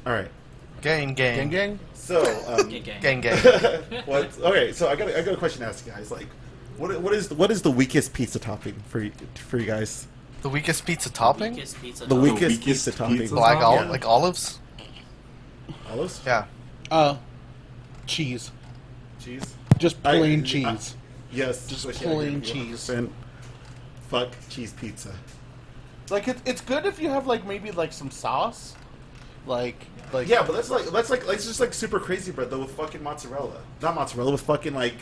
All right. Gang. So, Gang. what? Okay, so I got a question to ask you guys. Like, what is the weakest pizza topping for you guys? The weakest pizza topping? The weakest pizza topping. Like olives? Olives? Yeah. Cheese. Cheese? Just plain cheese. Yes. Just plain cheese. Fuck cheese pizza. Like it's good if you have like maybe like some sauce. Like yeah, but that's just like super crazy bread though with fucking mozzarella. Not mozzarella, with fucking like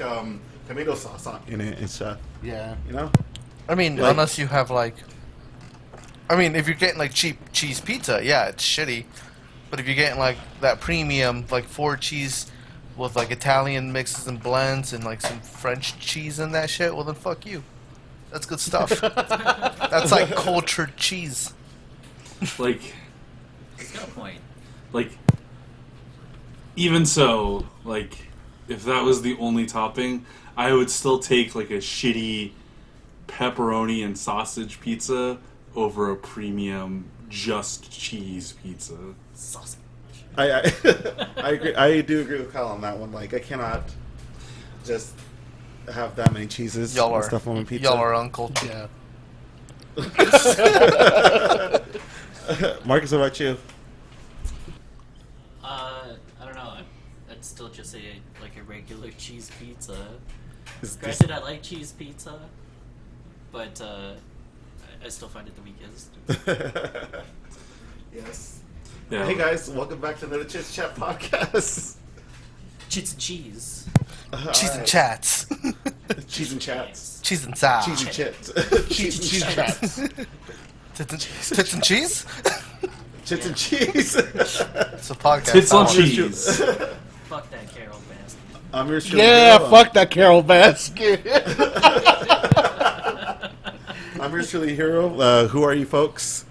tomato sauce in it and stuff. Yeah. You know? I mean, like, unless you have like, I mean, if you're getting like cheap cheese pizza, yeah, it's shitty. But if you're getting like that premium, like 4 cheese with like Italian mixes and blends and like some French cheese in that shit, well then fuck you. That's good stuff. That's like cultured cheese. Like, He's got a point. like, even so, like, if that was the only topping, I would still take like a shitty pepperoni and sausage pizza over a premium just cheese pizza. Sausage. I agree. I do agree with Kyle on that one. Like, I cannot just have that many cheeses and stuff on my pizza. Y'all are uncultured. Yeah. Marcus, what about you? I don't know. I'd still just say like a regular cheese pizza. Granted, I like cheese pizza, but I still find it the weakest. Yes. Yeah. Hey guys, welcome back to another Chits Chat podcast. Chits and cheese. Cheese and chats. Cheese and chats. Cheese and sauce. Cheese and chits. Cheese chats. Tits and cheese? Chits and cheese. It's a podcast. Tits on hour. cheese. Fuck that Carol bastard. I'm your Yeah, fuck that Carol Baskin. I'm your silly hero. Who are you folks?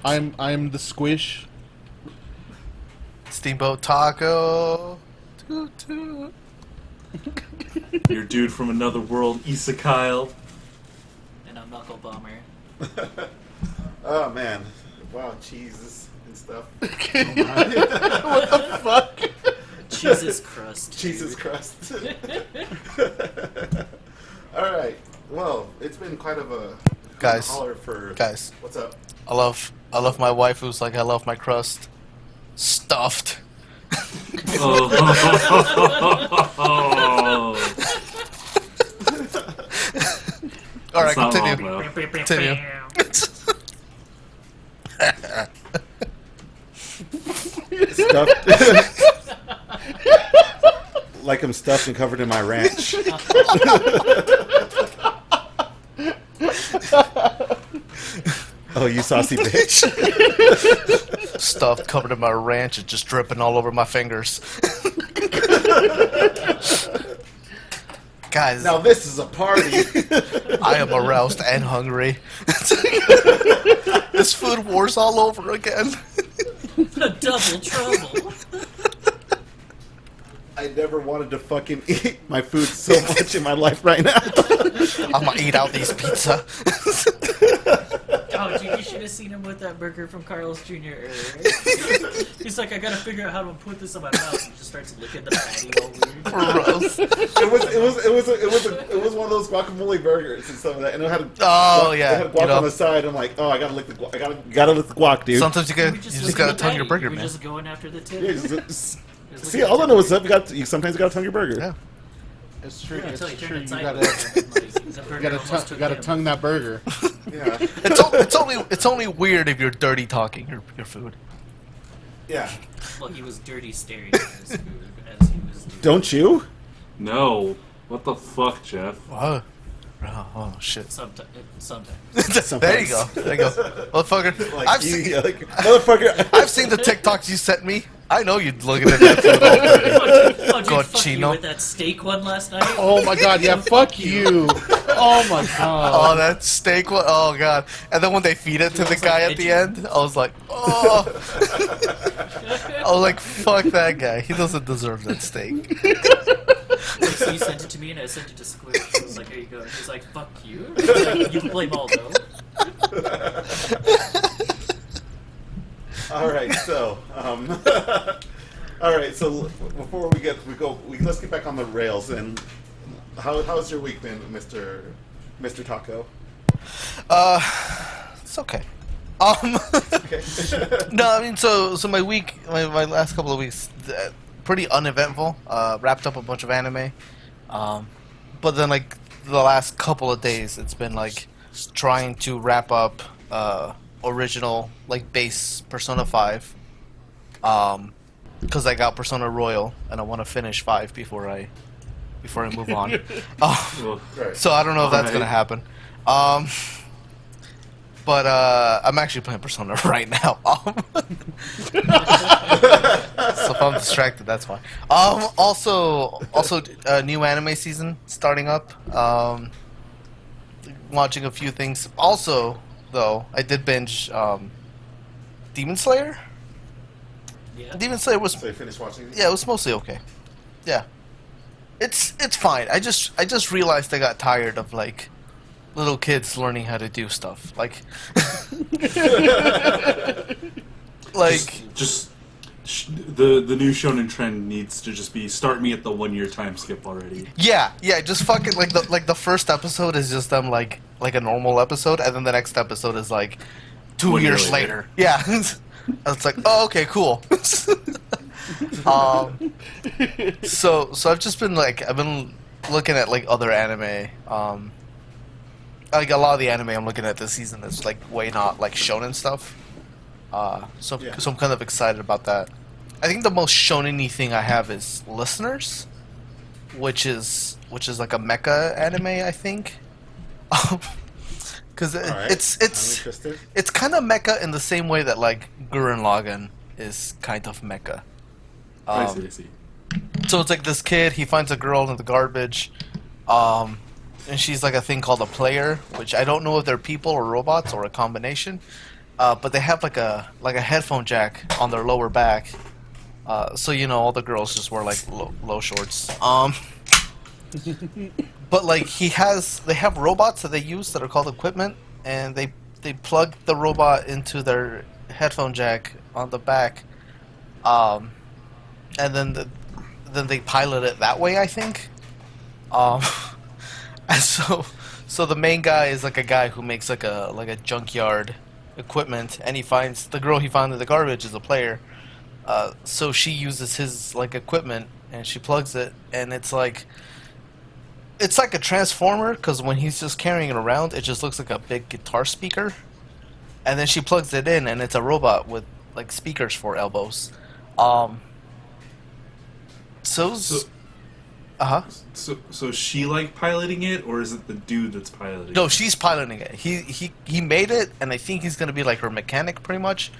I'm the squish. Steamboat Taco. Toot toot. Your dude from another world, Issa Kyle. And I'm Knuckle Bomber. Oh man, wow, cheeses and stuff. What the fuck? Jesus crust. dude. Jesus crust. All right. Well, it's been quite of a Guys. holler for Guys. What's up? I love my wife who's like, I love my crust stuffed. Oh. All right, That's not continue. wrong, though. Continue. Stuffed. Like I'm stuffed and covered in my ranch. Oh, you saucy bitch. Stuffed, covered in my ranch, it's just dripping all over my fingers. Guys, Now this is a party. I am aroused and hungry. This food war's all over again. Double trouble. I never wanted to fucking eat my food so much in my life right now. I'm gonna eat out these pizza. Oh, dude, you should have seen him with that burger from Carl's Jr. earlier. He's like, I gotta figure out how to put this in my mouth. And he just starts licking the patty all weird. Gross. It was one of those guacamole burgers and stuff like that, and it had Oh, yeah, it had guac you know. on the side. I'm like, oh, I gotta lick the guac. Gotta lick the guac, dude. Sometimes you We just gotta tongue your burger, We're man. just going after the tip. Yeah, see, all I know is that sometimes you gotta tongue your burger. Yeah. It's true. Until It's you true. turn You inside. gotta tongue that burger. Yeah, It's only weird if you're dirty talking your food. yeah. Well, he was dirty staring at his food as he was doing. Don't you? No. What the fuck, Jeff? Oh, oh shit. Sometimes. There you go. There you go. Motherfucker. Like, Motherfucker, I've seen the TikToks you sent me. I know you're looking at that food all day. Oh, dude, fuck you Cochino. with that steak one last night. Oh my god, yeah, fuck you. Oh my god. Oh, that steak one. Oh god. And then when they feed it to the looks guy like at the edgy. end, I was like, oh. I was like, fuck that guy. He doesn't deserve that steak. So you sent it to me, and I sent it to Squish. I was like, here you go. And he's like, fuck you. He's like, you can blame Aldo. All right, so all right, so before let's get back on the rails. And how's your week been, Mr. Taco? It's okay. Okay. No, I mean, so my week, my last couple of weeks, pretty uneventful. Wrapped up a bunch of anime, but then like the last couple of days, it's been like trying to wrap up original like base Persona 5, because I got Persona Royal and I want to finish 5 before I move on. Well, Right. So I don't know if that's Alright. gonna happen. But I'm actually playing Persona right now. So if I'm distracted, that's why. Also, new anime season starting up. Watching a few things. Also, though, I did binge Demon Slayer. Yeah. Demon Slayer was So you finished watching? yeah, it was mostly okay. Yeah, it's fine. I just realized I got tired of like little kids learning how to do stuff. Like, the new shonen trend needs to just be start me at the 1 year time skip already. yeah, just fucking like the first episode is just them like a normal episode, and then the next episode is like 2 1 year years later. later. Yeah, it's like, oh, okay, cool. So I've just been like I've been looking at like other anime. Like a lot of the anime I'm looking at this season is like way not like shonen stuff. So Yeah. I'm kind of excited about that. I think the most shonen-y thing I have is Listeners, which is like a mecha anime, I think. Because All right. it's I'm interested. it's kind of mecha in the same way that like Gurren Lagann is kind of mecha. I see. So it's like this kid, he finds a girl in the garbage, and she's like a thing called a player, which I don't know if they're people or robots or a combination, but they have like a headphone jack on their lower back, so you know all the girls just wear like low shorts. But like they have robots that they use that are called equipment, and they plug the robot into their headphone jack on the back, and then they pilot it that way, I think. And so the main guy is like a guy who makes like a junkyard equipment, and he finds the girl he found in the garbage is a player. So she uses his like equipment and she plugs it, and it's like a transformer, because when he's just carrying it around, it just looks like a big guitar speaker. And then she plugs it in, and it's a robot with like speakers for elbows. So she like piloting it, or is it the dude that's piloting? No, it? she's piloting it. He made it, and I think he's gonna be like her mechanic, pretty much.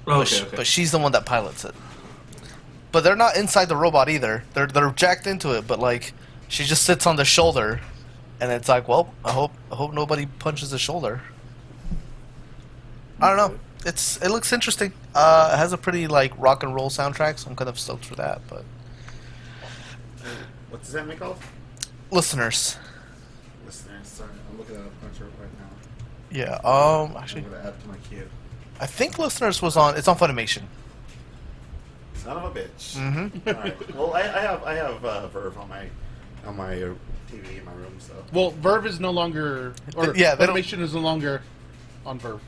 Oh, but, okay. but she's the one that pilots it. But they're not inside the robot either. They're jacked into it, but like she just sits on the shoulder, and it's like, well, I hope nobody punches the shoulder. I don't know. It looks interesting. It has a pretty like rock and roll soundtrack, so I'm kind of stoked for that. But What does that make called? Listeners, Listeners. Sorry, I'm looking at a Crunchyroll right now. yeah. Actually, I'm gonna add to my queue. I think Listeners was on. It's on Funimation. Son of a bitch. Mm-hmm. All right. Well, I have Verve on my TV in my room, so. Well, Verve is no longer, or Yeah, they don't- Funimation is no longer on Verve.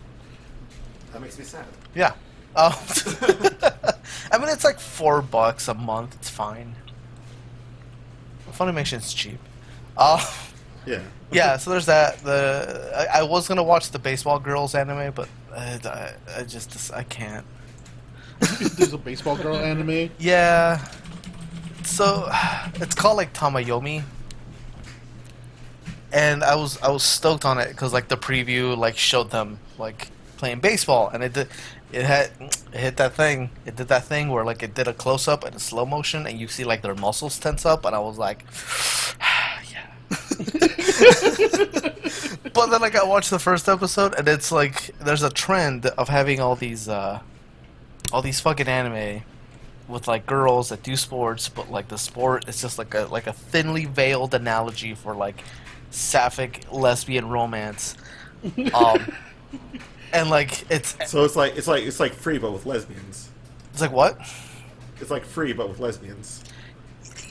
That makes me sad. Yeah. I mean, it's like $4 a month. It's fine. Funimation's cheap. Yeah. Yeah. So there's that. I was gonna watch the Baseball Girls anime, but I can't. There's a baseball girl anime. Yeah. So it's called like Tamayomi, and I was stoked on it because like the preview like showed them like playing baseball, and it hit that thing. It did that thing where like it did a close up and a slow motion, and you see like their muscles tense up, and I was like, yeah. But then like I watched the first episode, and it's like there's a trend of having all these fucking anime with like girls that do sports, but like the sport is just like a thinly veiled analogy for like sapphic lesbian romance. And like it's like Free but with lesbians. it's like what? It's like Free but with lesbians.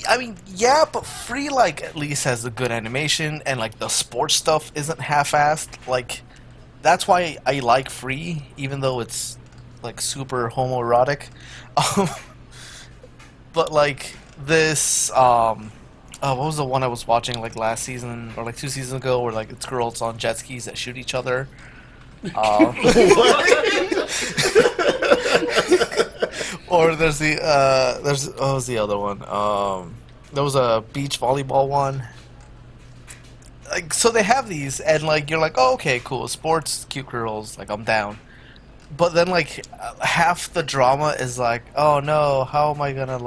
I mean, yeah, but Free like at least has a good animation, and like the sports stuff isn't half-assed. Like that's why I like Free, even though it's like super homoerotic. But like this, what was the one I was watching like last season or like 2 seasons ago, where like it's girls on jet skis that shoot each other. Or there's what was the other one? There was a beach volleyball one. Like, so they have these, and like you're like, oh, okay, cool, sports, cute girls, like I'm down. But then like half the drama is like, oh no, how am I gonna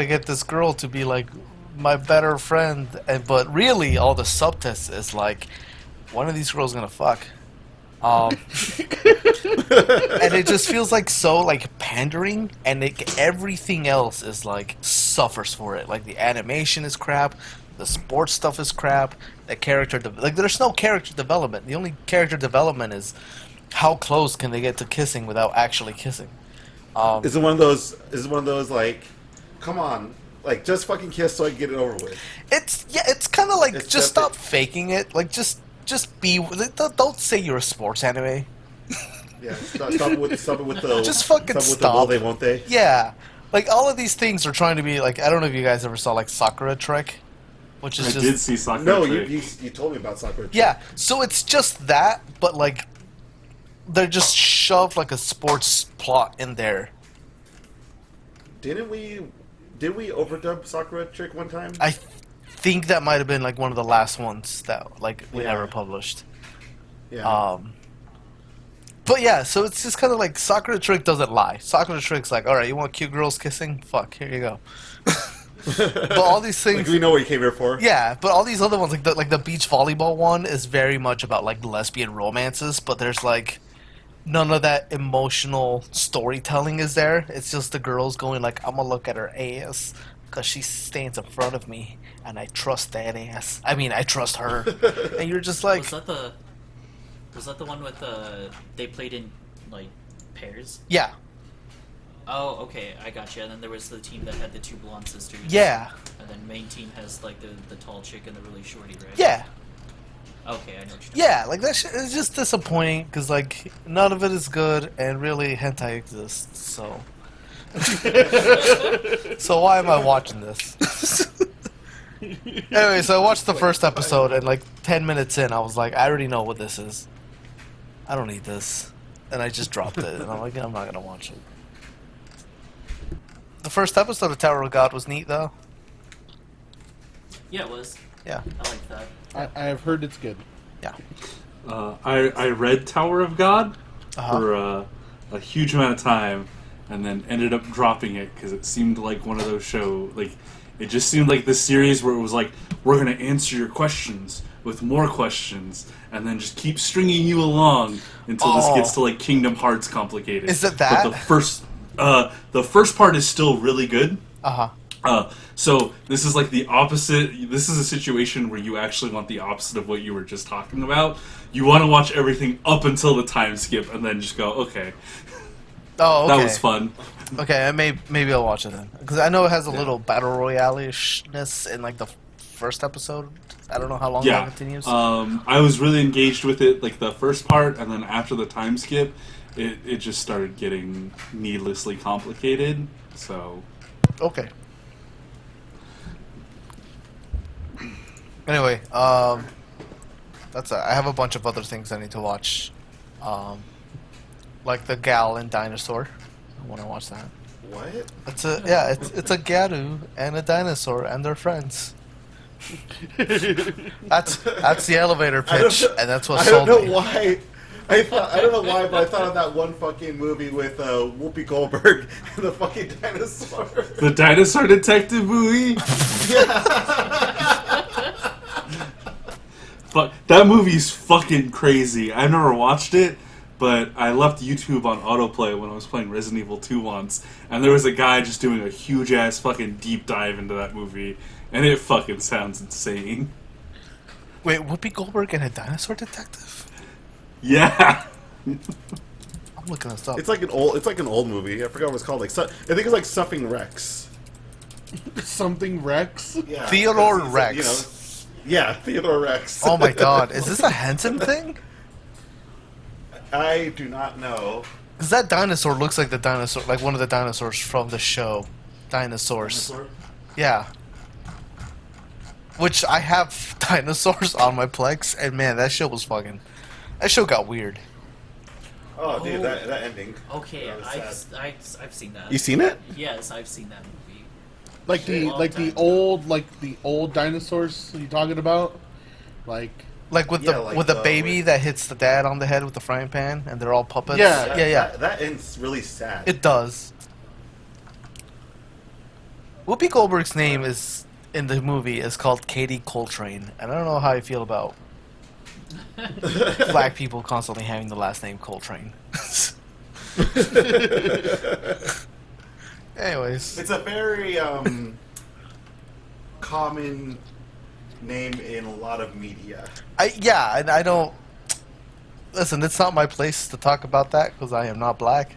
get this girl to be like my better friend? And but really, all the subtext is like, one of these girls gonna fuck. And it just feels like so like pandering, and everything else is like suffers for it. Like the animation is crap, the sports stuff is crap, the like there's no character development. The only character development is how close can they get to kissing without actually kissing. Is it one of those? Like, come on, like just fucking kiss so I can get it over with? It's kind of like It's just stop faking it. Like just be. Don't say you're a sports anime. Yeah, stop it with the. Just fucking stop. With stop. the will they, won't they? Yeah, like all of these things are trying to be like. I don't know if you guys ever saw like Sakura Trick, which is I just did see Sakura No, Trick. you told me about Sakura. yeah. So it's just that, but like they're just shoved like a sports plot in there. Did we overdub Sakura Trick one time? I think that might have been like one of the last ones that like we Yeah. ever published. Yeah. But yeah, so it's just kind of like Sakura Trick doesn't lie. Sakura Trick's like, all right, you want cute girls kissing? Fuck, here you go. But all these things, like we know what you came here for. yeah. But all these other ones, like the beach volleyball one, is very much about like lesbian romances. But there's like none of that emotional storytelling is there. It's just the girls going like, I'm gonna look at her ass because she stands in front of me, and I trust that ass. I mean, I trust her. And you're just like, Was that the one with they played in like pairs? yeah, Oh, okay, I got you. And then there was the team that had the 2 blonde sisters. yeah, And then main team has like the tall chick and the really shorty, right? yeah. Okay, I know what you're talking Yeah, like that shit is just disappointing because like none of it is good, and really hentai exists. So, so why am I watching this? Anyway, so I watched the first episode, and like 10 minutes in, I was like, I already know what this is. I don't need this, and I just dropped it. And I'm like, I'm not gonna watch it. The first episode of Tower of God was neat, though. Yeah, it was. Yeah, I like that. I have heard it's good. yeah. I read Tower of God Uh-huh. for a huge amount of time, and then ended up dropping it because it seemed like one of those it just seemed like this series where it was like, we're gonna answer your questions with more questions, and then just keep stringing you along until this Oh. gets to like Kingdom Hearts complicated. Is it that? But the first part is still really good. Uh-huh. So this is like the opposite. This is a situation where you actually want the opposite of what you were just talking about. You want to watch everything up until the time skip, and then just go, okay, Oh, okay. that was fun. Okay, maybe I'll watch it then, because I know it has a little battle royale-ishness in like the first episode. I don't know how long that Yeah, continues. I was really engaged with it, like the first part, and then after the time skip, it just started getting needlessly complicated. So Okay. Anyway, that's I have a bunch of other things I need to watch, like the Gal and Dinosaur. I want to watch that. What? It's a Garu and a dinosaur and their friends. That's the elevator pitch, and that's what I don't sold know me. why. I don't know why, but I thought of that one fucking movie with Whoopi Goldberg and the fucking dinosaur. The Dinosaur Detective movie? But that movie's fucking crazy. I've never watched it, but I left YouTube on autoplay when I was playing Resident Evil 2 once, and there was a guy just doing a huge ass fucking deep dive into that movie, and it fucking sounds insane. Wait, Whoopi Goldberg and a dinosaur detective? Yeah. I'm looking this up. It's like an old movie. I forgot what it's called. I think it's like Something Rex. Something Rex? Yeah, Theodore he's, Rex. You know, yeah, Theodore Rex. Oh my god, is this a Henson thing? I do not know. Because that dinosaur looks like the dinosaur, like one of the dinosaurs from the show, Dinosaurs. Dinosaur? Yeah. Which I have dinosaurs on my Plex, and man, that show got weird. Oh, dude, that ending. Okay, That was sad. I've seen that. You seen it? Yes, I've seen that movie. Like the old dinosaurs you talking about? Like Like with Yeah, like the the- baby that hits the dad on the head with the frying pan, and they're all puppets. Yeah. yeah. That ends really sad. It does. Whoopi Goldberg's name is in the movie is called Katie Coltrane, and I don't know how I feel about black people constantly having the last name Coltrane. Anyways, It's a very common name in a lot of media. I don't listen. It's not my place to talk about that because I am not black,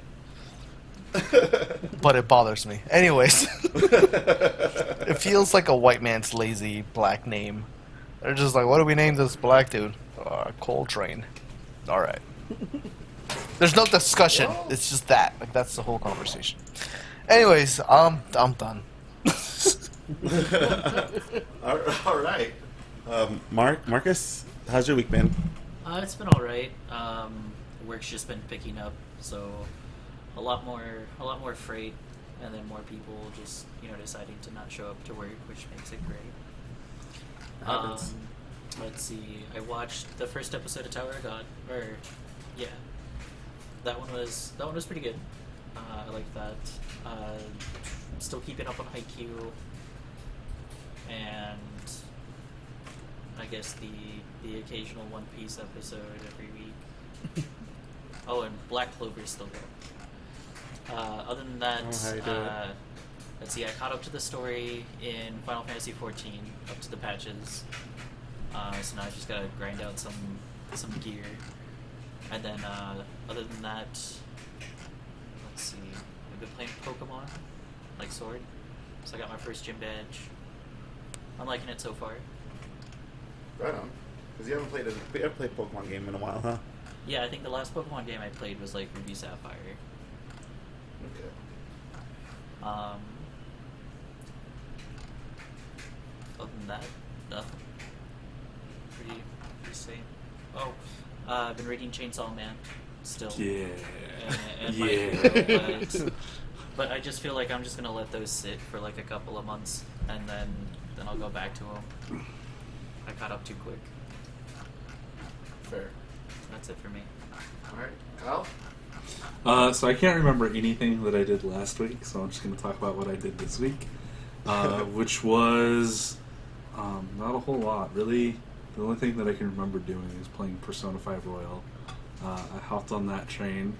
but it bothers me. Anyways, it feels like a white man's lazy black name. They're just like, what do we name this black dude? Coltrane. All right. There's no discussion. It's just that. Like that's the whole conversation. Anyways, I'm done. All right. Marcus, how's your week been? It's been all right. Work's just been picking up, so a lot more freight, and then more people just deciding to not show up to work, which makes it great. Happens. Let's see. I watched the first episode of Tower of God. That one was pretty good. I like that. Still keeping up on Haikyuu, and I guess the occasional One Piece episode every week. Oh, and Black Clover is still there. Other than that, how you doing? let's see. I caught up to the story in Final Fantasy XIV, up to the patches. So now I just gotta grind out some gear, and then other than that, let's see. I've been playing Pokemon, like Sword. So I got my first gym badge. I'm liking it so far. Right on. Because you haven't played a Pokemon game in a while, huh? Yeah, I think the last Pokemon game I played was like Ruby Sapphire. Okay. Other than that, nothing. Pretty same. Oh, I've been reading Chainsaw Man still. Yeah. And Yeah. My Hero, but I just feel like I'm just gonna let those sit for like a couple of months, and then I'll go back to them. I caught up too quick. Fair. That's it for me. All right. Kyle? So I can't remember anything that I did last week, so I'm just going to talk about what I did this week, which was not a whole lot. Really, the only thing that I can remember doing is playing Persona 5 Royal. I hopped on that train.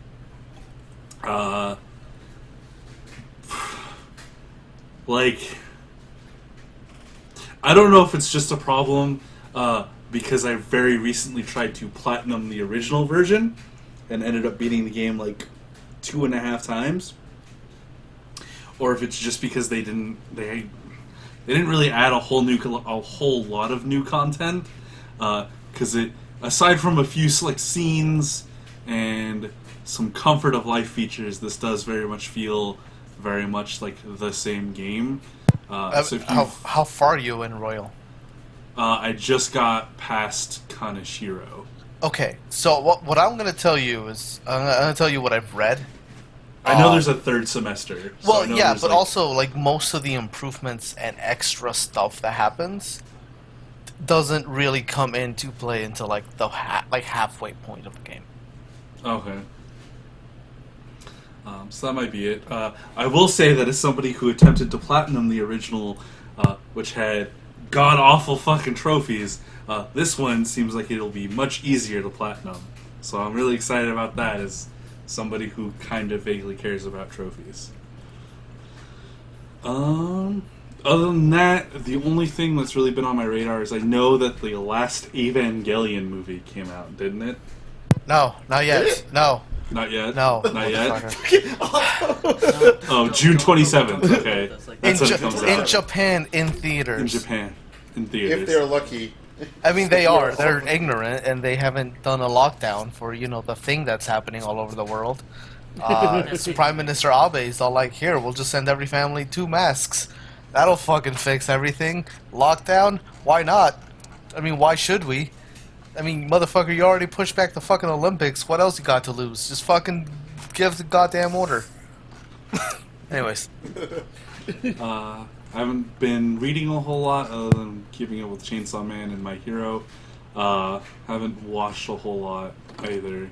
I don't know if it's just a problem because I very recently tried to platinum the original version and ended up beating the game like 2.5 times, or if it's just because they didn't really add a whole lot of new content, because it, aside from a few select scenes and some comfort of life features, this does very much feel very much like the same game. So if how far are you in Royal? I just got past Kaneshiro. Okay, so what I'm gonna tell you is I'm gonna tell you what I've read. I know there's a third semester. So I Well, know yeah, there's, but like, also like most of the improvements and extra stuff that happens doesn't really come into play until like the halfway point of the game. Okay. So that might be it. I will say that as somebody who attempted to platinum the original, which had god-awful fucking trophies, this one seems like it'll be much easier to platinum. So I'm really excited about that as somebody who kind of vaguely cares about trophies. Other than that, the only thing that's really been on my radar is I know that the last Evangelion movie came out, didn't it? No, not yet. No, Not yet? no. Not yet? motherfucker. Oh, June 27th. Okay. That's like- That's when it comes In out. Japan, in theaters. In Japan. In theaters. If they're lucky. I mean, they are. They're ignorant, and they haven't done a lockdown for, the thing that's happening all over the world. Prime Minister Abe's all like, here, we'll just send every family 2 masks. That'll fucking fix everything. Lockdown? Why not? I mean, why should we? I mean, motherfucker, you already pushed back the fucking Olympics. What else you got to lose? Just fucking give the goddamn order. Anyways. I haven't been reading a whole lot other than keeping up with Chainsaw Man and My Hero. Haven't watched a whole lot either.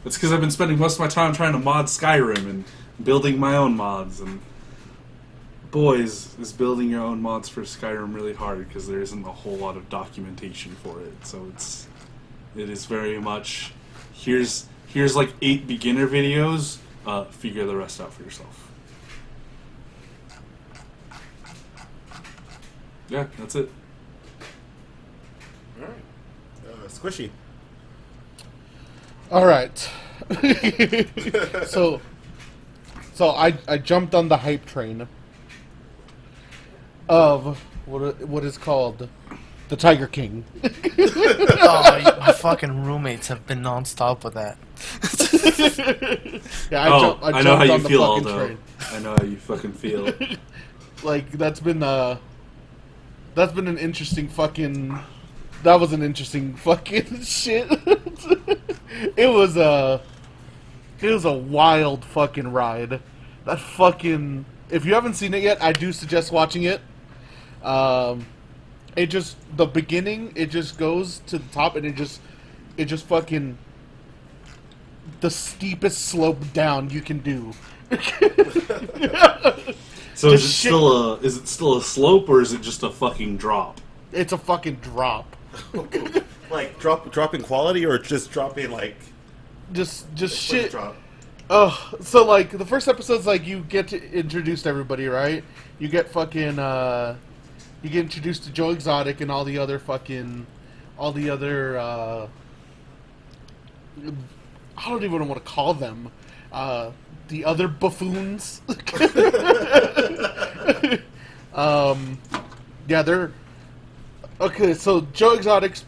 It's because I've been spending most of my time trying to mod Skyrim and building my own mods. And boys, is building your own mods for Skyrim really hard because there isn't a whole lot of documentation for it. So it is very much here's like 8 beginner videos. Figure the rest out for yourself. Yeah, that's it. Alright. Squishy. All right. so I jumped on the hype train of what is called the Tiger King. My fucking roommates have been nonstop with that. Yeah, I know how you feel, fucking Aldo. train. I know how you fucking feel. Like that's been an interesting fucking. That was an interesting fucking shit. It was a wild fucking ride. That fucking. If you haven't seen it yet, I do suggest watching it. It just the beginning. It just goes to the top, and it just fucking the steepest slope down you can do. So is it Just still a slope or is it just a fucking drop? It's a fucking drop. Like dropping quality or just dropping like Just like shit. drop? Oh, so like the first episode's like you get to introduce to everybody, right? You get fucking you get introduced to Joe Exotic and all the other I don't even want to call them the other buffoons. Yeah, they're okay. So Joe Exotic's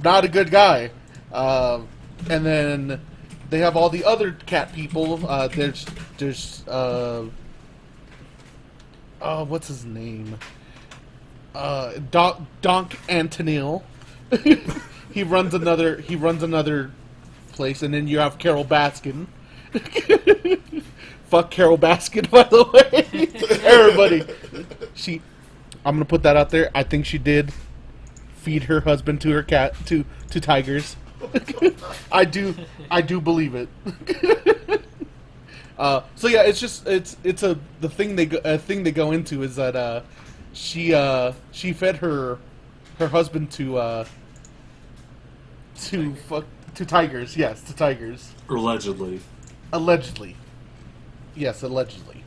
not a good guy, and then they have all the other cat people. There's what's his name? Donk Antonil. He runs another place, and then you have Carol Baskin. Fuck Carol Baskin, by the way. Everybody. I'm gonna put that out there. I think she did feed her husband to her cat to tigers. I do believe it. So yeah, the thing they go into is that she fed her husband to tigers. Yes, to tigers. Allegedly. Allegedly. Yes, allegedly.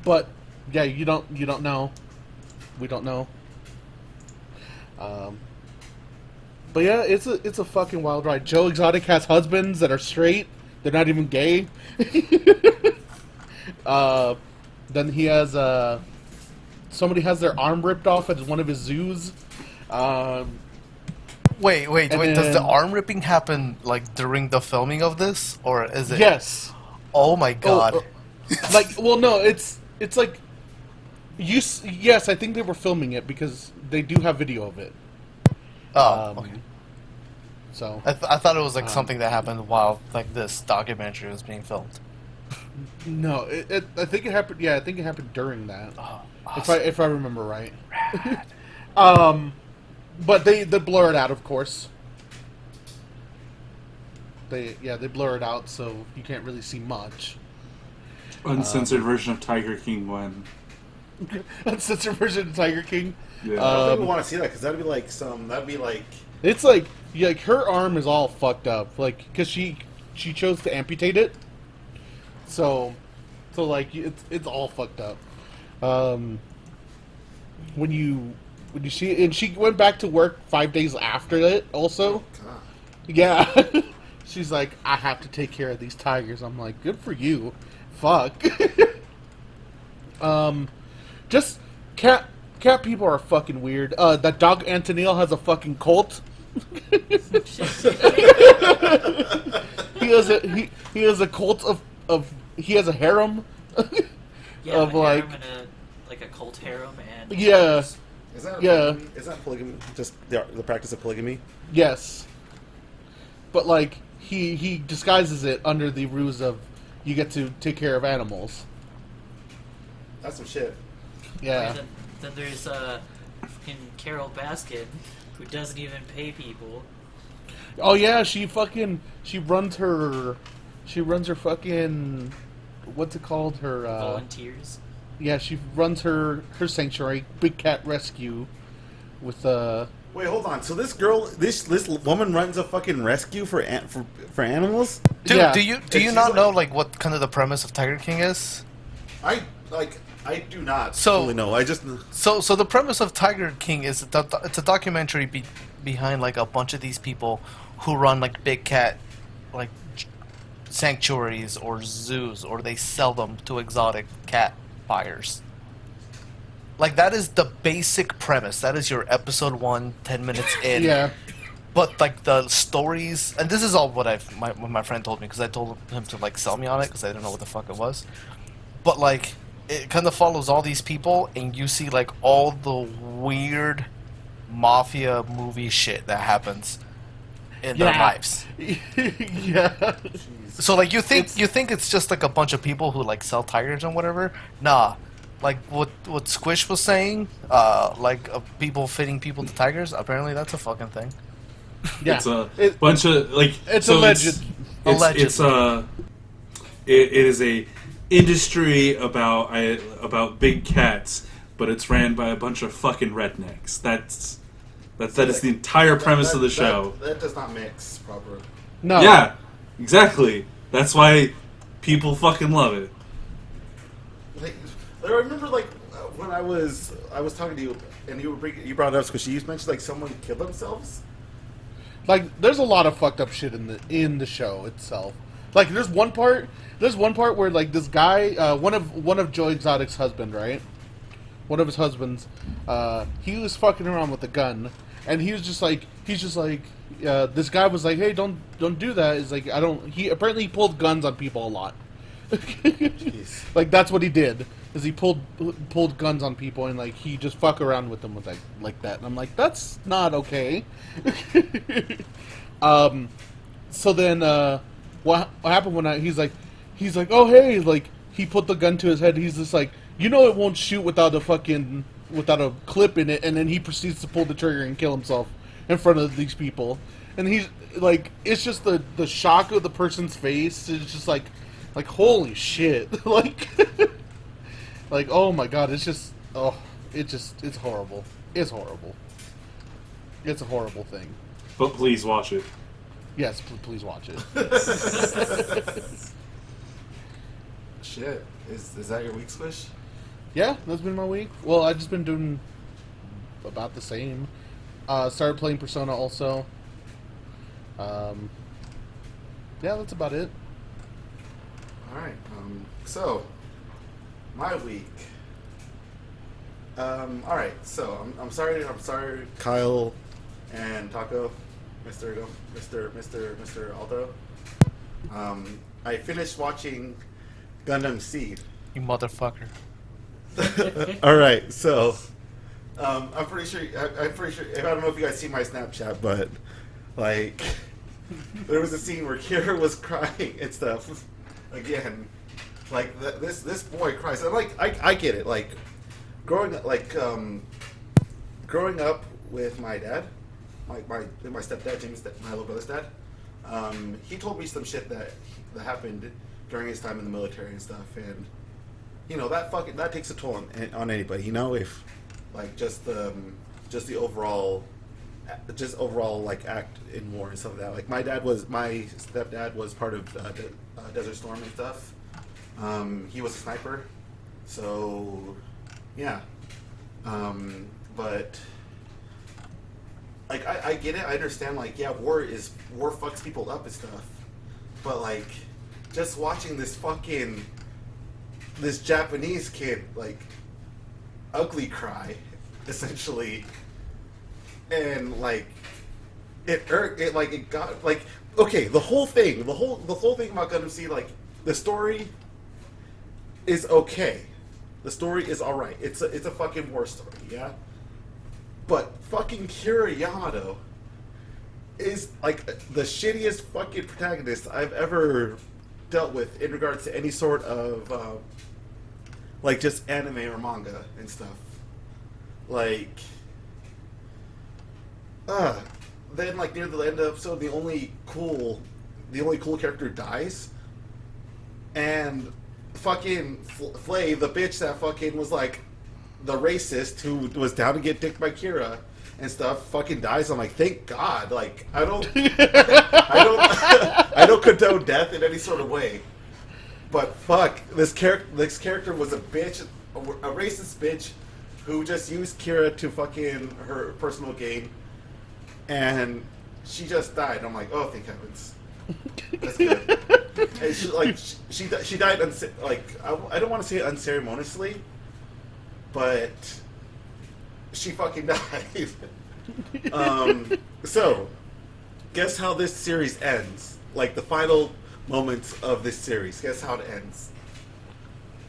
But yeah, you don't know. We don't know. But yeah, it's a fucking wild ride. Joe Exotic has husbands that are straight. They're not even gay. Then he has somebody has their arm ripped off at one of his zoos. Wait. And Does the then- arm ripping happen like during the filming of this, or is it? Yes. Oh my god. No, it's like yes, I think they were filming it because they do have video of it. Okay. So I thought it was like something that happened while like this documentary was being filmed. no, I think it happened. Yeah, I think it happened during that. Oh, If I remember right. But they blur it out, of course. They blur it out, so you can't really see much. Uncensored version of Tiger King when. Uncensored version of Tiger King. Yeah. I don't even want to see that because that'd be like. It's like her arm is all fucked up, like because she chose to amputate it. So like it's all fucked up. When you see, and she went back to work 5 days after it. Also, God. yeah, she's like, I have to take care of these tigers. I'm like, good for you. Fuck. Just cat people are fucking weird. That dog Antonil has a fucking cult. he has a cult of he has a harem. Yeah, of a like harem and a cult harem and yeah. Is that Yeah. polygamy? Is that polygamy? Just the practice of polygamy? Yes. But like he disguises it under the ruse of you get to take care of animals. That's some shit. Yeah. Then there's fucking Carol Baskin, who doesn't even pay people. Oh yeah, she runs her fucking what's it called? Her Volunteers. yeah, she runs her sanctuary, Big Cat Rescue with Wait, hold on. So this woman runs a fucking rescue for animals? Dude, Yeah. do you She's not like- know like what kind of the premise of Tiger King is? I do not So- fully know. I just So the premise of Tiger King is that it's a documentary behind like a bunch of these people who run like big cat like sanctuaries or zoos, or they sell them to exotic cat buyers. Like that is the basic premise. That is your episode 1, 10 minutes in. yeah. But like the stories, and this is all what what my friend told me because I told him to like sell me on it because I didn't know what the fuck it was. But like it kind of follows all these people, and you see like all the weird mafia movie shit that happens in their Yeah. lives. yeah. So like you think it's just like a bunch of people who like sell tigers and whatever. Nah, like what Squish was saying, like people fitting people to tigers. Apparently that's a fucking thing. Yeah. It's a It- bunch of like. it's so alleged. It's it is a industry about big cats, but it's ran by a bunch of fucking rednecks. That is the entire premise of the show. That does not mix proper. No. Yeah, exactly. That's why people fucking love it. Like, I remember, like, when I was talking to you, and you brought it up because you mentioned like someone killed themselves. Like there's a lot of fucked up shit in the show itself. Like there's one part where like this guy, one of Joe Exotic's husband, right? One of his husbands, he was fucking around with a gun, and he's just like, this guy was like, hey, don't do that. It's like he apparently pulled guns on people a lot. Jeez. Like that's what he did. Is he pulled guns on people and like he just fuck around with them with like that. And I'm like, that's not okay. So then what happened when he's like, oh hey, like he put the gun to his head. He's just like, you know, it won't shoot without a clip in it. And then he proceeds to pull the trigger and kill himself in front of these people. And he's like, it's just the shock of the person's face is just like holy shit. Like oh my god, it's just it's horrible. It's horrible. It's a horrible thing. But please watch it. Yes, please watch it. Shit. Is that your week, Squish? Yeah, that's been my week. Well, I've just been doing about the same. Started playing Persona also. Yeah, that's about it. All right. So, my week. All right. So I'm sorry, Kyle and Taco, Mr. Aldo. I finished watching Gundam Seed. You motherfucker. All right. So, I'm pretty sure. I don't know if you guys see my Snapchat, but like, there was a scene where Kira was crying and stuff. Again, like this boy cries. And like I get it. Like growing up with my dad, my stepdad, my little brother's dad. He told me some shit that happened during his time in the military and stuff, and that takes a toll on anybody. If like just the overall like act in war and stuff like that. Like my stepdad was part of Desert Storm and stuff. He was a sniper, so yeah. But like I get it. I understand. Like war fucks people up and stuff. But like just watching this Japanese kid like ugly cry, essentially, and like it got like okay. The whole thing about Gundam Seed, like the story is okay. The story is alright. It's a fucking war story, yeah? But fucking Kira Yamato is like the shittiest fucking protagonist I've ever dealt with in regards to any sort of like just anime or manga and stuff. Like then like near the end of the episode the only cool character dies, and fucking Flay, the bitch that fucking was like the racist who was down to get dicked by Kira and stuff, fucking dies. I'm like, thank God. Like I don't I don't condone death in any sort of way. But fuck, this character was a bitch, a racist bitch who just used Kira to fucking her personal gain, and she just died. I'm like, oh, thank heavens. That's good. And she died I don't want to say it unceremoniously, but she fucking died. So guess how this series ends? Like the final moments of this series. Guess how it ends?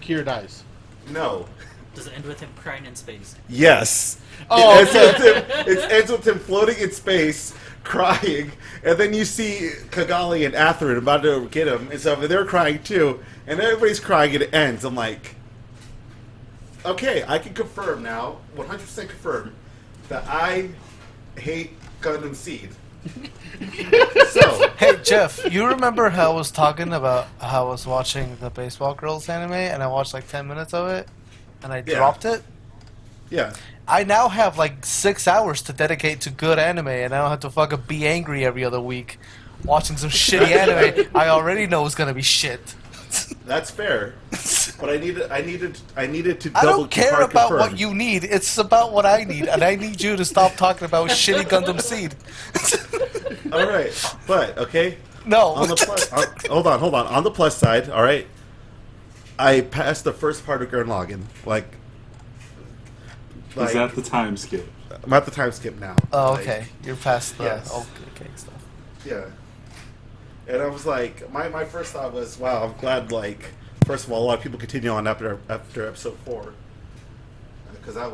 Kira dies. No. Does it end with him crying in space? Yes. Oh, it ends with him floating in space, crying, and then you see Kigali and Atherin about to get him and stuff, and they're crying too, and everybody's crying, and it ends. I'm like, okay, I can confirm now, 100% confirm, that I hate Gundam Seed. So, Hey Jeff, you remember how I was talking about how I was watching the Baseball Girls anime and I watched like 10 minutes of it and I dropped it? yeah. I now have like 6 hours to dedicate to good anime and I don't have to fucking be angry every other week watching some shitty anime I already know is gonna be shit. That's fair. But I needed to double I don't care about confirm. what you need. It's about what I need, and I need you to stop talking about shitty Gundam Seed. All right, but okay. No. On the plus, hold on. On the plus side, all right. I passed the first part of Gurren Lagann. Is that the time skip? I'm at the time skip now. Oh, Like, okay. You're past the yes. okay stuff. Yeah. And I was like, my first thought was, wow, I'm glad. Like, first of all, a lot of people continue on after episode 4, because that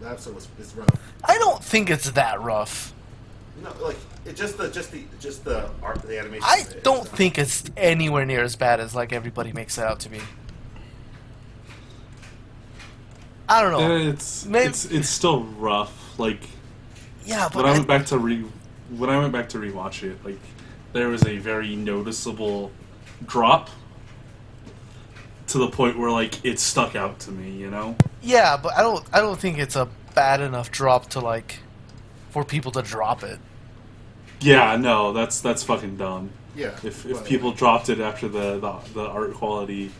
episode is rough. I don't think it's that rough. No, like it just the art, the animation. I of it. don't think it's anywhere near as bad as like everybody makes it out to be. I don't know. It's still rough. Like Yeah, but when I went back to rewatch it, like there was a very noticeable drop to the point where like it stuck out to me, you know? yeah, but I don't think it's a bad enough drop to like for people to drop it. Yeah, no, that's fucking dumb. Yeah. If people dropped it after the art quality,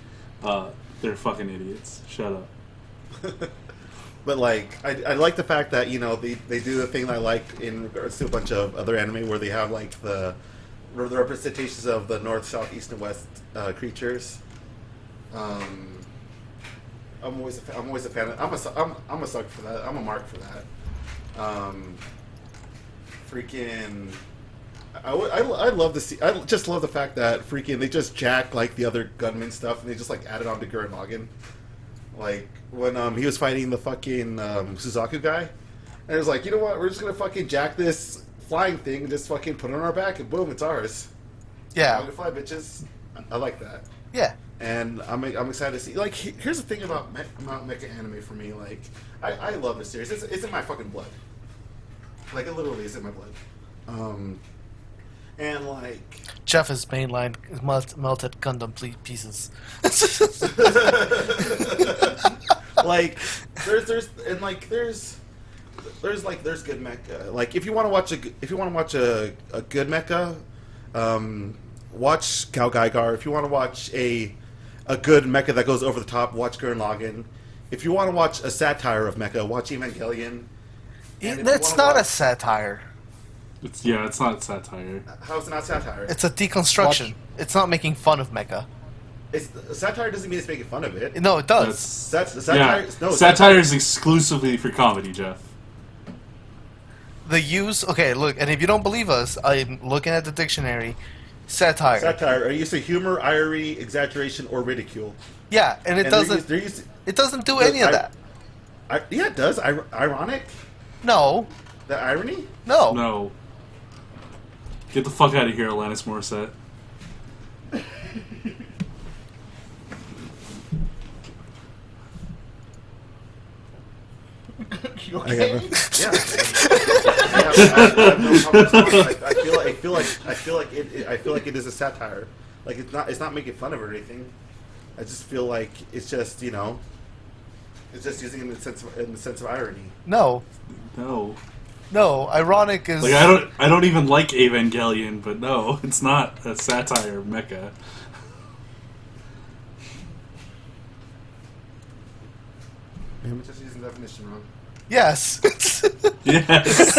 they're fucking idiots. Shut up. But like, I like the fact that they do the thing that I like in regards to a bunch of other anime where they have like the representations of the north, south, east, and west creatures. I'm always a fan. I'm a sucker for that. I'm a mark for that. Freaking. I love to see. I just love the fact that freaking they just jack like the other gunman stuff and they just like add it on to Gurren Lagann. Like when he was fighting the fucking Suzaku guy, and it was like, you know what? We're just gonna fucking jack this flying thing and just fucking put it on our back and boom, it's ours. Yeah. I'm gonna fly, bitches. I like that. Yeah. And I'm excited to see. Like, here's the thing about mecha anime for me. Like, I love this series. It's in my fucking blood. Like it literally is in my blood. And like Jeff is mainline melted Gundam pieces. like there's good mecha. Like if you want to watch a good mecha, watch Gal Gaigar. If you want to watch a good mecha that goes over the top, watch Gurren Lagann. If you want to watch a satire of mecha, watch Evangelion. That's not a satire. It's not satire. How is it not satire? It's a deconstruction. It's not making fun of mecha. Satire doesn't mean it's making fun of it. No, it does. Satire is exclusively for comedy, Jeff. The use. Okay, look, and if you don't believe us, I'm looking at the dictionary. Satire. Satire are used to humor, irony, exaggeration, or ridicule. Yeah, and it doesn't. It doesn't do any of that. Yeah, it does. Ironic. No. The irony. No. No. Get the fuck out of here, Alanis Morissette. You okay? I have no problem. I feel like it is a satire. Like it's not making fun of her or anything. I just feel like it's just it's just using it in the sense of irony. No. No, ironic is like I don't even like Evangelion, but no, it's not a satire mecha. I'm just using the definition wrong. Yes. Yes.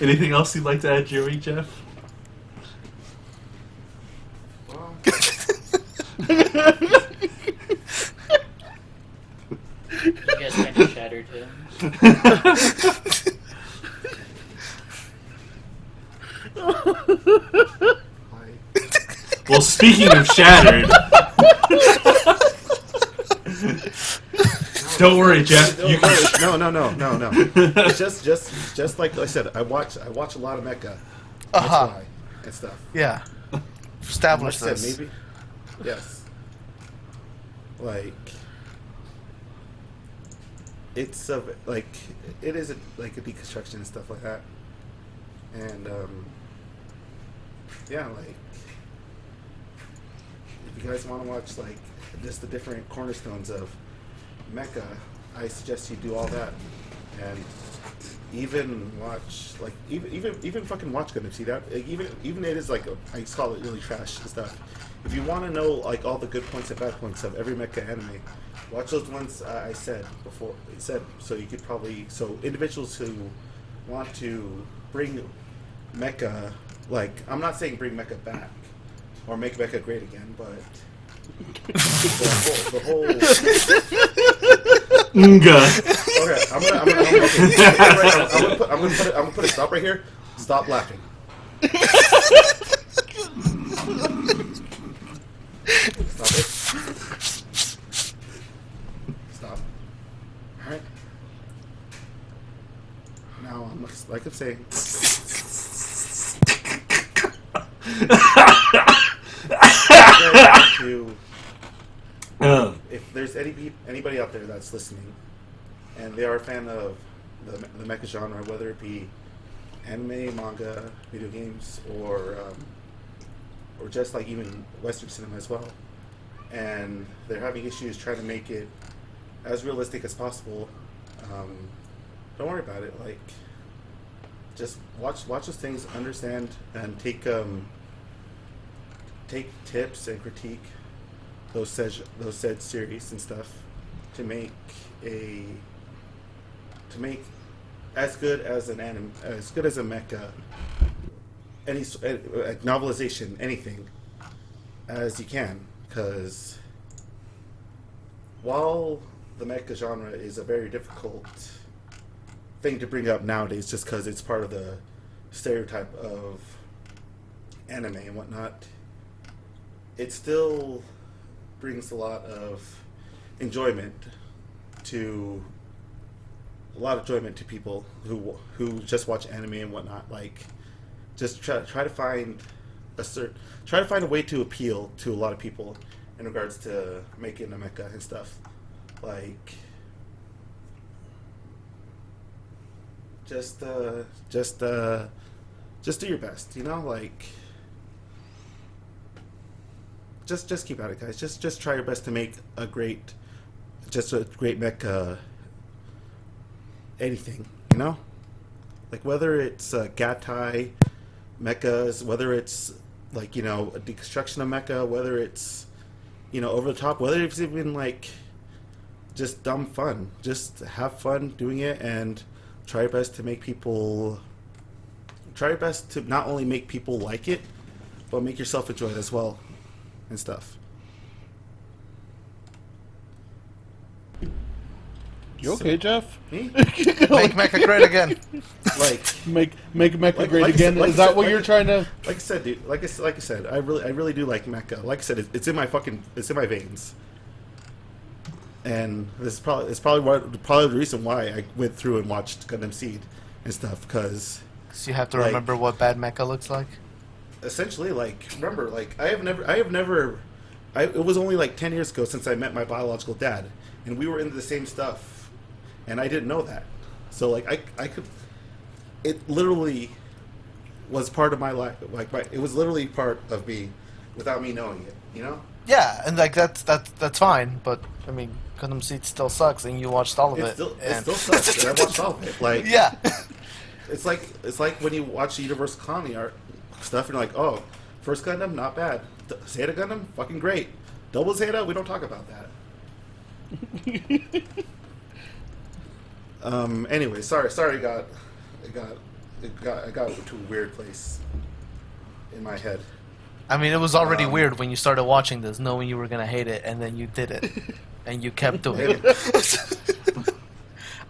Anything else you'd like to add, Joey, Jeff? Well, You guys kind of shattered him. Well, speaking of shattered, don't worry, Jeff. You can... No. It's just like I said. I watch a lot of mecha. That's why and stuff. Yeah. Establish this. Maybe. Yes. Like. It's it is a deconstruction and stuff like that, and yeah, like if you guys want to watch like just the different cornerstones of mecha, I suggest you do all that, and even watch even fucking watch Gundam. See that even it is like I just call it really trash and stuff. If you want to know like all the good points and bad points of every mecha anime, watch those ones I said before. So you could probably individuals who want to bring mecha, like I'm not saying bring mecha back or make mecha great again, but the whole Okay, I'm gonna put a stop right here. Stop laughing. Stop it. Stop. Alright. Now, like I'm saying. If there's anybody out there that's listening, and they are a fan of the mecha genre, whether it be anime, manga, video games, or just like even Western cinema as well, and they're having issues trying to make it as realistic as possible, don't worry about it. Like, just watch those things, understand, and take tips and critique those said series and stuff to make as good as a mecha, any novelization, anything as you can, because while the mecha genre is a very difficult thing to bring up nowadays, just because it's part of the stereotype of anime and whatnot, it still brings a lot of enjoyment to people who just watch anime and whatnot. Like, just try to find try to find a way to appeal to a lot of people in regards to making a mecha and stuff. Like, just do your best, you know, like. Just keep at it, guys. Just try your best to make a great mecha. Anything, you know, like whether it's gatai mechas, whether it's like, you know, a deconstruction of mecha, whether it's, you know, over the top, whether it's even like just dumb fun. Just have fun doing it and try your best to make people. Try your best to not only make people like it, but make yourself enjoy it as well. And stuff. You okay, Jeff? Me? Make Mecha great again. Like make Mecha great like I again. said- like Is I that said- what like you're I- trying to? Like I said, dude. Like I said, I really do like mecha. Like I said, it's in my veins. And this is probably the reason why I went through and watched Gundam Seed and stuff, because So you have to Like- remember what bad mecha looks like. essentially, like, remember, like, it was only like 10 years ago since I met my biological dad, and we were into the same stuff, and I didn't know that. So, like, I could, it literally was part of my life, like, it was literally part of me without me knowing it, you know? Yeah, and like that's fine, but I mean, Gundam Seed still sucks, and you watched all of it. It still sucks, and I watched all of it. Like, Yeah. it's like when you watch the Universal Comedy art stuff, and you're like, oh, first Gundam, not bad. Zeta Gundam, fucking great. Double Zeta, we don't talk about that. Anyway, sorry, I got to a weird place in my head. I mean, it was already weird when you started watching this, knowing you were gonna hate it, and then you did it, and you kept doing it.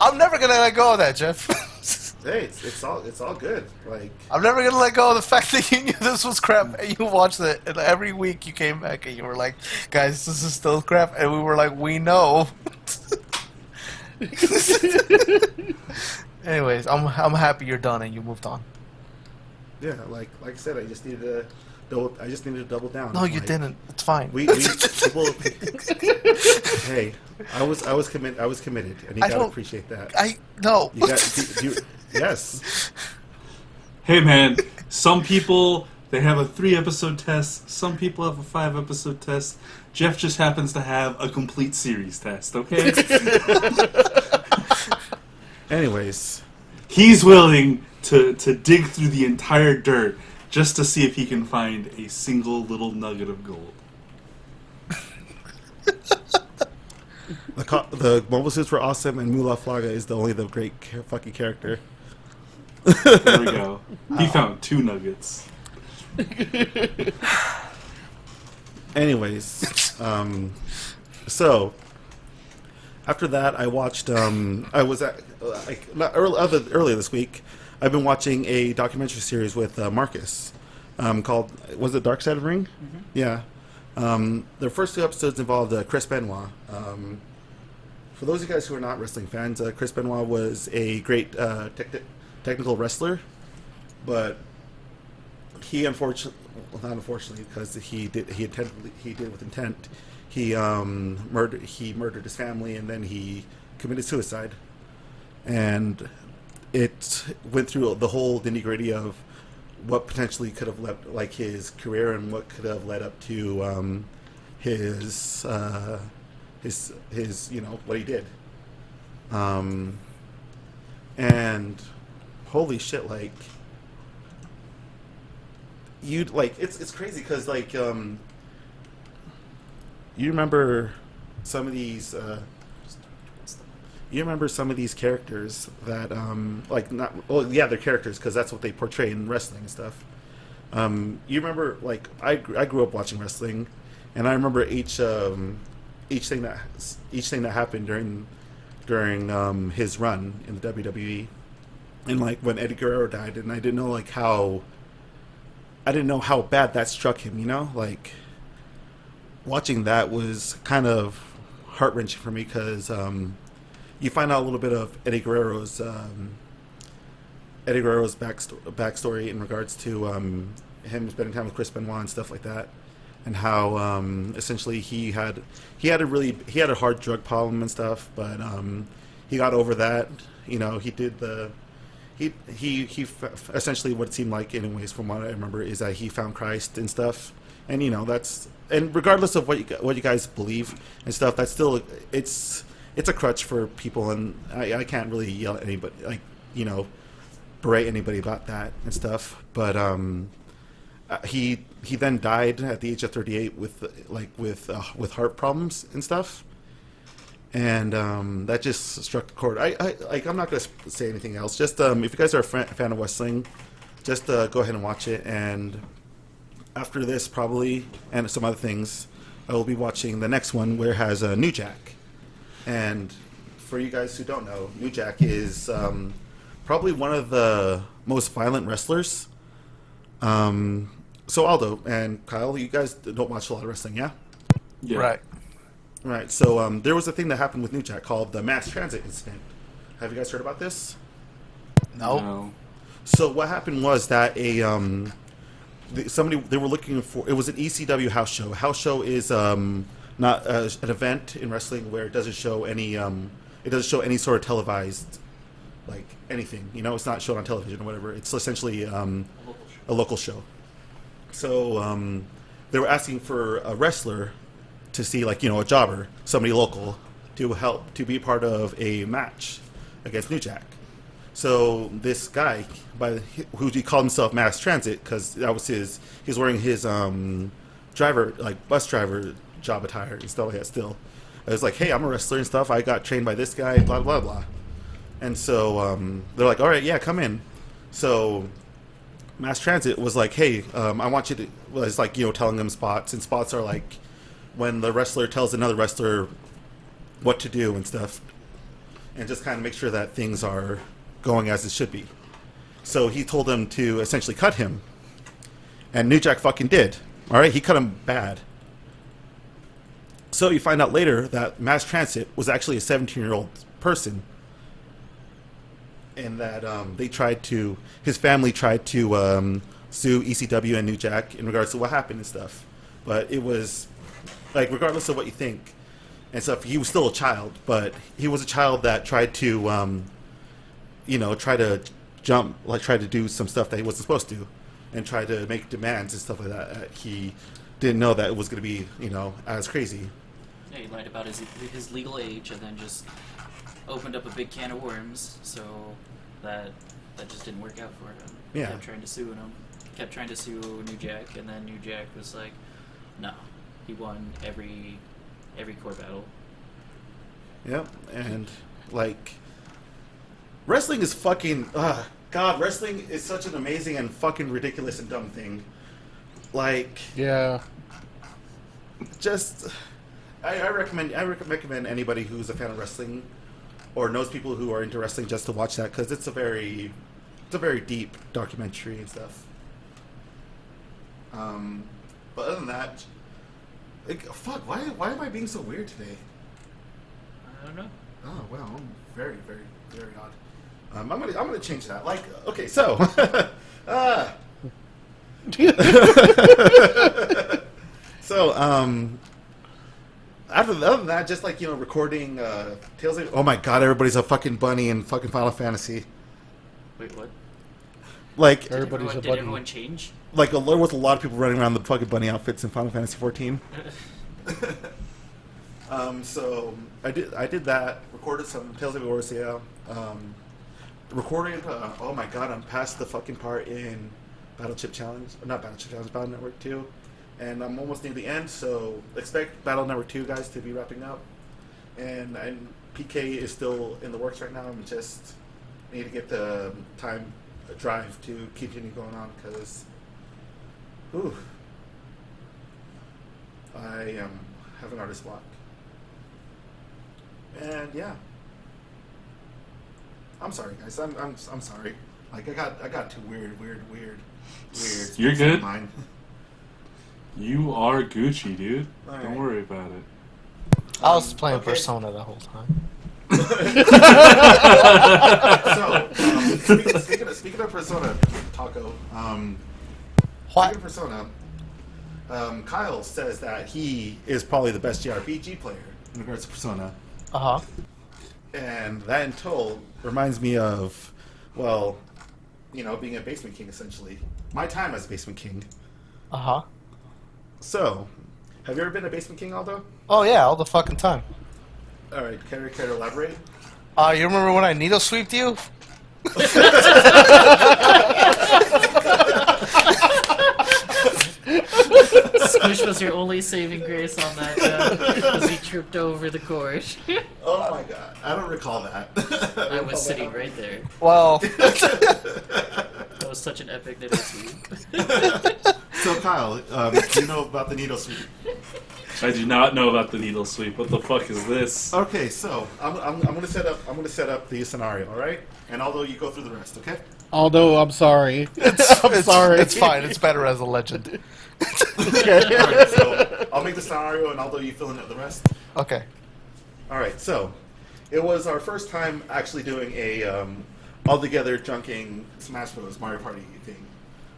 I'm never gonna let go of that, Jeff. Hey, it's all good. Like, I'm never gonna let go of the fact that you knew this was crap, and you watched it, and every week you came back and you were like, "Guys, this is still crap," and we were like, "We know." Anyways, I'm happy you're done and you moved on. yeah, like I said, I just needed to double down. No, you Like, didn't. It's fine. We people, hey, I was committed, and you I gotta don't- appreciate that. No. You got yes. Hey man, some people they have a 3-episode test. Some people have a 5-episode test. Jeff just happens to have a complete series test. Okay, Anyways, he's willing to dig through the entire dirt just to see if he can find a single little nugget of gold. the mobile suits were awesome, and Mullah Flaga is the great fucking character. There we go. He found 2 nuggets. Anyways, so after that, I watched. I was at earlier this week. I've been watching a documentary series with Marcus called, was it Dark Side of the Ring? Mm-hmm. Yeah. The first 2 episodes involved Chris Benoit. For those of you guys who are not wrestling fans, Chris Benoit was a great technical wrestler, but he unfortunately, well, not unfortunately, because he did with intent. He murdered his family, and then he committed suicide, and it went through the whole nitty-gritty of what potentially could have led like his career and what could have led up to his you know what he did. And holy shit, like you'd like it's crazy because like you remember some of these characters that like not well yeah they're characters because that's what they portray in wrestling and stuff. You remember like I grew up watching wrestling, and I remember each thing that happened during his run in the WWE, and like when Eddie Guerrero died, and I didn't know how bad that struck him, you know, like watching that was kind of heart-wrenching for me because you find out a little bit of Eddie Guerrero's backstory in regards to him spending time with Chris Benoit and stuff like that, and how essentially he had a hard drug problem and stuff, but he got over that. You know, he did the essentially what it seemed like, anyways, from what I remember, is that he found Christ and stuff, and you know and regardless of what you guys believe and stuff, that's still it's a crutch for people, and I can't really yell at anybody, like, you know, berate anybody about that and stuff, but he then died at the age of 38 with heart problems and stuff, and that just struck the chord. I'm not gonna say anything else. Just if you guys are a fan of wrestling, just go ahead and watch it. And after this, probably, and some other things, I will be watching the next one, where it has New Jack. And for you guys who don't know, New Jack is probably one of the most violent wrestlers. So Aldo and Kyle, you guys don't watch a lot of wrestling, yeah? Yeah. Right. Right. So there was a thing that happened with New Jack called the mass transit incident. Have you guys heard about this? No. So what happened was that they were looking for, it was an ECW house show. A house show is not an event in wrestling where it doesn't show any sort of televised, like, anything. You know, it's not shown on television or whatever. It's essentially a local show. So they were asking for a wrestler to see, like, you know, a jobber, somebody local, to be part of a match against New Jack. So this guy, who he called himself Mass Transit, because that was he's wearing his bus driver job attire and stuff like that still. I was like, hey, I'm a wrestler and stuff. I got trained by this guy, blah, blah, blah. And so they're like, all right, yeah, come in. So Mass Transit was like, hey, I want you to, was like, you know, telling them spots. And spots are like when the wrestler tells another wrestler what to do and stuff. And just kind of make sure that things are going as it should be. So he told them to essentially cut him. And New Jack fucking did. All right, he cut him bad. So you find out later that Mass Transit was actually a 17-year-old person. And that his family tried to sue ECW and New Jack in regards to what happened and stuff. But it was, like, regardless of what you think and stuff, he was still a child. But he was a child that tried to, try to do some stuff that he wasn't supposed to, and try to make demands and stuff like that. He didn't know that it was going to be, you know, as crazy. Yeah, he lied about his legal age, and then just opened up a big can of worms, so that just didn't work out for him. Yeah. Kept trying to sue him. Kept trying to sue New Jack, and then New Jack was like, no. He won every court battle. Yep, and, like, wrestling is fucking, God, wrestling is such an amazing and fucking ridiculous and dumb thing. Like, Yeah. just, I recommend anybody who's a fan of wrestling or knows people who are into wrestling just to watch that, because it's a very deep documentary and stuff. But other than that, like, fuck, why am I being so weird today? I don't know. Oh well, I'm very, very, very odd. I'm gonna change that. Like, okay, so, other than that, just, like, you know, recording Tales of... Oh my god, everybody's a fucking bunny in fucking Final Fantasy. Wait, what? Like, Everybody's Did a everyone bunny. change? like, there was a lot of people running around the fucking bunny outfits in Final Fantasy 14. So I did that. Recorded some Tales of Eorzea. Recorded. Oh my god, I'm past the fucking part in Battle Network 2, and I'm almost near the end. So expect Battle Network 2 guys to be wrapping up, and PK is still in the works right now. I'm just need to get the time drive to continue going on, because I am having artist block. And yeah, I'm sorry guys. I'm sorry. Like, I got too weird. You're good. in Mine. You are Gucci, dude. All right. Don't worry about it. I was playing okay. Persona the whole time. So speaking of Persona, Taco. Speaking of Persona, Kyle says that he is probably the best JRPG player in regards to Persona. Uh huh. And that in total reminds me of, well, being a Basement King, essentially. My time as a Basement King. Uh huh. So, have you ever been a Basement King, Aldo? Oh yeah, all the fucking time. All right, care to elaborate? You remember when I needle sweeped you? Squish was your only saving grace on that because he tripped over the cord. Oh my god, I don't recall that. I was sitting right there. Well, That was such an epic needle sweep. So Kyle, do you know about the needle sweep? I do not know about the needle sweep. What the fuck is this? Okay, so I'm gonna set up the scenario, all right? And although you go through the rest, okay? Although I'm sorry, I'm sorry. It's fine. It's better as a legend. Okay. All right, so I'll make the scenario, and although you fill in the rest. Okay. All right, so it was our first time actually doing a all-together junking Smash Bros. Mario Party thing.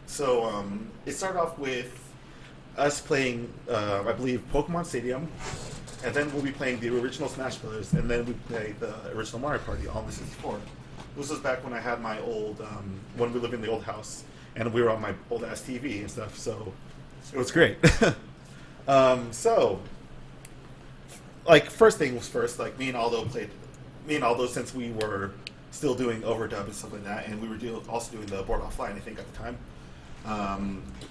So it started off with us playing, I believe, Pokemon Stadium, and then we'll be playing the original Smash Bros. And then we play the original Mario Party on the 64. This was back when I had my old, when we lived in the old house, and we were on my old ass TV and stuff. So it was great. So, like, first thing was first. Like, me and Aldo, since we were still doing overdub and stuff like that, and we were also doing the board offline, I think, at the time.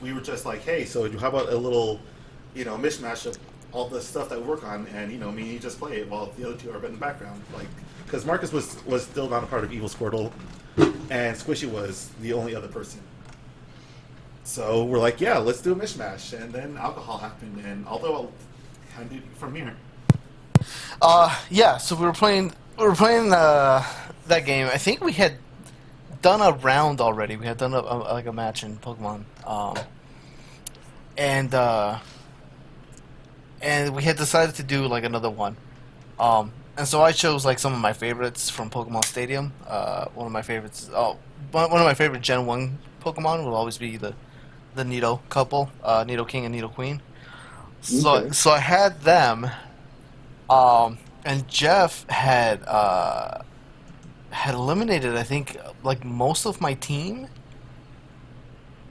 We were just like, hey, so how about a little, mishmash of all the stuff that we work on, and me and you just play it while the other two are in the background, like, because Marcus was still not a part of Evil Squirtle, and Squishy was the only other person. So we're like, yeah, let's do a mishmash, and then alcohol happened, and although I'll hand it from here. Yeah. So we were playing that game. I think we had done a round already. We had done a match in Pokemon, and we had decided to do like another one. And so I chose like some of my favorites from Pokemon Stadium. One of my favorites. One of my favorite Gen 1 Pokemon will always be the Nido couple, Nido King and Nido Queen. So I had them, and Jeff had eliminated, I think, like most of my team,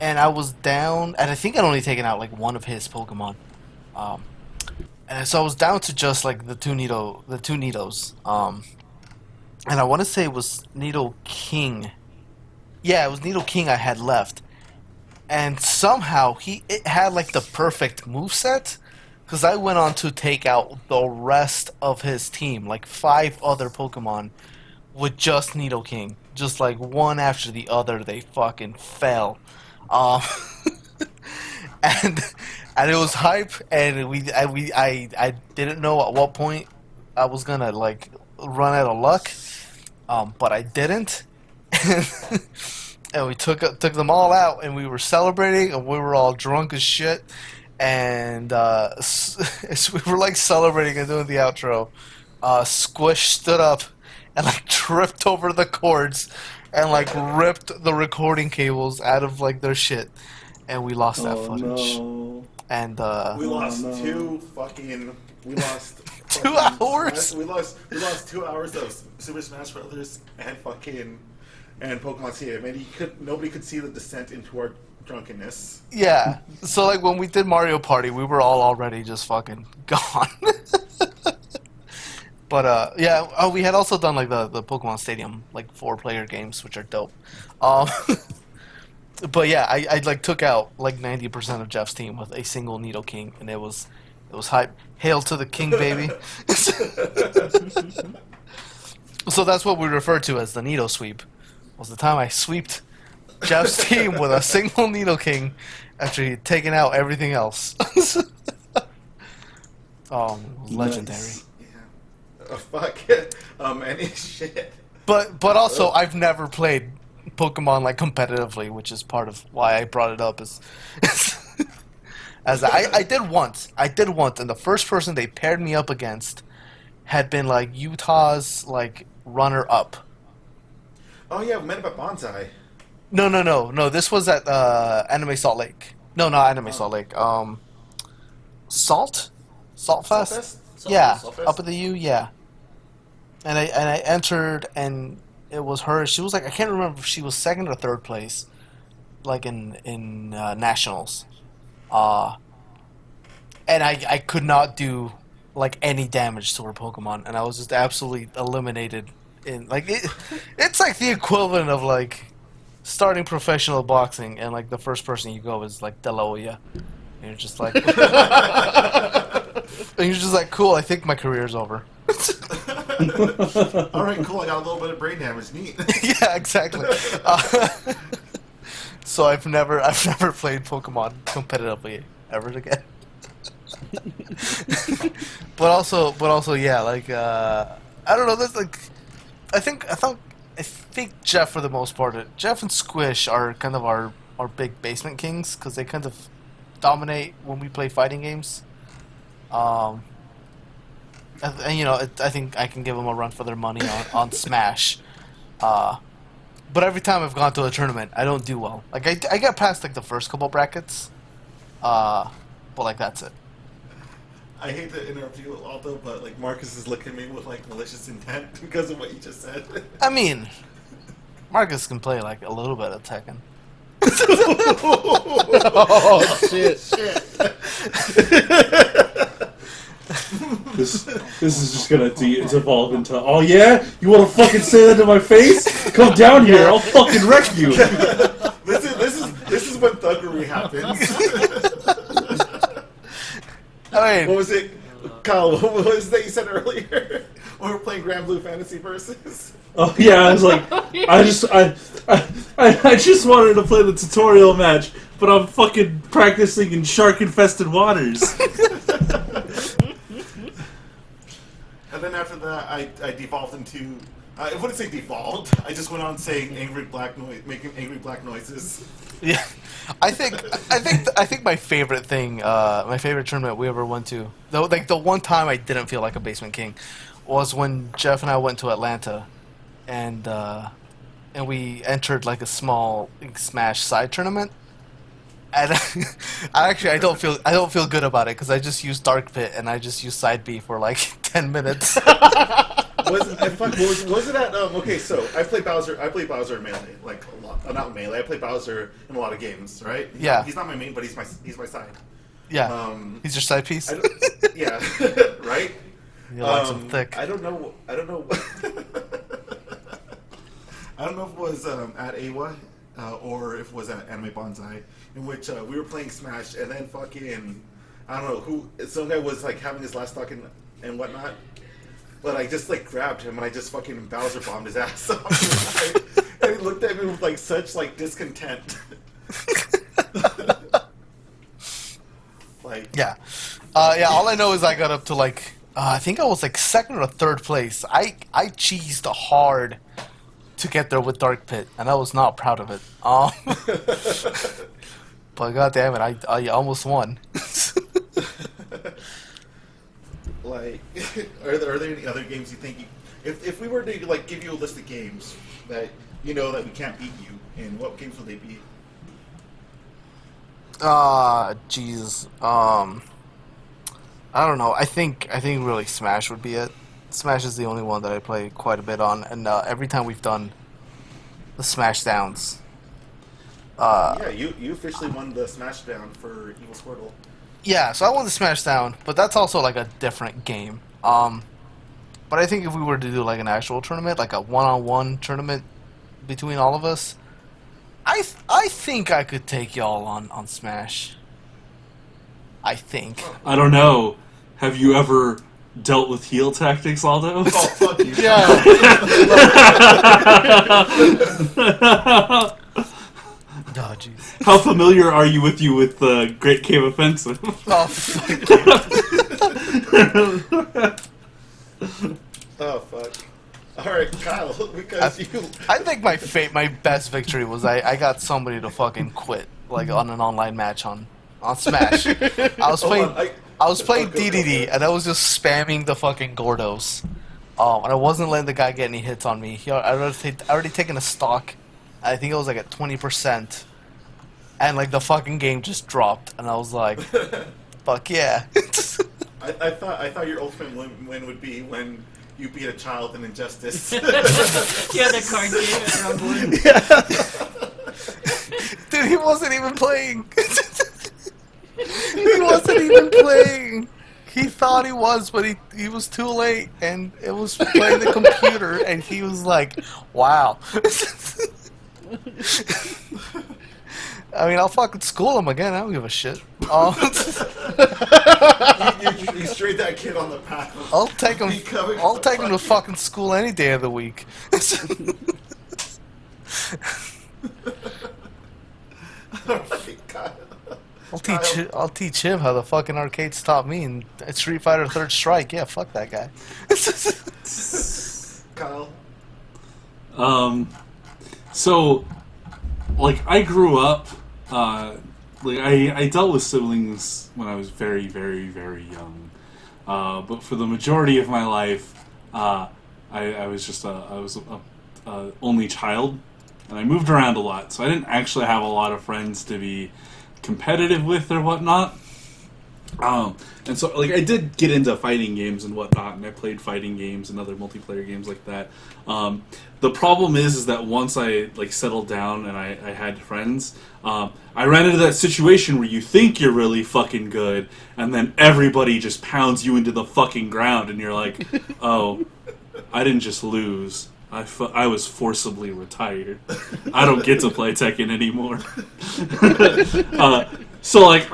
and I was down, and I think I'd only taken out like one of his Pokemon, and so I was down to just like the two Nidos, and I want to say it was Nido King. Yeah, it was Nido King I had left. And somehow it had like the perfect moveset, because I went on to take out the rest of his team, like 5 other Pokemon, with just Nido King. Just like one after the other, they fucking fell. And it was hype, and I didn't know at what point I was gonna like run out of luck, but I didn't. And we took them all out, and we were celebrating, and we were all drunk as shit. And as we were like celebrating and doing the outro, Squish stood up and like tripped over the cords and like ripped the recording cables out of like their shit, and we lost that footage. No. And We lost no. 2 hours. We lost 2 hours of Super Smash Brothers and Pokemon Stadium, and nobody could see the descent into our drunkenness. Yeah. So like when we did Mario Party, we were all already just fucking gone. But yeah, we had also done like the Pokemon Stadium like 4-player games, which are dope. But yeah, I like took out like 90% of Jeff's team with a single Nido King, and it was hype. Hail to the king, baby. So that's what we refer to as the Nido sweep. Was the time I sweeped Jeff's team with a single Nido King after he'd taken out everything else. Legendary. Nice. Yeah. Fuck. Any shit. But also, I've never played Pokemon like competitively, which is part of why I brought it up. As I did once, and the first person they paired me up against had been like Utah's like runner up. Oh yeah, we met up at Bonsai. No. This was at Anime Salt Lake. No, not Anime Salt Lake. Salt Fest. Saltfest? Yeah, Saltfest? up at the U. Yeah. And I entered, and it was her. She was like, I can't remember if she was second or third place, like in nationals. And I could not do like any damage to her Pokemon, and I was just absolutely eliminated. In like it's like the equivalent of like starting professional boxing, and like the first person you go is like De La Hoya, and you're just like, and you're just like, cool. I think my career's over. All right, cool. I got a little bit of brain damage. Neat. Yeah, exactly. So I've never played Pokemon competitively ever again. but also, yeah, like I don't know. That's like, I think Jeff, for the most part, Jeff and Squish are kind of our big basement kings because they kind of dominate when we play fighting games. And you know, I think I can give them a run for their money on Smash. But every time I've gone to a tournament, I don't do well. Like I get past like the first couple brackets, but like that's it. I hate to interrupt you, Aldo, but like Marcus is looking at me with like malicious intent because of what you just said. I mean, Marcus can play like a little bit of Tekken. Oh shit! This is just gonna devolve into, oh yeah? You wanna fucking say that to my face? Come down here, I'll fucking wreck you. This is when thuggery happens. I mean, What was it, Kyle? What was that you said earlier? When we were playing Grand Blue Fantasy Versus. Oh yeah, I was like, I just wanted to play the tutorial match, but I'm fucking practicing in shark-infested waters. And then after that, I devolved into. I wouldn't say devolved. I just went on saying making angry black noises. yeah, I think my favorite thing, my favorite tournament we ever went to, though, like the one time I didn't feel like a basement king, was when Jeff and I went to Atlanta, and we entered like a small Smash side tournament. And I don't feel good about it because I just used Dark Pit and I just used Side B for like 10 minutes. Was it at okay? So I play Bowser in Melee like a lot. Not Melee. I play Bowser in a lot of games, right? Yeah. He's not my main, but he's my side. Yeah, he's your side piece. Yeah, right. You like some thick. I don't know. I don't know if it was at AWA or if it was at Anime Bonsai, in which we were playing Smash, and then fucking I don't know who. Some guy was like having his last talk and whatnot. But I just like grabbed him and I just fucking Bowser bombed his ass off. And he looked at me with like such like discontent. Like Yeah. All I know is I got up to like I think I was like second or third place. I cheesed hard to get there with Dark Pit, and I was not proud of it. But god damn it, I almost won. Like, are there any other games you think if we were to like give you a list of games that you know that we can't beat you in, what games would they be? Jeez. I don't know. I think really Smash would be it. Smash is the only one that I play quite a bit on, and every time we've done the Smash Downs. Yeah, you officially won the Smash Down for Evil Squirtle. Yeah, so I won the Smash Down, but that's also like a different game. But I think if we were to do like an actual tournament, like a one-on-one tournament between all of us, I think I could take y'all on Smash. I think. I don't know. Have you ever dealt with heel tactics, Aldo? Oh fuck you! Yeah. Oh jeez. How familiar are you with the Great Cave Offensive? Oh fuck. Oh fuck! All right, Kyle, because I think my best victory was I got somebody to fucking quit like on an online match on Smash. I was playing Go. DDD and I was just spamming the fucking Gordos. And I wasn't letting the guy get any hits on me. I already taken a stock. I think it was like at 20%. and like the fucking game just dropped, and I was like, "Fuck yeah!" I thought your ultimate win would be when you beat a child in Injustice. Yeah, the card game at Rumble. Dude, he wasn't even playing. He wasn't even playing. He thought he was, but he was too late, and it was playing the computer, and he was like, "Wow." I mean, I'll fucking school him again. I don't give a shit. You straight that kid on the path. I'll take him. I'll take him to fucking school any day of the week. I'll teach him how the fucking arcades taught me in Street Fighter Third Strike. Yeah, fuck that guy. Kyle. So, like, I grew up, like, I dealt with siblings when I was very, very, very young. But for the majority of my life, I was a only child, and I moved around a lot, so I didn't actually have a lot of friends to be competitive with or whatnot. And so, like, I did get into fighting games and whatnot, and I played fighting games and other multiplayer games like that. The problem is that once I, like, settled down and I had friends, I ran into that situation where you think you're really fucking good, and then everybody just pounds you into the fucking ground, and you're like, oh, I didn't just lose. I was forcibly retired. I don't get to play Tekken anymore. So, like,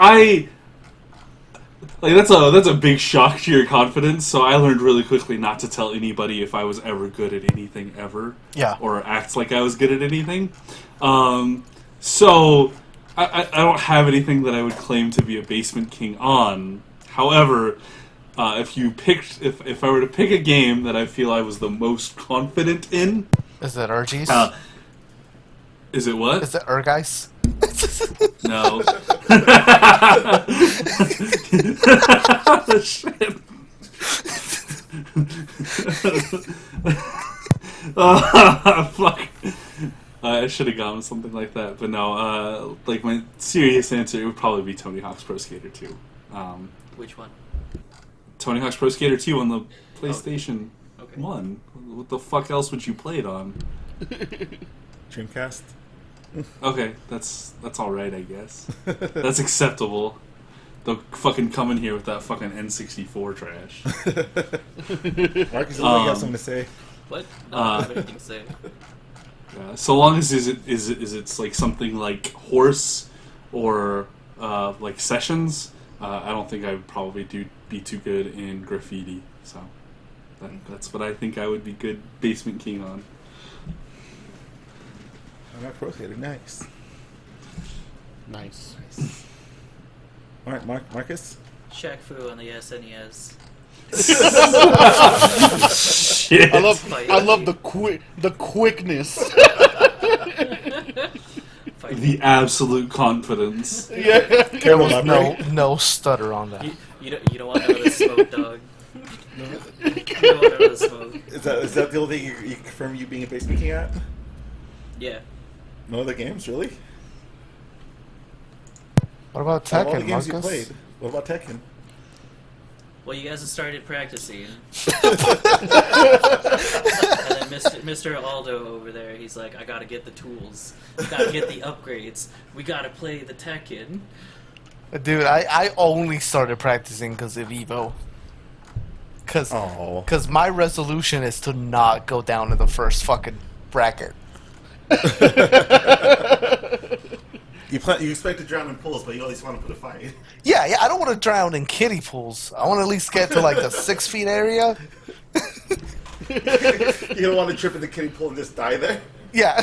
that's a big shock to your confidence. So I learned really quickly not to tell anybody if I was ever good at anything ever. Yeah. Or act like I was good at anything. So I don't have anything that I would claim to be a basement king on. However, if I were to pick a game that I feel I was the most confident in, Is it Urgies? Is it what? Is it Urgeis? No. Shit. Fuck. I should have gone with something like that, but no. Like, my serious answer would probably be Tony Hawk's Pro Skater 2. Which one? Tony Hawk's Pro Skater 2 on the PlayStation Okay. 1. What the fuck else would you play it on? Dreamcast. Okay, that's alright, I guess. That's acceptable. They'll fucking come in here with that fucking N64 trash. Marcus, you have something to say? What? No, I don't have anything to say. So long as it's like something like Horse or like Sessions, I don't think I would probably be too good in Graffiti. So that's what I think I would be good basement king on. I'm not Pro Skater. Nice. Nice. All right, Marcus. Shaq Fu on the SNES. Shit. I love the quickness. The absolute confidence. Yeah. Careful, No stutter on that. You don't want to know the smoke, dog. You don't want to know the smoke. Is that the only thing you confirm you being a basement king at? Yeah. No other games, really? What about Out of all Tekken, the games you Marcus? played, what about Tekken? Well, you guys have started practicing. And then Mr. Aldo over there, he's like, I gotta get the tools. Gotta get the upgrades. We gotta play the Tekken. Dude, I only started practicing because of Evo. Oh. Because my resolution is to not go down in the first fucking bracket. You expect to drown in pools, but you at least want to put a fight. Yeah, I don't want to drown in kiddie pools. I want to at least get to like the 6 feet area. You don't want to trip in the kiddie pool and just die there? Yeah.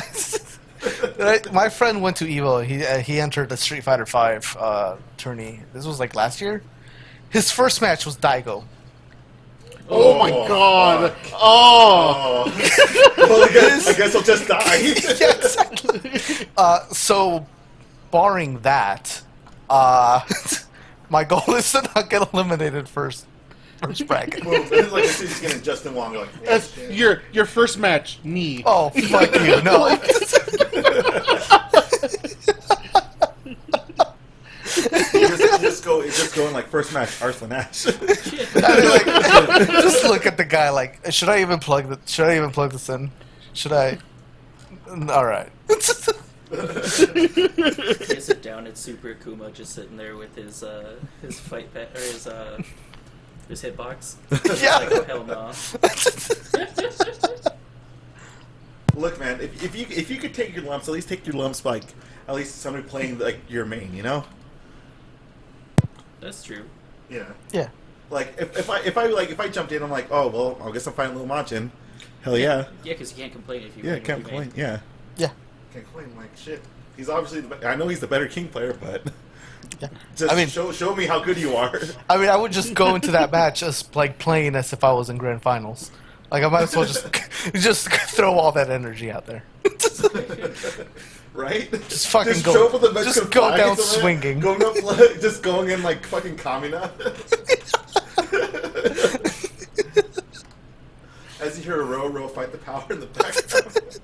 My friend went to Evo. He entered the Street Fighter V tourney. This was like last year. His first match was Daigo. Oh my god. Fuck. Oh. Well, I guess I'll just die. Yeah, exactly. So, barring that, my goal is to not get eliminated first bracket. Well, it's like as soon as you get in Justin Wong, you're like, oh, That's shit. your first match, knee. Oh, fuck you. No. like first match, Arslan Ash. I mean, like, just look at the guy. Like, should I even plug this in? Should I? All right. You sit down at Super Akuma, just sitting there with his fight pet or his hitbox. Yeah. Like, oh hell no. Look, man, if you could take your lumps, at least take your lumps like at least somebody playing like your main, you know? That's true. Yeah. Yeah. Like if I jumped in, I'm like, oh well, I guess I'm fighting Lil Machin. Hell yeah. Yeah, because you can't complain if you. Yeah, win can't with your complain. main. Yeah. Yeah. Can't complain. Like shit. He's obviously I know he's the better King player, but Yeah. just I mean, show me how good you are. I mean, I would just go into that match just like playing as if I was in grand finals. Like I might as well just throw all that energy out there. Right? Just fucking just go. show up with the Mexican Just go flag down and stuff, swinging. Going up, just going in like fucking Kamina. As you hear a row fight the power in the background.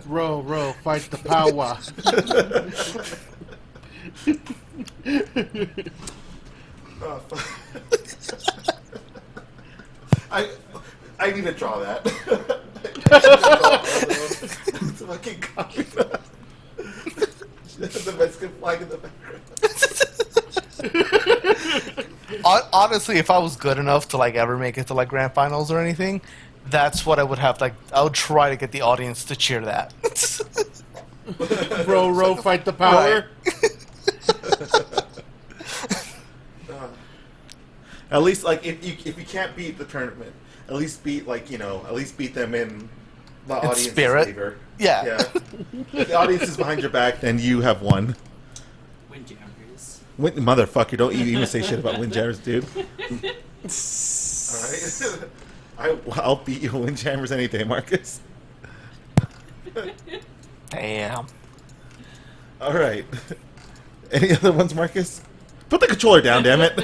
Row, fight the power. Oh, fuck. I need to draw that. It's fucking Kamina. The Mexican flag in the background. Honestly, if I was good enough to like ever make it to like grand finals or anything, that's what I would have. Like, I would try to get the audience to cheer that. Row, fight the power. At least, like, if you can't beat the tournament, at least beat them in the audience's spirit. favor. Yeah. If the audience is behind your back, then you have won. Windjammers. Motherfucker, don't you even say shit about Windjammers, dude. Alright? I'll beat you Windjammers any day, Marcus. Damn. Alright. Any other ones, Marcus? Put the controller down, damn it.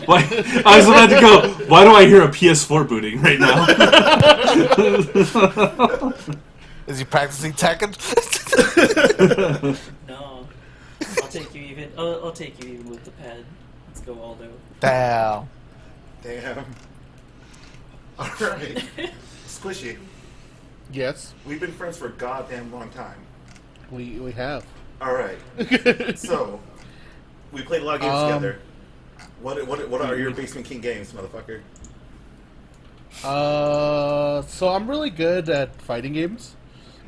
Why? I was about to go. Why do I hear a PS4 booting right now? Is he practicing Tekken? No. I'll take you even with the pad. Let's go Aldo. Damn. Damn. Alright. Squishy, Yes, we've been friends for a goddamn long time. we have. Alright. So, we played a lot of games together. What are your Basement King games, motherfucker? So I'm really good at fighting games.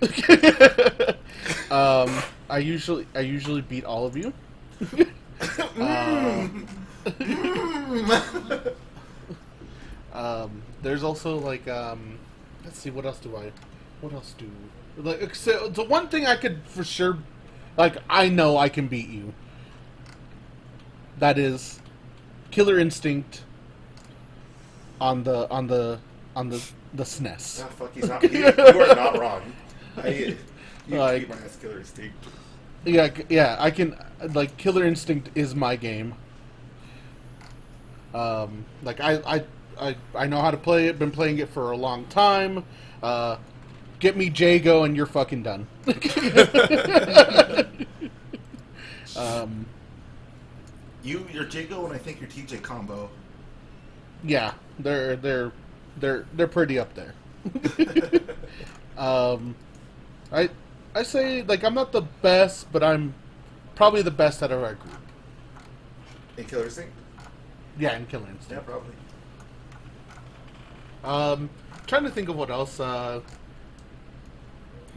I usually beat all of you. There's also like let's see, what else do like, so the one thing I could for sure, like, I know I can beat you. That is Killer Instinct on the SNES. Ah, fuck, you are not wrong. You Like- beat my ass, Killer Instinct. Yeah, I can, like, Killer Instinct is my game. Like, I know how to play it, been playing it for a long time. Get me Jago and you're fucking done. You're Jago and I think you're TJ combo. Yeah, they're pretty up there. I say, like, I'm not the best, but I'm probably the best out of our group. In Killer Instinct? Yeah, in Killer Yeah, Instinct. probably. Trying to think of what else.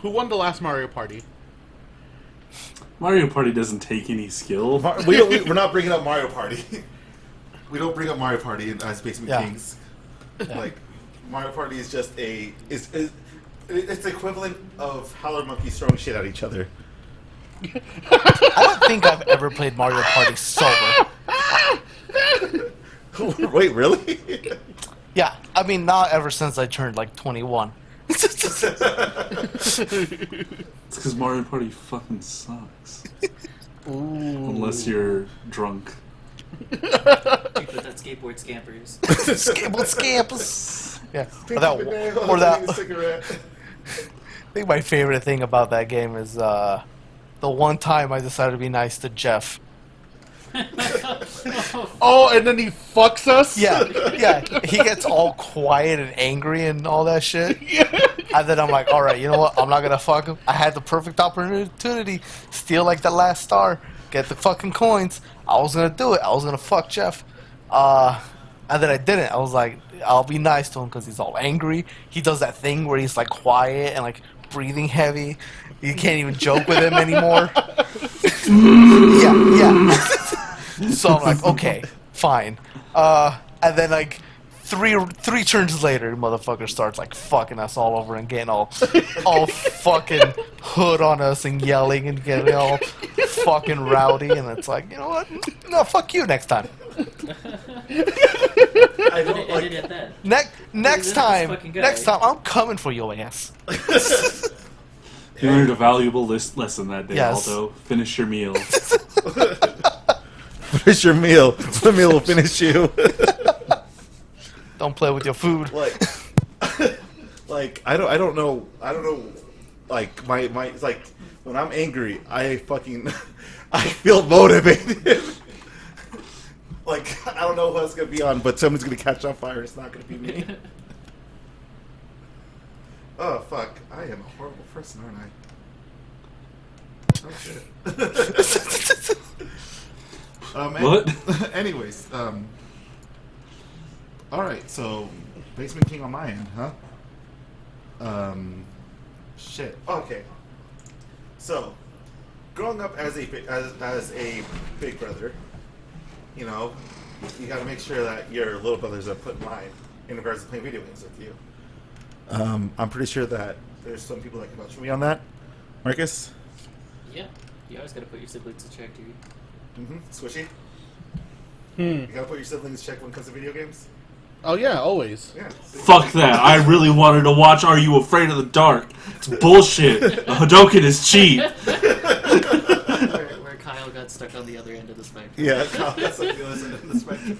Who won the last Mario Party? Mario Party doesn't take any skill. We're not bringing up Mario Party. We don't bring up Mario Party as Basement Yeah. Kings. Like, Mario Party is just it's the equivalent of Howler Monkeys throwing shit at each other. I don't think I've ever played Mario Party sober. Wait, really? Yeah, I mean, not ever since I turned like 21. It's because Mario Party fucking sucks. Ooh. Unless you're drunk. You put that skateboard scampers. Skateboard scampers. Yeah. Cigarette. I think my favorite thing about that game is the one time I decided to be nice to Jeff. Oh, and then he fucks us? Yeah, yeah. He gets all quiet and angry and all that shit. And then I'm like, all right, you know what? I'm not gonna fuck him. I had the perfect opportunity. Steal like the last star. Get the fucking coins. I was gonna do it. I was gonna fuck Jeff. And then I didn't. I was like, I'll be nice to him because he's all angry. He does that thing where he's like quiet and like breathing heavy. You can't even joke with him anymore. Yeah. So I'm like, okay, fine. And then like three turns later, motherfucker starts like fucking us all over and getting all fucking hood on us and yelling and getting all fucking rowdy. And it's like, you know what? No, fuck you next time. I don't like it at that. Next time, fucking guy. I'm coming for your ass. You learned a valuable lesson that day, Yes. Aldo. Finish your meal. Finish your meal. The meal will finish you. Don't play with your food. Like I don't know. Like my it's like when I'm angry, I feel motivated. Like I don't know who else gonna be on, but someone's gonna catch on fire. It's not gonna be me. Oh fuck! I am a horrible person, aren't I? Oh shit. What? Anyways, all right. So, Basement King on my end, huh? Shit. Okay. So, growing up as a big brother, you know, you got to make sure that your little brothers are put in line in regards to playing video games with you. I'm pretty sure that there's some people that can vouch for me on that. Marcus? Yeah, you always gotta put your siblings in check, dude. Squishy? You gotta put your siblings in check when it comes to video games? Oh, yeah, always. Yeah. Fuck that. I really wanted to watch Are You Afraid of the Dark? It's bullshit. A Hadouken is cheap. Where Kyle got stuck on the other end of the spectrum. Yeah, that's like the other side of the spectrum.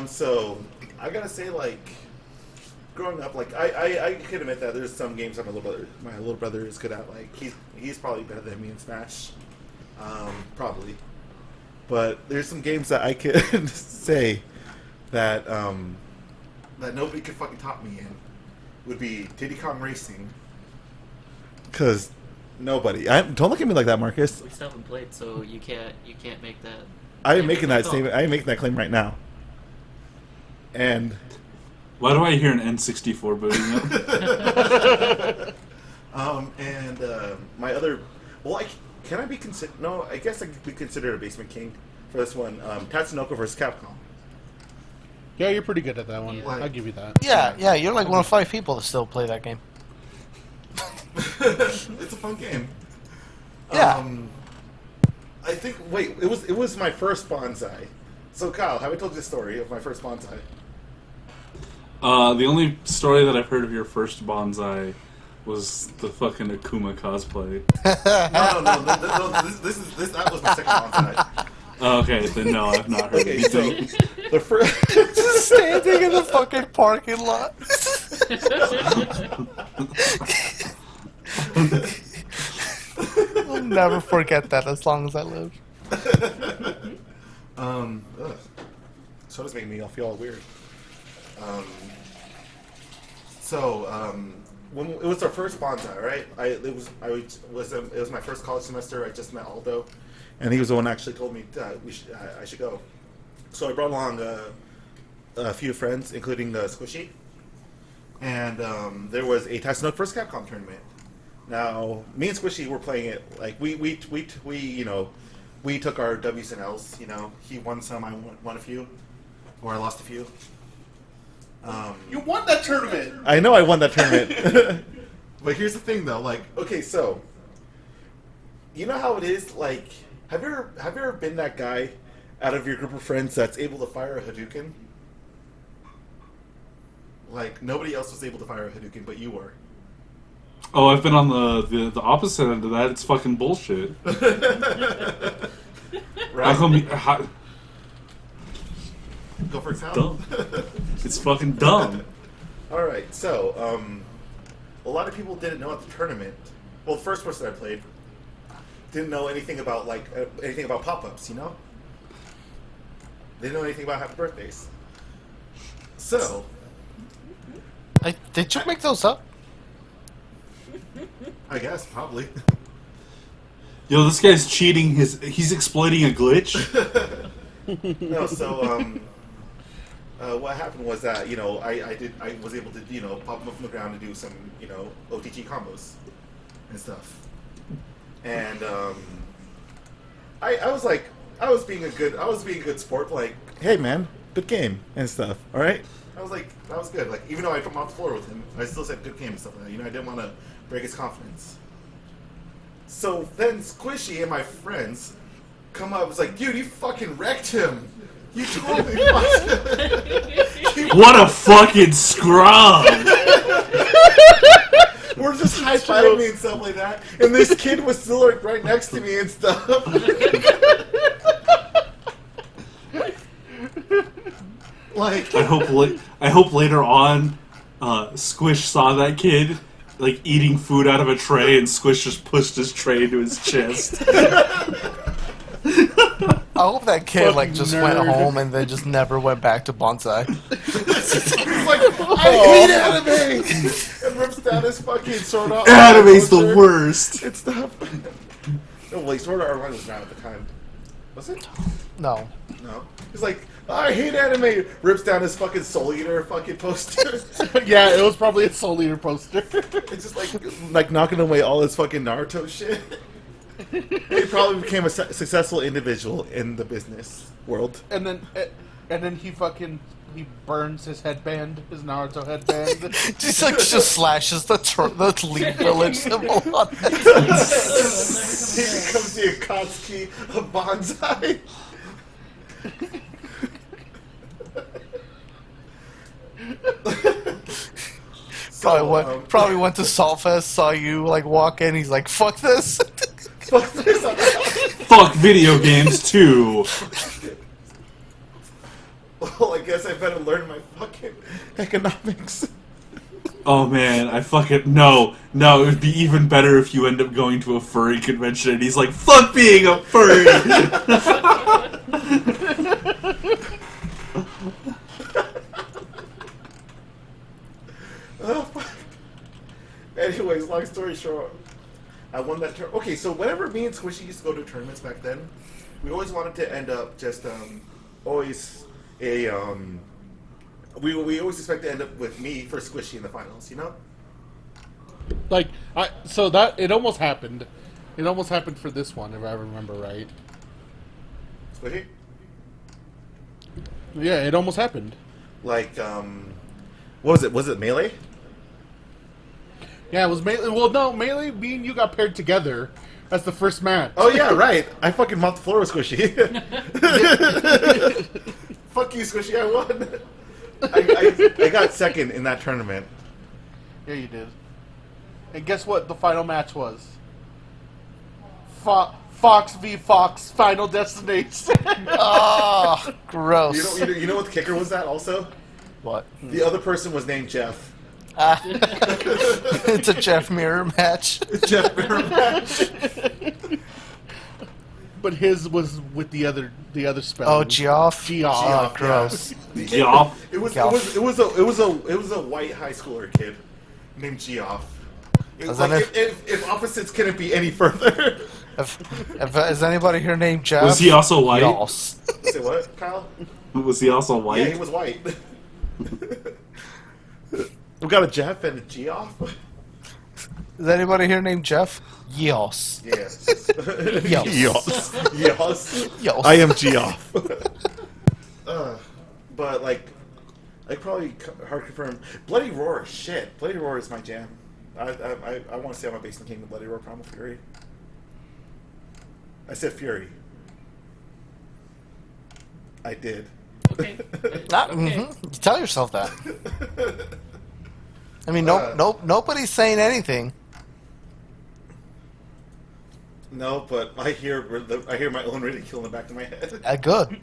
So, I gotta say, like, growing up, like, I can admit that there's some games that my little brother is good at. Like, he's probably better than me in Smash. Probably. But there's some games that I can say that that nobody could fucking top me in. Would be Diddy Kong Racing. Because nobody. Don't look at me like that, Marcus. We still haven't played, so you can't make that. I am can't making make that call. statement. I am making that claim right now. And Why do I hear an N64 booting up? my other, well, can I be considered? No, I guess I could be considered a basement king for this one. Tatsunoko versus Capcom. Yeah, you're pretty good at that one. Yeah. I'll give you that. Yeah, you're like one of 5 people that still play that game. It's a fun game. Yeah. I think. Wait, it was my first bonsai. So Kyle, have I told you the story of my first bonsai? The only story that I've heard of your first bonsai was the fucking Akuma cosplay. No. This that was my second bonsai. Okay, then no, I've not heard Okay, so anything. the first. Just standing in the fucking parking lot. I'll never forget that as long as I live. Ugh. So does make me all feel all weird. When it was our first bonsai, right? It was my first college semester. I just met Aldo, and he was the one that actually told me I should go. So I brought along a few friends, including Squishy, and there was a Tatsunoko vs. Capcom tournament. Now, me and Squishy were playing it like we took our W's and L's. You know, he won some, I won a few, or I lost a few. You won that tournament! I know I won that tournament. But here's the thing, though. Like, okay, so you know how it is. Like, have you ever been that guy out of your group of friends that's able to fire a Hadouken? Like, nobody else was able to fire a Hadouken, but you were. Oh, I've been on the opposite end of that. It's fucking bullshit. Right? How come? Go for example. Dumb. It's fucking dumb. All right, so a lot of people didn't know at the tournament. Well, the first person I played, didn't know anything about anything about pop-ups, you know. They didn't know anything about happy birthdays. So, Did you make those up? I guess probably. Yo, this guy's cheating. He's exploiting a glitch. No, so what happened was that I was able to pop them up from the ground and do some OTG combos and stuff, and I was being a good sport, like, hey man, good game and stuff. All right, I was like, that was good. Like, even though I put him off the floor with him, I still said good game and stuff like that. I didn't want to break his confidence. So then Squishy and my friends come up. It's like, dude, you fucking wrecked him. You totally fucked him. What a fucking scrum! We're just high-fiving me and stuff like that. And this kid was still like right next to me and stuff. Like, I hope later on, Squish saw that kid like eating food out of a tray, and Squish just pushed his tray into his chest. I hope that kid Fucking just nerd. went home and then just never went back to bonsai. he's like, I hate anime! And rips down his fucking Sword Art. Anime's the worst. It's stuff. No, wait, Sword Art Online was around at the time. Was it? No. No. He's like, I hate anime. Rips down his fucking Soul Eater fucking poster. Yeah, it was probably a Soul Eater poster. It's just like knocking away all his fucking Naruto shit. He probably became a successful individual in the business world. And then he burns his headband, his Naruto headband. just slashes the Leaf Village symbol on it. He becomes the Akatsuki of bonsai. Probably went to Saltfest, saw you like walk in. He's like, "Fuck this." Fuck this. Fuck video games too. Well, I guess I better learn my fucking economics. Oh man, I fucking no. It would be even better if you end up going to a furry convention and he's like, "Fuck being a furry." Oh, fuck. Anyways, long story short, I won that tournament. Okay, so whenever me and Squishy used to go to tournaments back then, we always wanted to end up just always a we always expect to end up with me for Squishy in the finals, you know? So that it almost happened. It almost happened for this one, if I remember right. Squishy? Yeah, it almost happened. Like, what was it? Was it Melee? Yeah, it was Melee. Well, no, Melee, me and you got paired together as the first match. Oh yeah, right. I fucking mopped the floor with Squishy. Fuck you, Squishy. I won. I got second in that tournament. Yeah, you did. And guess what the final match was? Fox v Fox, Final Destination. Oh, gross. You know what the kicker was that also? What? The other person was named Jeff. It's a Jeff Mirror match. Jeff Mirror match. But his was with the other spelling. Oh, Geoff. Geoff. Oh, gross. Geoff. It was a white high schooler kid named Geoff. If opposites couldn't be any further. Is anybody here named Jeff? Was he also white? Yes. Say what, Kyle? Was he also white? Yeah, he was white. We got a Jeff and a Geoff. Is anybody here named Jeff? Yes. Yes. Yes. Yes. Yes. I am Geoff. But I probably hard confirm. Bloody Roar, shit. Bloody Roar is my jam. I want to say I'm a Basement King of Bloody Roar Primal Fury. I said Fury. I did. Okay. You tell yourself that. I mean, nobody's saying anything. No, but I hear my own ridicule in the back of my head. Good.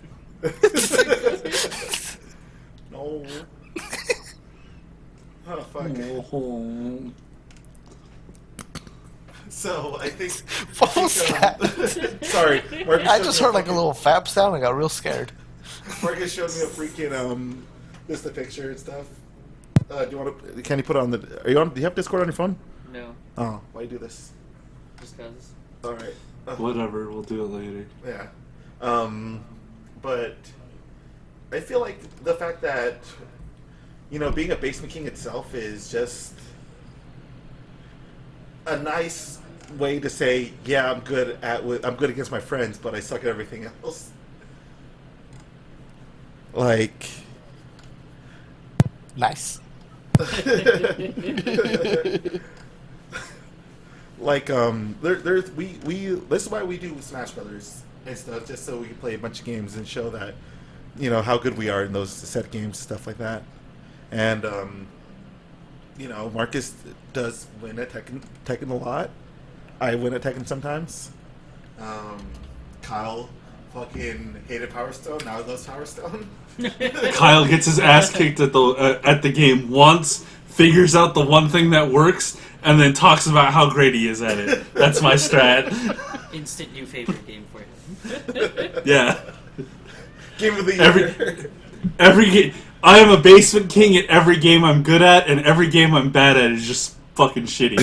No. Oh fuck. So I think. What was that? Sorry, Marcus I showed just me heard like a little fap sound. I got real scared. Marcus showed me a freaking just the picture and stuff. Do you want to? Can you put it on the? Are you on? Do you have Discord on your phone? No, Oh, why do you do this? just cause. All right. Whatever, we'll do it later. Yeah. But I feel like the fact that being a basement king itself is just a nice way to say, yeah, I'm good against my friends, but I suck at everything else. Like, Nice. like there's we this is why we do Smash Brothers and stuff, just so we can play a bunch of games and show that how good we are in those set games, stuff like that. And Marcus does win at Tekken a lot. I win at Tekken sometimes. Kyle fucking hated Power Stone, now he loves Power Stone. Kyle gets his ass kicked at the game once, figures out the one thing that works, and then talks about how great he is at it. That's my strat. Instant new favorite game for him. Yeah. Game of the year. Every game, I am a basement king at every game I'm good at, and every game I'm bad at is just fucking shitty.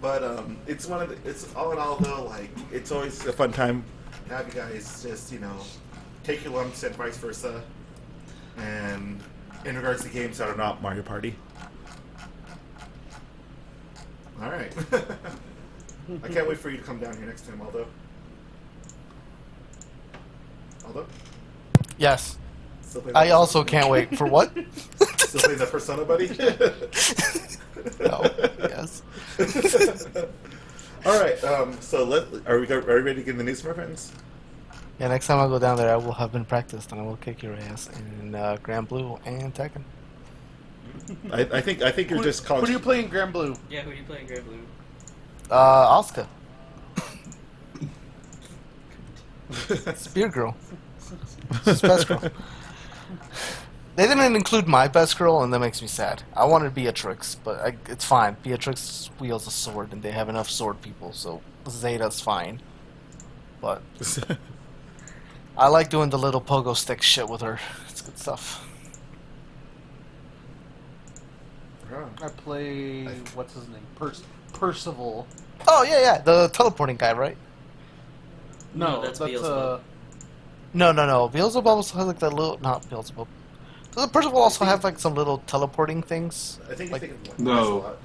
But it's all in all though, like, it's always a fun time to have you guys just take your lumps and vice versa. And in regards to games that are not Mario Party. All right. I can't wait for you to come down here next time, Aldo. Aldo? Yes. Still playing that I also Persona? can't wait for what? Still playing that Persona, buddy? No. Yes. All right. So are we ready to get in the news, my friends? Yeah, next time I go down there, I will have been practiced, and I will kick your ass in Grand Blue and Tekken. I think you're just called. Who do you play in Grand Blue? Yeah, who are you playing, Grand Blue? Asuka. Spear Girl. She's best girl. They didn't include my best girl, and that makes me sad. I wanted Beatrix, but it's fine. Beatrix wields a sword, and they have enough sword people, so Zeta's fine. But I like doing the little pogo stick shit with her. It's good stuff. I play what's his name? Percival. Oh yeah, the teleporting guy, right? No, that's Beelzebub. No. Beelzebub also has like that little. Not Beelzebub. Does Percival also have like some little teleporting things? I think like, you're thinking No. Lancelot.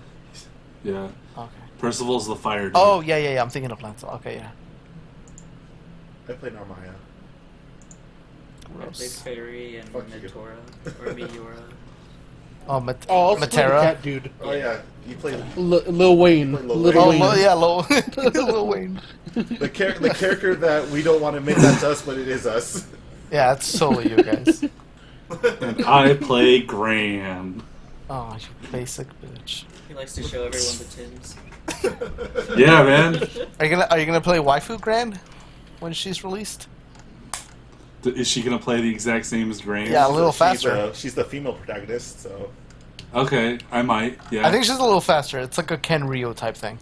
Yeah. Okay. Percival's the fire dude. Oh yeah. I'm thinking of Lancelot. Okay, yeah. I played Narmaya. I play Gross. Fairy and Fuck you. Mentora or Meteora. Oh, Also play the Matera. cat dude. Oh yeah, you played Lil Wayne. Lil Little Oh, Wayne. well, yeah, Lil Wayne. the character that we don't want to admit that's us, but it is us. Yeah, it's totally you guys. And I play Gran. Oh, you basic bitch. He likes to show everyone the tins. Yeah, man. Are you gonna play Waifu Gran when she's released? Is she gonna play the exact same as Gran? Yeah, a little faster. She's the female protagonist, so. Okay, I might. Yeah. I think she's a little faster. It's like a Ken Ryo type thing,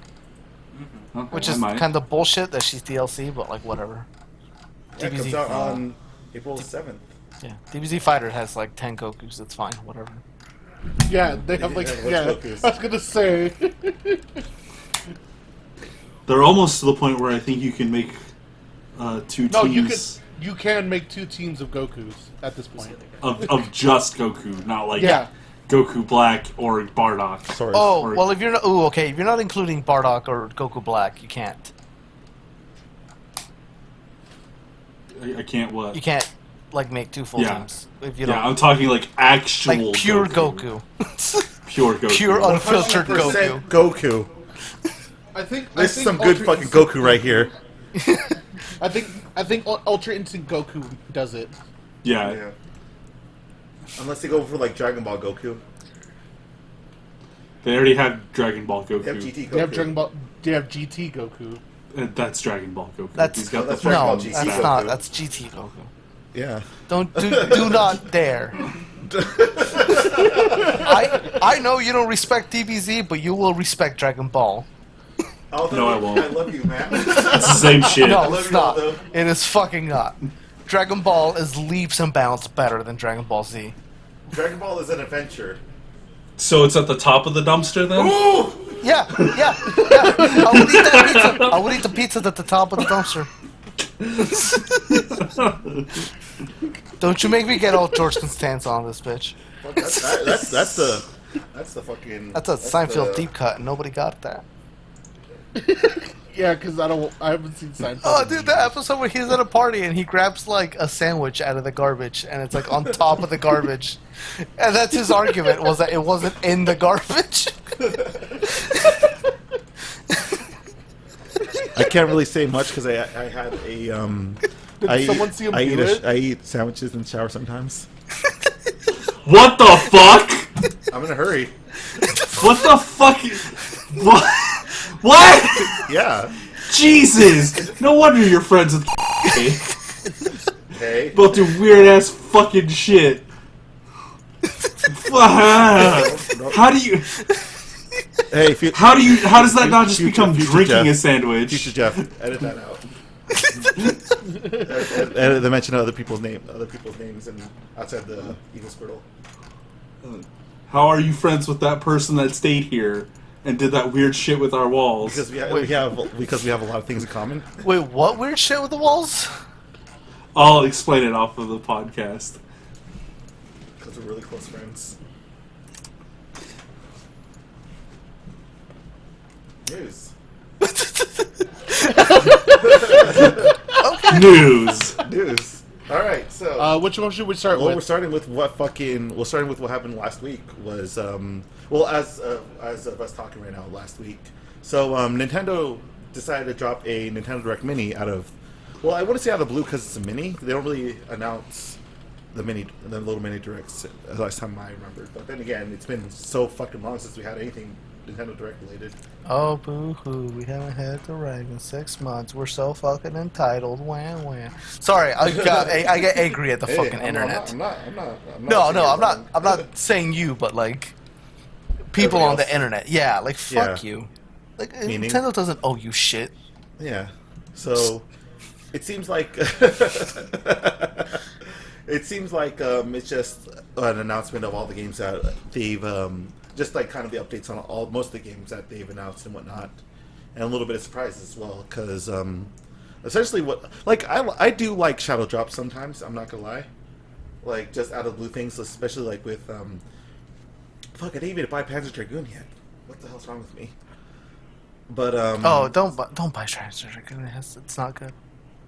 Okay, which I is might. kind of bullshit that she's DLC, but like whatever. Yeah, it comes out on April 7th. Yeah, DBZ Fighter has like 10 Gokus. It's fine, whatever. Yeah, they have like Yeah, which Gokus? I was gonna say. They're almost to the point where I think you can make two No, teams you can make two teams of Gokus at this point. of just Goku, not like Yeah. Goku Black or Bardock. Sorry. Oh, Or- well, if you're not, ooh, okay, if you're not including Bardock or Goku Black, you can't. I can't what? You can't like make two full Yeah. teams if you Yeah, don't. I'm talking like actual Like pure Goku. Pure Goku. Pure unfiltered 100% Goku. Goku. I think This is I think some good Ultra fucking Instinct- Goku right here. I think Ultra Instinct Goku does it. Yeah. Yeah. Unless they go for like Dragon Ball Goku. They already have Dragon Ball Goku. They have GT Goku. They have Dragon Ball. They have GT Goku. That's Dragon Ball Goku. That's He's got that's the Dragon Ball no, GT that's Goku. not. That's GT Goku. Yeah. Do not dare. I know you don't respect DBZ, but you will respect Dragon Ball. Although, No, I won't. I love you, man. It's the same shit. No, love it's you, not. Aldo. It is fucking not. Dragon Ball is leaps and bounds better than Dragon Ball Z. Dragon Ball is an adventure. So it's at the top of the dumpster then? Ooh! Yeah. I would eat that pizza. I would eat the pizza at the top of the dumpster. Don't you make me get all George Costanza on this bitch. Fuck, that's the fucking. That's a Seinfeld the- deep cut, and nobody got that. Yeah, because I haven't seen Seinfeld. Oh, dude, the episode where he's at a party and he grabs like a sandwich out of the garbage, and it's like on top of the garbage, and that's his argument was that it wasn't in the garbage. I can't really say much because I had a Did someone see him do it? I eat sandwiches in the shower sometimes. What the fuck? I'm in a hurry. What the fuck? What? What? Yeah. Jesus! No wonder you're friends with Hey. both do weird ass fucking shit. How do you? Hey, if you, How does that not just Future- become future drinking Jeff. a sandwich? Future Jeff, edit that out. Edit the mention of other people's names and outside the evil squirtle. How are you friends with that person that stayed here and did that weird shit with our walls? Because we have a lot of things in common. Wait, what weird shit with the walls? I'll explain it off of the podcast. Because we're really close friends. News. News. News. All right, so Which one should we start we're with? starting with what happened last week was as of us talking right now last week. So Nintendo decided to drop a Nintendo Direct Mini out of I wouldn't say out of the blue because it's a mini. They don't really announce the little mini directs the last time I remembered. But then again, it's been so fucking long since we had anything Nintendo Direct related. Oh, boo-hoo, we haven't had the rag in 6 months. We're so fucking entitled. Wah, wah. Sorry, I get angry at the fucking internet. I'm not I'm not saying you, but like people Everybody on the else. internet. Yeah, like fuck Yeah. you. Like Meaning? Nintendo doesn't owe you shit. Yeah. So it seems like it's just an announcement of all the games that they've just like kind of the updates on most of the games that they've announced and whatnot, and a little bit of surprise as well because essentially I do like shadow drops sometimes. I'm not gonna lie, like just out of blue things, especially like with I didn't even buy Panzer Dragoon yet. What the hell's wrong with me? But Oh, don't buy Stranger Dragoon. It's not good.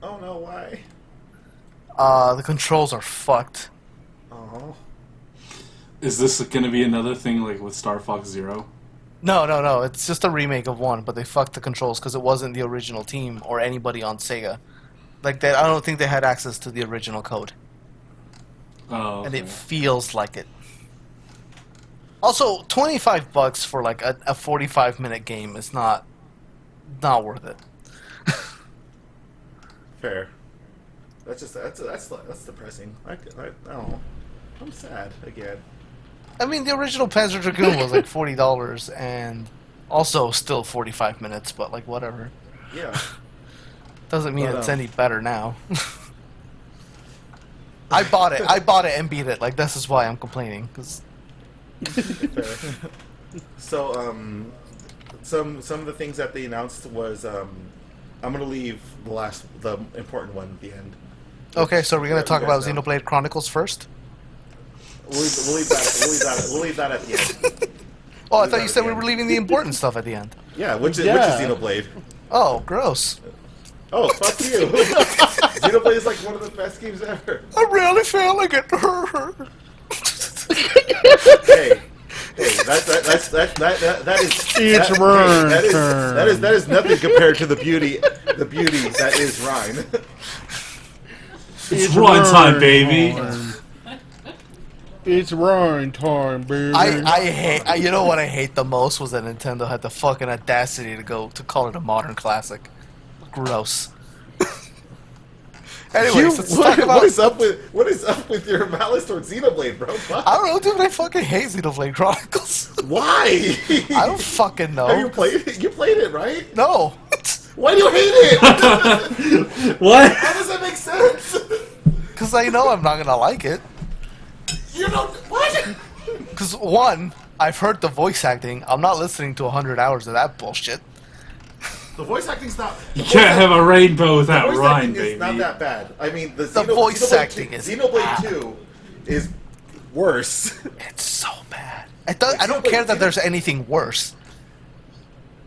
oh no, why? The controls are fucked. Oh. Is this going to be another thing like with Star Fox Zero? No. It's just a remake of 1, but they fucked the controls because it wasn't the original team or anybody on Sega. Like I don't think they had access to the original code, Oh, and okay. it feels like it. Also, $25 for like a 45-minute game is not worth it. Fair. That's depressing. I'm sad again. I mean, the original Panzer Dragoon was like $40, and also still 45 minutes, but like whatever. Yeah. Doesn't mean But, it's any better now. I bought it and beat it. Like this is why I'm complaining. Cause Fair. So some of the things that they announced was I'm gonna leave the important one at the end. okay, so we're gonna Yeah, talk you about guys know. Xenoblade Chronicles first. We'll leave that at the end. Oh, I Leave thought that you at said the we end. were leaving the important stuff at the end. Yeah, which is Yeah. Xenoblade. Oh, gross. Oh, fuck you. Xenoblade is like one of the best games ever. I'm really failing it. Hey, that is It's that, Ryan hey, turn. that is nothing compared to the beauty that is Rhine. It's run time, baby. It's run time, baby. I hate. You know what I hate the most was that Nintendo had the fucking audacity to call it a modern classic. Gross. Anyways, let's talk about. what is up with your malice towards Xenoblade, bro? Fuck. I don't know, dude. I fucking hate Xenoblade Chronicles. Why? I don't fucking know. Have you played it? You played it, right? No. Why do you hate it? What? How does that make sense? Because I know I'm not gonna like it. You don't. What? Because one, I've heard the voice acting. I'm not listening to 100 hours of that bullshit. The voice acting's not. You can't have a rainbow without voice Rhyme, acting baby. is not that bad. I mean, the voice acting is Xenoblade bad. 2 is worse. It's so bad. I don't care that there's anything worse.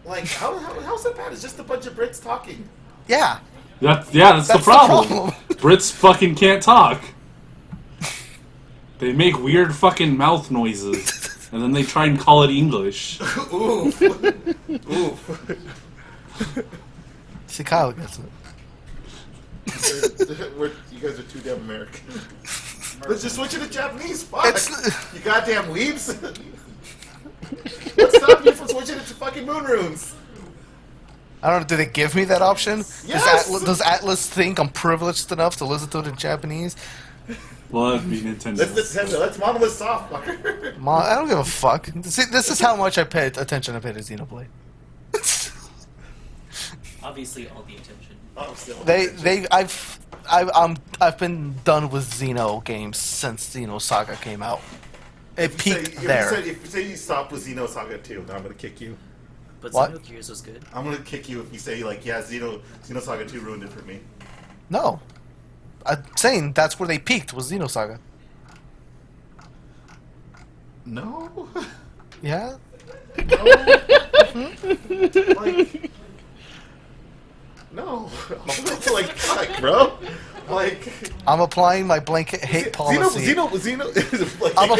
Like, how's that bad? It's just a bunch of Brits talking. Yeah. That's the That's the problem. problem. Brits fucking can't talk. They make weird fucking mouth noises, and then they try and call it English. Oof. Oof. See, Kyle gets it. You guys are too damn American. Let's just switch it to Japanese. Fuck. It's- You goddamn weebs. What's stopping you from switching it to fucking moon runes? I don't know. Do they give me that option? Yes! Does Atlas think I'm privileged enough to listen to it in Japanese? Well, that'd be Nintendo. That's Nintendo. That's Monolith Soft, fucker. I don't give a fuck. See, this is how much I pay attention to Xenoblade. Obviously, all the attention. Oh, still. I've been done with Xeno games since Xeno Saga came out. It peaked there. If you say you stop with Xeno Saga 2, then I'm gonna kick you. But What? Xenogears was good. I'm gonna kick you if you say like, yeah, Xeno Saga 2 ruined it for me. No, I'm saying that's where they peaked was Xeno Saga. No. Yeah. No. Like. No. Like, fuck, bro. Like. I'm applying my blanket hate policy. Like, I'm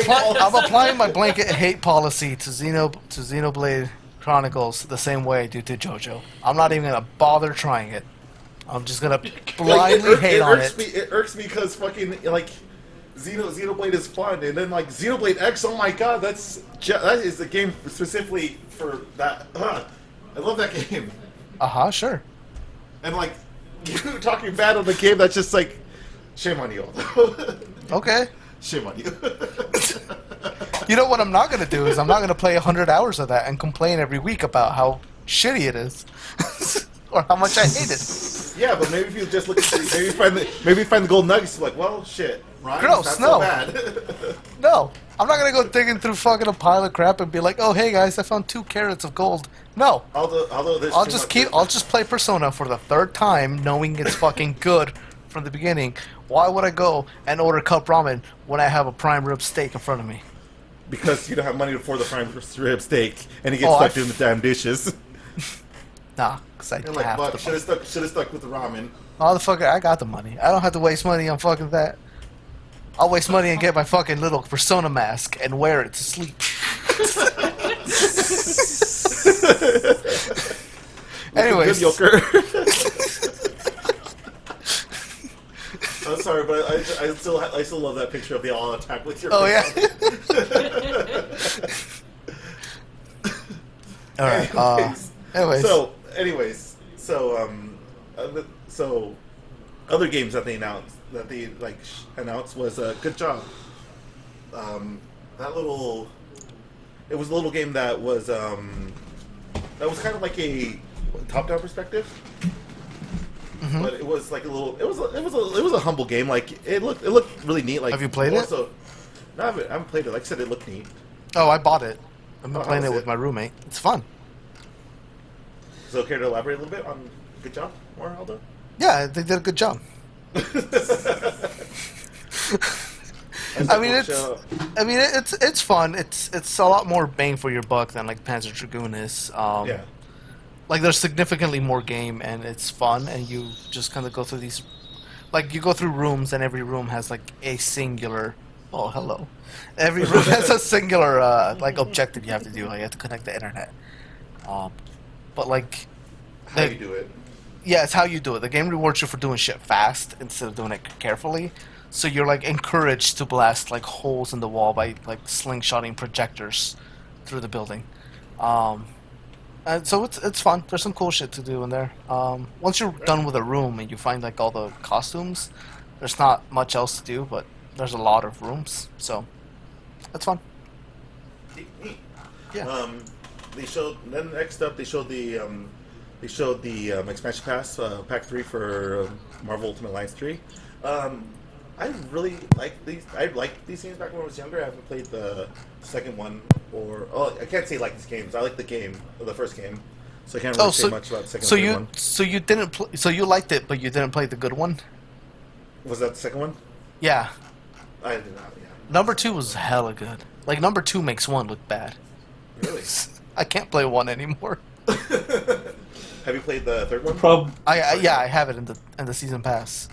applying my blanket hate policy to Xenoblade Chronicles the same way I do to JoJo. I'm not even gonna bother trying it. I'm just gonna blindly hate on it. It irks me because fucking like Xenoblade is fun, and then like Xenoblade X. Oh my god, that is the game specifically for that. I love that game. Sure. And like you talking bad on the game, that's just like shame on you. Okay. Shame on you. You know what I'm not gonna do is I'm not gonna play 100 hours of that and complain every week about how shitty it is, or how much I hate it. Yeah, but maybe if you just look, maybe find the gold nuggets. Like, well, shit, Ryan's Gross, not no. so bad. No, I'm not gonna go digging through fucking a pile of crap and be like, oh hey guys, I found 2 carats of gold. No, Although there's I'll too just much- I'll just play Persona for the 3rd time, knowing it's fucking good from the beginning. Why would I go and order cup ramen when I have a prime rib steak in front of me? Because you don't have money for the prime rib steak, and you get Oh, stuck I- doing the damn dishes. Nah, because I You're like, have fuck, the should have stuck with the ramen. Motherfucker, I got the money. I don't have to waste money on fucking that. I'll waste money and get my fucking little Persona mask and wear it to sleep. Anyways. Good yoker. I'm sorry, but I still love that picture of the all attack with your. Oh yeah. on. All right. Anyways. So other games that they announced was good job. It was a little game that was kind of like a top-down perspective. Mhm. But it was like it was a humble game. Like it looked really neat. Like, Have you played it? No, I haven't played it. Like I said, it looked neat. Oh, I bought it. I've been Oh, playing how's it with it? my roommate. It's fun. So care to elaborate a little bit on good job, more Aldo? Yeah, they did a good job. I mean, it's fun. It's a lot more bang for your buck than like Panzer Dragoon is. Yeah. Like there's significantly more game and it's fun, and you just kind of go through these, like you go through rooms, and every room has like a singular. Oh, hello. Every room has a singular like objective you have to do. Like you have to connect the internet. But like, How you do it? yeah, it's how you do it. The game rewards you for doing shit fast instead of doing it carefully. So you're like encouraged to blast like holes in the wall by like slingshotting projectors through the building. And So it's fun. There's some cool shit to do in there. Once you're done with a room and you find like all the costumes, there's not much else to do, but there's a lot of rooms, so it's fun. Neat. Yeah. They showed. Then next up, they showed the expansion pass, pack 3 for Marvel Ultimate Alliance 3. I really like these. I liked these games back when I was younger. I haven't played the second one, I can't say like these games. I like the game, the first game, so I can't really say much about the second one. So you didn't. So you liked it, but you didn't play the good one. Was that the second one? Yeah. I did not. Yeah. Number 2 was hella good. Like number 2 makes 1 look bad. Really? I can't play 1 anymore. Have you played the third one? I have it in the season pass.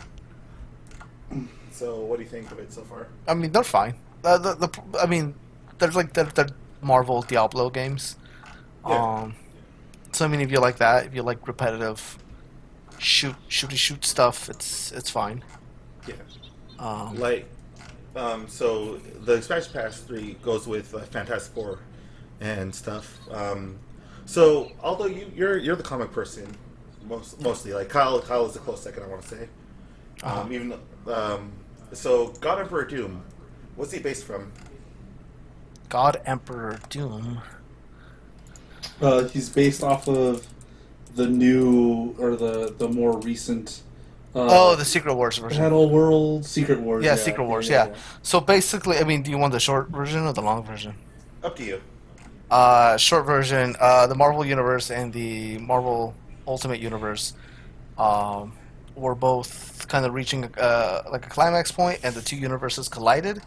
So what do you think of it so far? I mean, they're fine. I mean, they're Marvel Diablo games. Yeah. So I mean, if you like that, if you like repetitive shoot stuff, it's fine. Yeah. So the expansion pass 3 goes with Fantastic Four and stuff. So although you're the comic person mostly, like Kyle is a close second, I want to say. So God Emperor Doom, what's he based from? God Emperor Doom. He's based off of the new or the more recent. The Secret Wars version. Battle World, Secret Wars. Yeah, Secret Wars. Yeah. So basically, I mean, do you want the short version or the long version? Up to you. Short version. The Marvel Universe and the Marvel Ultimate Universe were both kind of reaching like a climax point, and the two universes collided.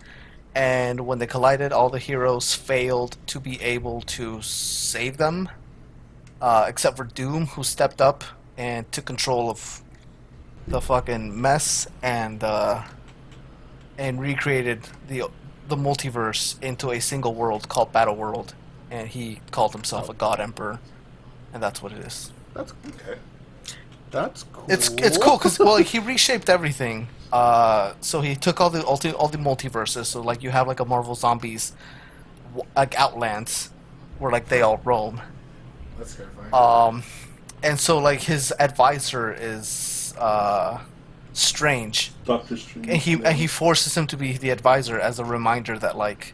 And when they collided, all the heroes failed to be able to save them, except for Doom, who stepped up and took control of the fucking mess and recreated the multiverse into a single world called Battle World, and he called himself a God Emperor, and that's what it is. That's okay. That's cool. It's cool because he reshaped everything. So he took all the multiverses. So like you have like a Marvel Zombies, like Outlands, where like they all roam. That's terrifying. And so like his advisor is Strange. Doctor Strange. And he forces him to be the advisor as a reminder that like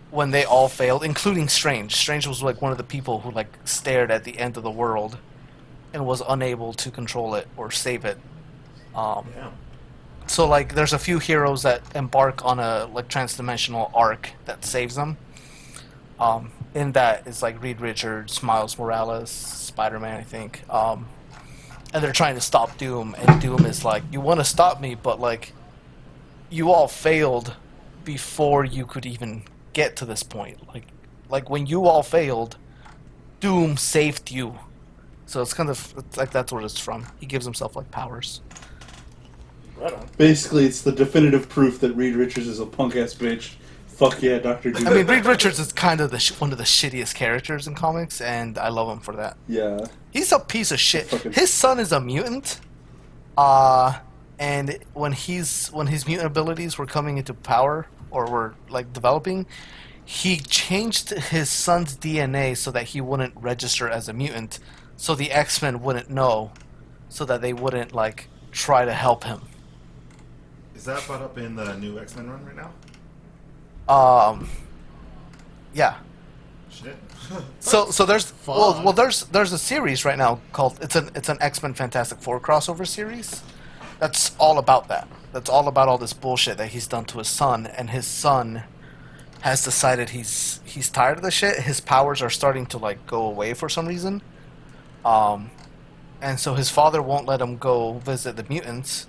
when they all failed, including Strange. Strange was like one of the people who like stared at the end of the world and was unable to control it or save it. Yeah. So like there's a few heroes that embark on a like transdimensional arc that saves them. In that is like Reed Richards, Miles Morales, Spider-Man, I think. And they're trying to stop Doom, and Doom is like, you want to stop me, but like you all failed before you could even get to this point. Like when you all failed, Doom saved you. So it's like that's where it's from. He gives himself like powers. Right on. Basically, it's the definitive proof that Reed Richards is a punk ass bitch. Fuck yeah, Dr. Doom. I mean, Reed Richards is kind of one of the shittiest characters in comics, and I love him for that. Yeah. He's a piece of shit. Fucking- His son is a mutant, and when his mutant abilities were coming into power or were like developing, he changed his son's DNA so that he wouldn't register as a mutant, so the X-Men wouldn't know, so that they wouldn't like try to help him. Is that brought up in the new X-Men run right now? Yeah. Shit. So there's there's a series right now called it's an X-Men Fantastic Four crossover series. That's all about that. That's all about all this bullshit that he's done to his son, and his son has decided he's tired of the shit. His powers are starting to like go away for some reason. And so his father won't let him go visit the mutants.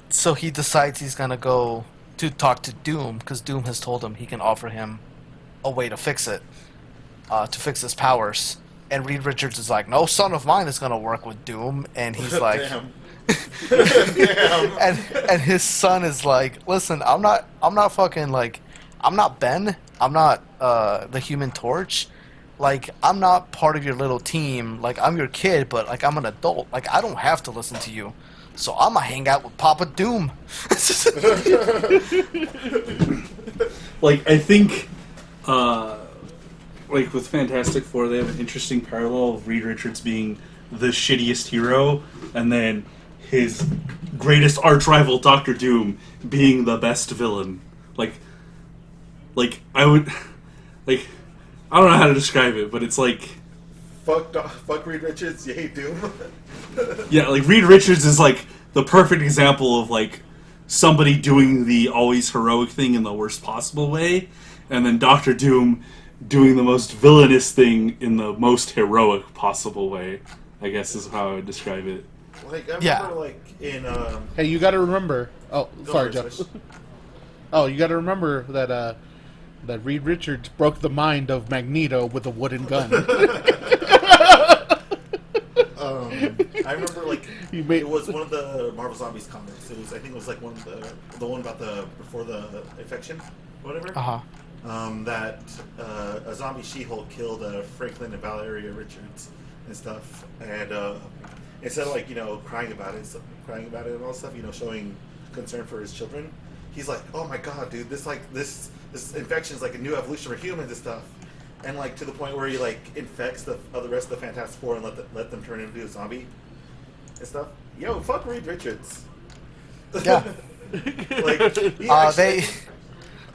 So he decides he's gonna go to talk to Doom, because Doom has told him he can offer him a way to fix it, to fix his powers. And Reed Richards is like, no son of mine is gonna work with Doom, and he's like, Damn. Damn. and his son is like, listen, I'm not fucking like, I'm not Ben, I'm not the Human Torch, like I'm not part of your little team, like I'm your kid, but like I'm an adult, like I don't have to listen to you. So I'm gonna hang out with Papa Doom. Like, I think like with Fantastic Four, they have an interesting parallel of Reed Richards being the shittiest hero, and then his greatest arch rival, Doctor Doom, being the best villain. Like I would, like, I don't know how to describe it, but it's like, fuck Reed Richards, you hate Doom. yeah, like Reed Richards is like the perfect example of like somebody doing the always heroic thing in the worst possible way, and then Doctor Doom doing the most villainous thing in the most heroic possible way, I guess is how I would describe it. Like, I remember, like, in, Hey, you gotta remember... Oh, sorry, Jeff. Oh, you gotta remember that, that Reed Richards broke the mind of Magneto with a wooden gun. I remember, like, it was one of the Marvel Zombies comics. I think it was, like, one of the one about before the infection, whatever. Uh-huh. That a zombie She-Hulk killed Franklin and Valeria Richards and stuff, and instead of, like, you know, crying about it and all stuff, you know, showing concern for his children, he's like, oh my god, dude, this infection is like a new evolution for humans and stuff, and like to the point where he like infects the rest of the Fantastic Four and let them turn into a zombie and stuff. Yo, fuck Reed Richards. Yeah. Like he actually,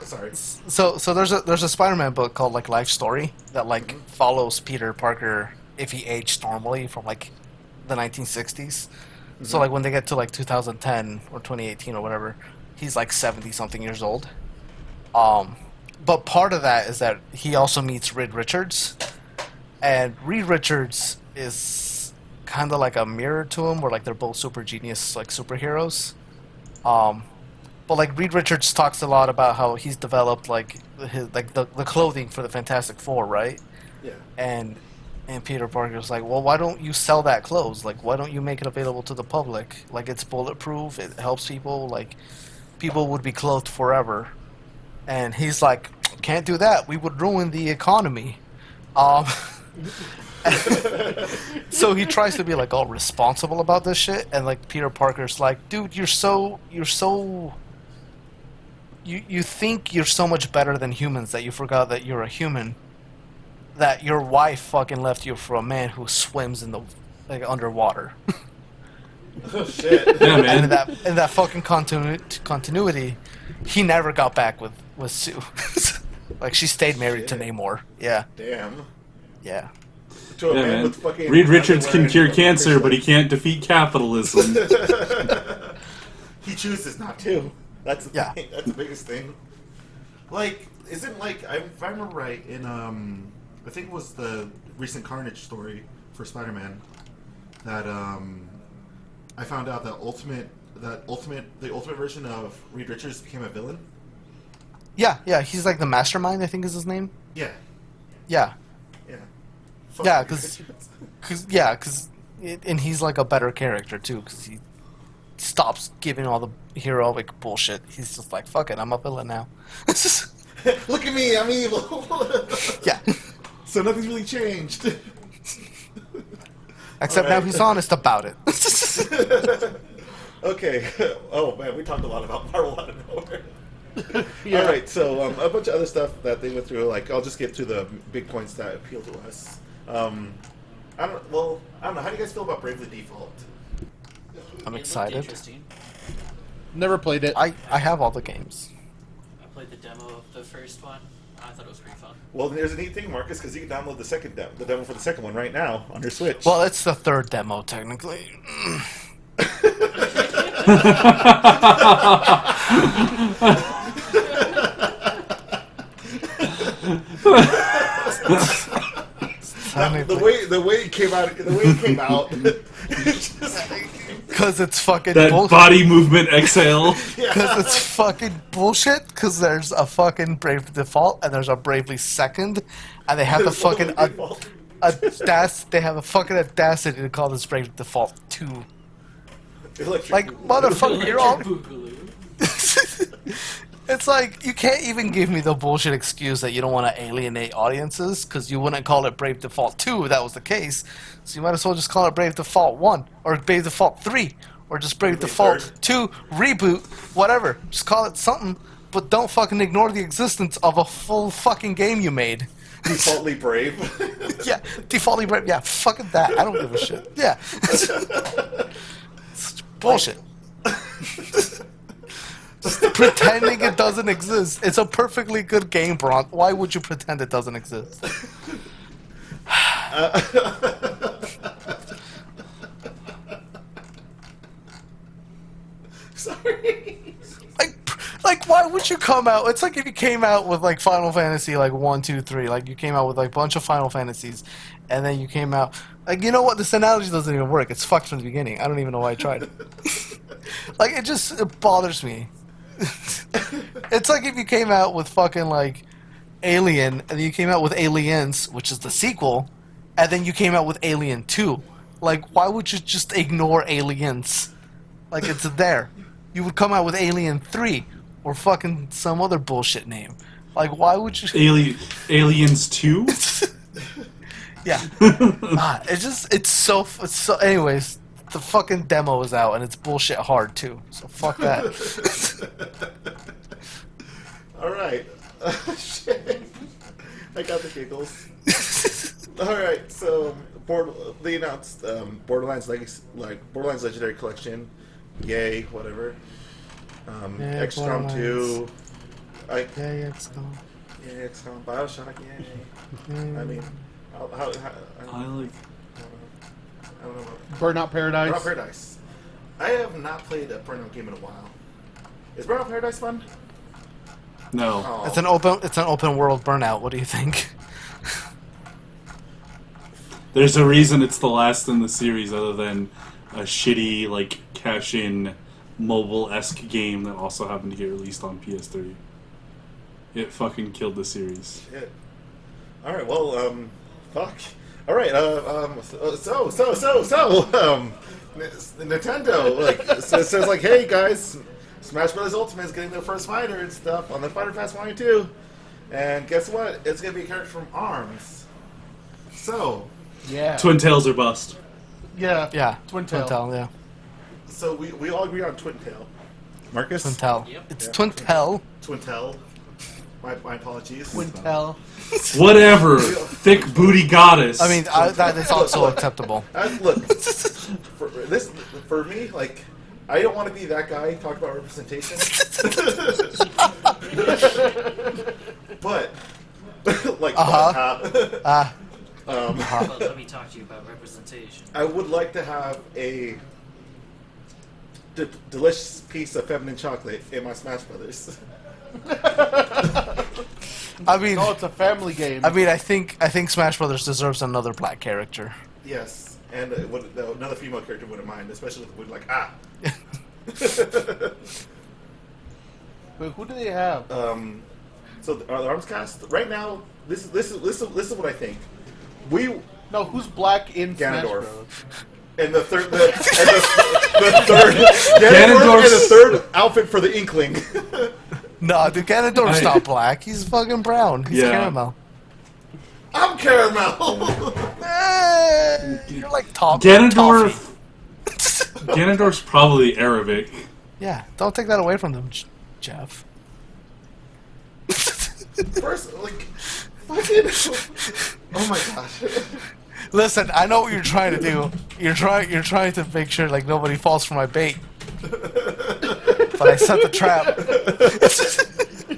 sorry. So there's a Spider-Man book called like Life Story that like follows Peter Parker if he aged normally from like the 1960s. So like when they get to like 2010 or 2018 or whatever, he's like 70 something years old. But part of that is that he also meets Reed Richards, and Reed Richards is kind of like a mirror to him, where like they're both super genius like superheroes. But like Reed Richards talks a lot about how he's developed like his like the clothing for the Fantastic Four, right? Yeah. And Peter Parker's like, well, why don't you sell that clothes? Like, why don't you make it available to the public? Like, it's bulletproof. It helps people. Like, people would be clothed forever. And he's like, can't do that. We would ruin the economy. So he tries to be like all responsible about this shit. And like Peter Parker's like, dude, you think you're so much better than humans that you forgot that you're a human. That your wife fucking left you for a man who swims in the like underwater. Oh shit! Yeah, man. And in that fucking continuity, he never got back with Sue. Like she stayed married to Namor. Yeah. Damn. Yeah. To a Yeah, man man. with fucking Reed Richards can underwear cure and cancer, but he fishnets. can't defeat capitalism. He chooses not to. That's the Yeah. thing. That's the biggest thing. Like, isn't like if I remember right in I think it was the recent Carnage story for Spider-Man that I found out that the ultimate version of Reed Richards became a villain. Yeah. He's like the mastermind, I think is his name. Yeah. Yeah. Yeah. Yeah, Reed 'cause- Richards. And he's like a better character too, because he stops giving all the heroic bullshit. He's just like, fuck it, I'm a villain now. Look at me, I'm evil. Yeah. So nothing's really changed. Except Alright. now he's honest about it. Okay. Oh man, we talked a lot about Marvel out of nowhere. Yeah. All right, so a bunch of other stuff that they went through. Like, I'll just get to the big points that appeal to us. I don't know. How do you guys feel about Bravely Default? I'm It looked excited. interesting. Never played it. I have all the games. I played the demo of the first one. I thought it was pretty fun. Well, there's a neat thing, Marcus, because you can download the demo for the second one right now on your Switch. Well, it's the third demo, technically. the way it came out, Because it's fucking That bullshit. body movement exhale. Because it's fucking bullshit. Because there's a fucking Brave Default and there's a Bravely Second, and they have the fucking they have a fucking audacity to call this Brave Default 2. Like, motherfucker, you're all. Boogaloo. It's like, you can't even give me the bullshit excuse that you don't want to alienate audiences, because you wouldn't call it Brave Default 2 if that was the case. So you might as well just call it Brave Default 1, or Brave Default 3, or just Brave Default 2 Reboot, whatever. Just call it something. but don't fucking ignore the existence of a full fucking game you made. Defaultly brave. Yeah, defaultly brave. Yeah, fucking that. I don't give a shit. Yeah. It's bullshit. Just pretending it doesn't exist. It's a perfectly good game, Bronk. Why would you pretend it doesn't exist? Sorry. Like, why would you come out? It's like if you came out with like Final Fantasy like 1, 2, 3. Like you came out with like a bunch of Final Fantasies, and then you came out like, you know what? This analogy doesn't even work. It's fucked from the beginning. I don't even know why I tried it. Like it bothers me. It's like if you came out with fucking like Alien, and then you came out with Aliens, which is the sequel, and then you came out with Alien 2. Like, why would you just ignore Aliens? Like, it's there. You would come out with Alien 3 or fucking some other bullshit name. Like, why would you? Aliens 2? Yeah. It's so. Anyways, the fucking demo is out and it's bullshit hard too. So fuck that. All right. Shit. I got the giggles. All right. So they announced Borderlands Legendary Collection. Yay! Whatever. Yeah, XCOM 2. Yeah, XCOM. Yeah, XCOM. Bioshock. Yay! I mean, I I like. don't know. Burnout Paradise. Burnout Paradise. I have not played a Burnout game in a while. Is Burnout Paradise fun? No. Oh. It's an open world Burnout. What do you think? There's a reason it's the last in the series, other than a shitty, like, cash-in, mobile-esque game that also happened to get released on PS3. It fucking killed the series. Shit. All right. Well, fuck. All right. Nintendo says like, hey guys, Smash Bros. Ultimate is getting their first fighter and stuff on the Fighter Pass 1 and 2, and guess what? It's gonna be a character from ARMS. So. Yeah. Twin Tails are bust. Yeah. Yeah. Twin Tail. Yeah. So we all agree on Twin Tail. Marcus? Twin Tail. Yep. It's Yeah. Twin Tail. Twin Tail. My apologies. Twin Tail. Whatever. Thick booty goddess. I mean, that is also acceptable. Look, for me, like, I don't want to be that guy talking about representation. But, like, Well, let me talk to you about representation. I would like to have a delicious piece of feminine chocolate in my Smash Brothers. I mean, Oh, it's a family game. I think Smash Brothers deserves another black character. Yes, and another female character wouldn't mind, especially if we're like, Wait, who do they have? So the ARMS cast right now. This is what I think. No, who's black in Smash Ganondorf. Bros? And the third Ganondorf and the third outfit for the Inkling. No, dude, Ganondorf's not black. He's fucking brown. He's caramel. I'm caramel. You're like top. Ganondorf. Ganondorf's probably Arabic. Yeah, don't take that away from them, Jeff. First, like, fucking. Oh my gosh. Listen, I know what you're trying to do. You're trying to make sure like nobody falls for my bait. But I set the trap.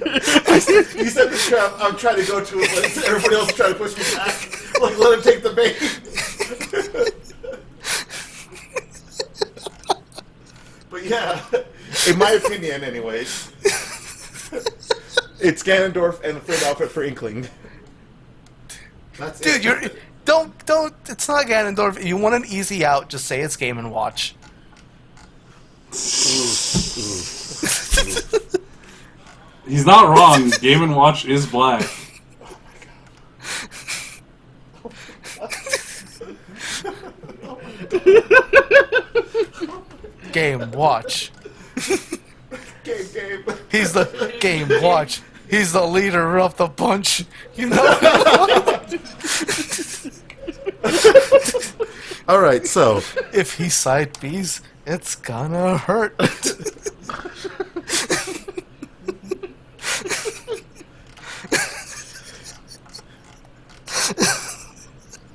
You set the trap. I'm trying to go to it, but everybody else is trying to push me back. Like, let him take the bait. But yeah, in my opinion, anyways, it's Ganondorf and the third outfit for Inkling. That's Dude, it. don't. It's not Ganondorf. If you want an easy out, just say it's Game and Watch. He's not wrong. Game & Watch is black. Game Watch. Game. He's the Game Watch. He's the leader of the bunch. You know. All right, so If he side B's, it's gonna hurt.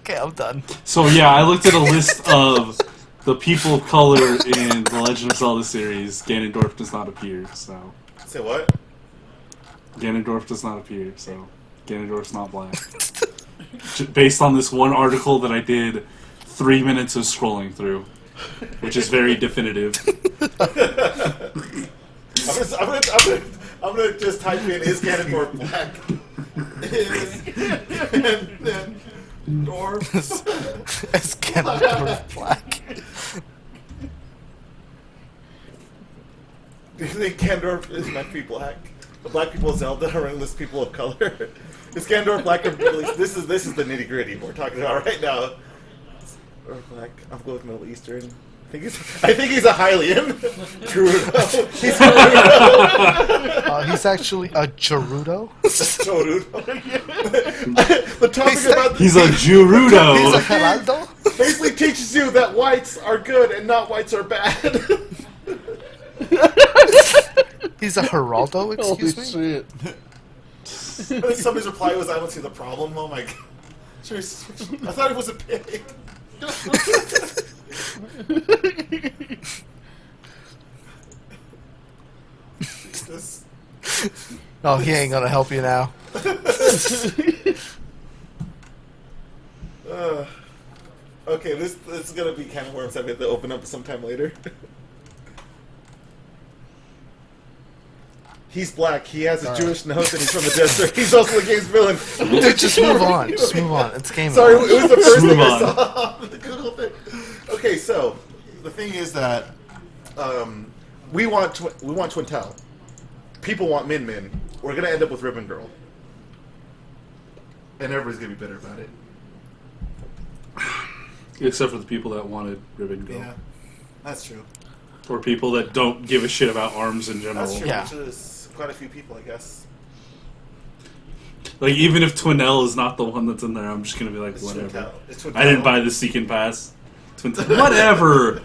Okay, I'm done. So yeah, I looked at a list of the people of color in the Legend of Zelda series. Ganondorf does not appear, so Say what? Ganondorf does not appear, so Ganondorf's not black. Based on this one article that I did 3 minutes of scrolling through, which is very definitive. I'm gonna just type in is Ganondorf black? Is Ganondorf It's Ganondorf black. Do you think Ganondorf is meant to be black? The black people of Zelda are enlist people of color. Is Ganondorf black or Middle East? This is the nitty gritty we're talking about right now. Or black? I'm going with Middle Eastern. I think he's a Hylian. Gerudo. He's Gerudo. He's actually a Gerudo. Gerudo. The topic about He's a Gerudo. He's a Geraldo. basically teaches you that whites are good and not whites are bad. He's a Geraldo, excuse me? shit. Somebody's reply was, "I don't see the problem." Oh my god! Sure, I thought it was a pig. Jesus. Oh, he ain't gonna help you now. Okay, this is gonna be kind of worms that we have to open up sometime later. He's black. He has a Jewish nose, and he's from the desert. He's also the game's villain. Dude, just move on. Just move on. It's game Sorry, over. it was the first Move thing I on. saw. The Google thing. Okay, so the thing is that we want Twintel. People want Min Min. We're gonna end up with Ribbon Girl, and everybody's gonna be bitter about it. Except for the people that wanted Ribbon Girl. Yeah, that's true. Or people that don't give a shit about arms in general. That's true. Yeah. Which is quite a few people, I guess. Like, even if Twinell is not the one that's in there, I'm just gonna be like, It's whatever. Twintel. It's Twintel. I didn't buy the Seeking Pass. Whatever!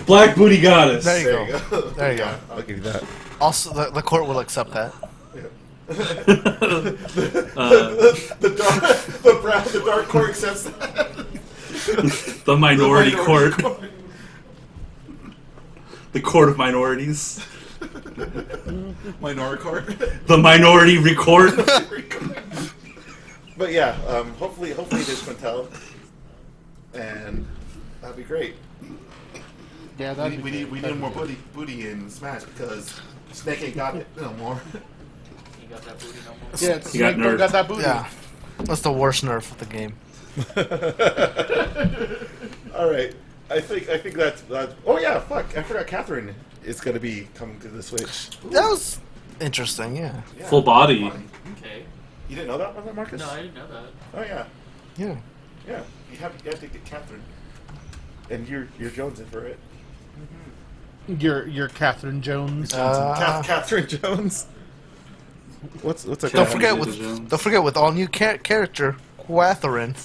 Black Booty Goddess. There you There go. you go. There you go. I'll give you that. Also, the court will accept that. The dark court accepts that. The minority court. The court of minorities. Minority court. The minority record. But yeah, hopefully it is Quintel, and that'd be great. Yeah, We need more booty in Smash because Snake ain't got it no more. You got that booty no more? Yeah, He got Snake don't nerfed. got that booty. Yeah. That's the worst nerf of the game. All right, I think that's. Oh yeah, fuck! I forgot Catherine is gonna be coming to the Switch. That was interesting, yeah. Yeah. Full body. Okay. You didn't know that, was that Marcus? No, I didn't know that. Oh yeah, Yeah. yeah. You have to get Catherine, and you're Jonesing for it. You're Catherine Jones. Catherine Jones. What's a Don't Catherine forget Zeta-Jones. with all new character, Catherine.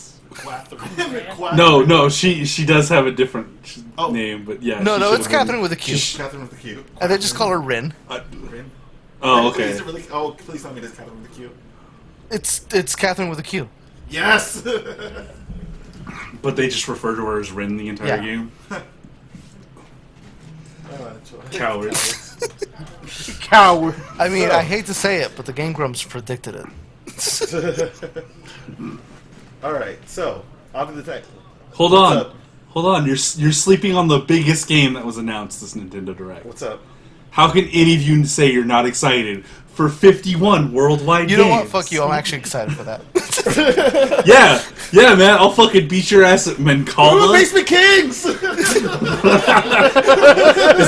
No, she does have a different Oh. name, but yeah. No, she no, should've it's been- Catherine with a Q. Catherine with the Q. And they just call her Rin. Rin? Oh, Is okay. it really? Oh, please tell me it's Catherine with the Q. It's Catherine with a Q. Yes. But they just refer to her as Rin the entire Yeah. game. Coward. Coward. I mean, I hate to say it, but the Game Grumps predicted it. All right, so on to the tech. Hold What's on. up? Hold on. You're sleeping on the biggest game that was announced this Nintendo Direct. What's up? How can any of you say you're not excited for 51 worldwide You games? know what? Fuck you. I'm actually excited for that. Yeah, man. I'll fucking beat your ass at Ooh, Mancala. Basement Kings. Is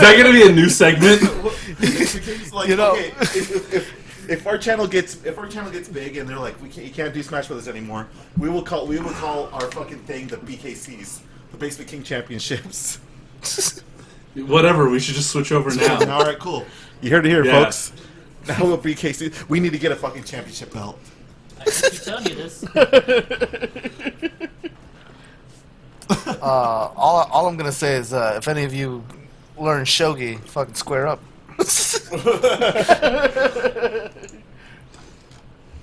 that gonna be a new segment? Like, You know- okay, if our channel gets big and they're like, you can't do Smash Brothers anymore, we will call our fucking thing the BKCs, the Basement King Championships. Whatever. We should just switch over now. All right, cool. You heard it here, Yeah. folks. Now we'll BKC. We need to get a fucking championship belt. I keep telling you this. All I'm gonna say is, if any of you learn shogi, fucking square up.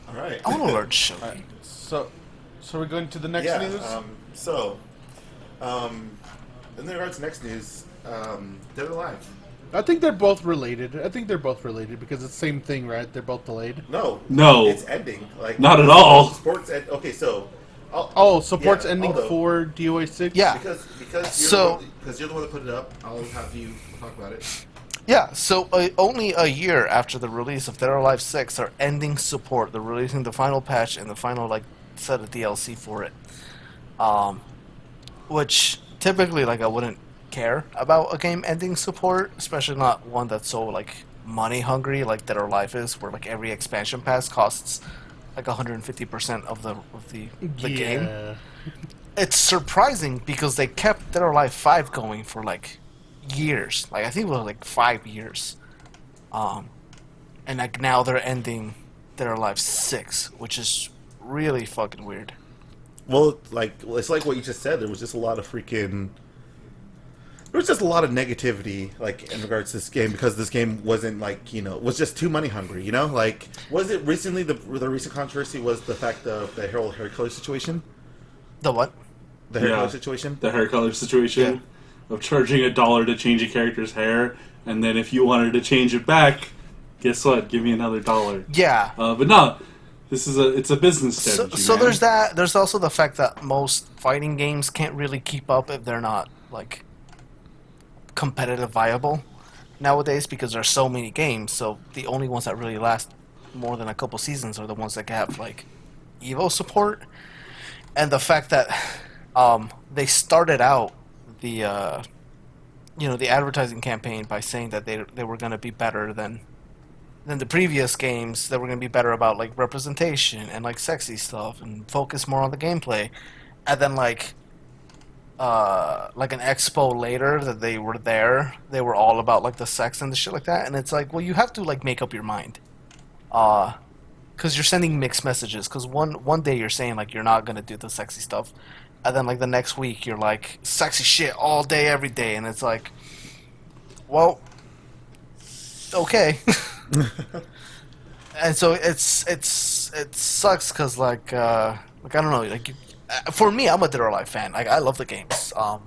All right. I want to learn shogi. So So we're going to the next yeah. news. In regards to next news, Dead or Alive. I think they're both related. Because it's the same thing, right? They're both delayed. No, it's ending. Like Not at all. Sports. Okay, so. Support's ending although, for DOA 6. Yeah. Because you're the one that put it up. I'll have you talk about it. Yeah, so only a year after the release of Dead or Alive 6, they're ending support. They're releasing the final patch and the final set of DLC for it. Which typically I wouldn't care about a game ending support, especially not one that's so money hungry like Dead or Alive is, where every expansion pass costs 150% of the game. It's surprising because they kept Dead or Alive 5 going for years. I think it was 5 years. And now they're ending Dead or Alive 6, which is really fucking weird. Well, it's like what you just said. There was just a lot of negativity, in regards to this game, because this game wasn't was just too money hungry. Was it recently the recent controversy was the fact of the hair color situation? The what? The hair color situation. The hair color situation of charging $1 to change a character's hair, and then if you wanted to change it back, guess what? Give me another $1. Yeah. But no. It's a business strategy. So there's that. There's also the fact that most fighting games can't really keep up if they're not competitive viable nowadays, because there's so many games. So the only ones that really last more than a couple seasons are the ones that have Evo support. And the fact that they started out the the advertising campaign by saying that they were going to be better than the previous games, that were going to be better about representation and sexy stuff and focus more on the gameplay, and then an expo later that they were there, they were all about the sex and the shit like that, and it's well, you have to make up your mind, because you're sending mixed messages. Because one day you're saying you're not going to do the sexy stuff, and then the next week you're sexy shit all day every day, and it's well, okay. And so it sucks because I don't know, for me, I'm a Dead or Alive fan. I love the games. I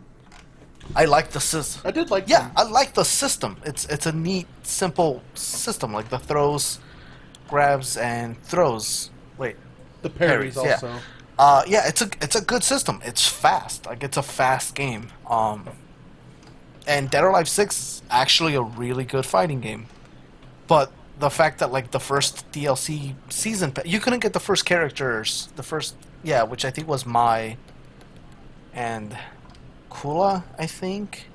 like the system. I did like Yeah, them. I like the system. It's a neat, simple system, the throws, grabs, and throws. Wait, The parries parries, also. yeah, it's a good system. It's fast. It's a fast game. And Dead or Alive 6 is actually a really good fighting game. But the fact that the first DLC season, you couldn't get the first characters, which I think was Mai and Kula, I think.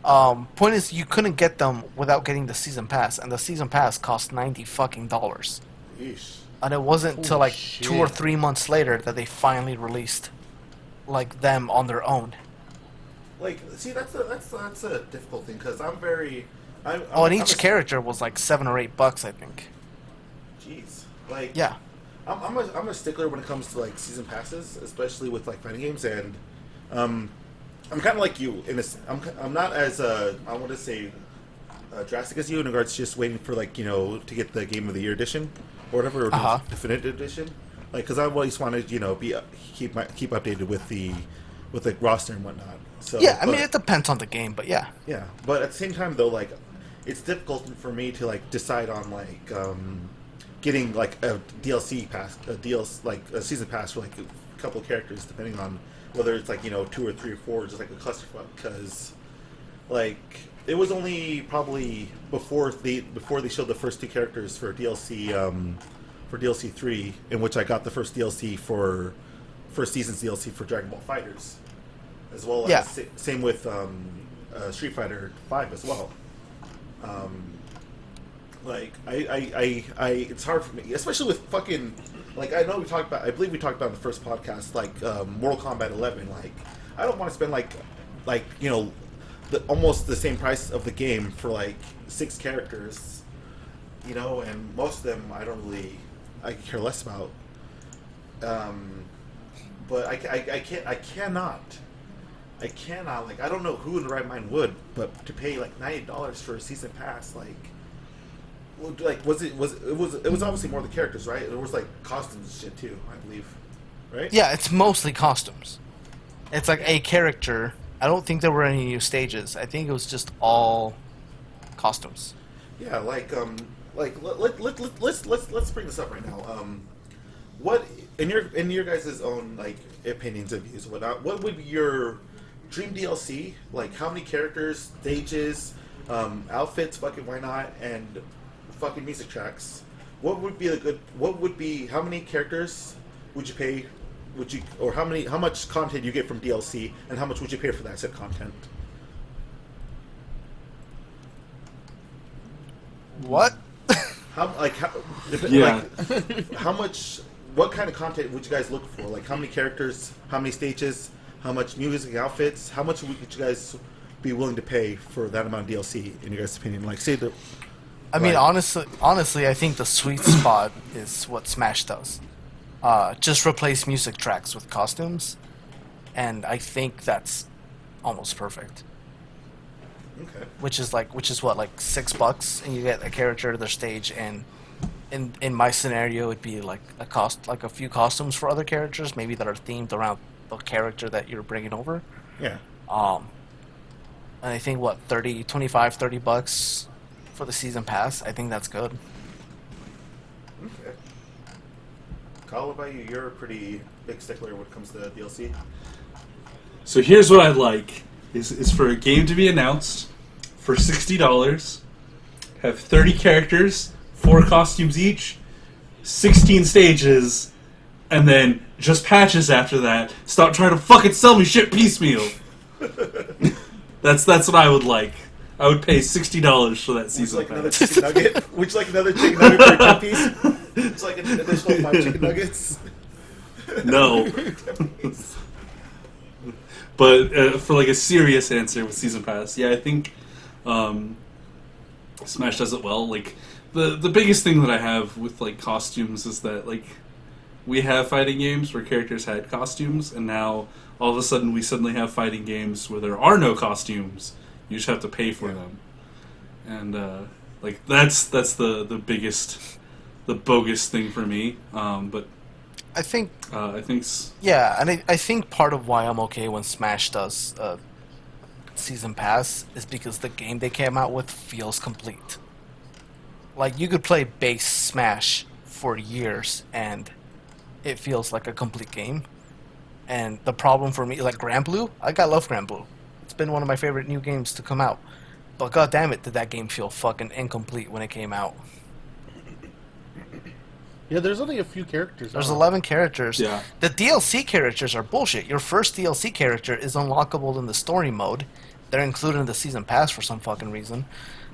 Point is, you couldn't get them without getting the season pass, and the season pass cost $90 fucking. Yeesh. And it wasn't until Holy 2 or shit. 3 months later that they finally released them on their own. See, that's a difficult thing, because and And each character was $7 or $8, I think. Jeez. Yeah. I'm a stickler when it comes to season passes, especially with fighting games, and I'm kind of like you I'm not as I want to say drastic as you in regards to just waiting for to get the Game of the Year edition or whatever, or definitive edition, because I've always wanted keep updated with the roster and whatnot. So Yeah, I mean, it depends on the game, but yeah. yeah, but at the same time though, it's difficult for me to decide on getting a DLC pass, a season pass for a couple of characters, depending on whether it's 2 or 3 or 4, just a clusterfuck. Because it was only probably before they showed the first 2 characters for DLC 3, in which I got the first DLC for first season's DLC for Dragon Ball FighterZ, as well as Yeah. same with Street Fighter 5 as well. It's hard for me, especially with fucking, I know I believe we talked about in the first podcast, Mortal Kombat 11. I don't want to spend almost the same price of the game for 6 characters, and most of them I care less about. But I cannot. I don't know who in the right mind would, but to pay $90 for a season pass, it was obviously more the characters, right? There was costumes and shit too, I believe. right? Yeah, it's mostly costumes. It's like a character. I don't think there were any new stages. I think it was just all costumes. Yeah, let's bring this up right now. What in your guys' own like opinions and views, what would be your dream DLC? Like, how many characters, stages, outfits? Fucking why not? And fucking music tracks. What would be how many characters would you pay? How much content you get from DLC, and how much would you pay for that said content? What? Yeah. How much? What kind of content would you guys look for? Like, how many characters? How many stages? How much music, outfits? How much would you guys be willing to pay for that amount of DLC? In your guys' opinion, like, say the. I mean, honestly, I think the sweet spot is what Smash does. Just replace music tracks with costumes, and I think that's almost perfect. Okay. Which is what, like $6, and you get a character, their stage, and in my scenario, it'd be like a few costumes for other characters, maybe that are themed around the character that you're bringing over. Yeah. And I think $30 for the season pass. I think that's good. Okay. Kyle, what about you? You're a pretty big stickler when it comes to DLC. So here's what I'd like: is for a game to be announced for $60, have 30 characters, 4 costumes each, 16 stages, and then just patches after that. Stop trying to fucking sell me shit piecemeal. That's what I would like. I would pay $60 for that season Would you like another pass. chicken nugget? Would you like another chicken nugget for a 10 piece? It's like an additional 5 chicken nuggets. No. But for like a serious answer with season pass, yeah, I think Smash does it well. Like the biggest thing that I have with like costumes is that like we have fighting games where characters had costumes, and now all of a sudden we suddenly have fighting games where there are no costumes. You just have to pay for them, and like that's the biggest, the bogus thing for me. But I think yeah, and I think part of why I'm okay when Smash does season pass is because the game they came out with feels complete. Like, you could play base Smash for years and it feels like a complete game. And the problem for me, like Grand Blue, I love Grand Blue. It's been one of my favorite new games to come out. But god damn it, did that game feel fucking incomplete when it came out. Yeah, there's only a few characters. There's 11 characters. Yeah. The DLC characters are bullshit. Your first DLC character is unlockable in the story mode. They're included in the season pass for some fucking reason.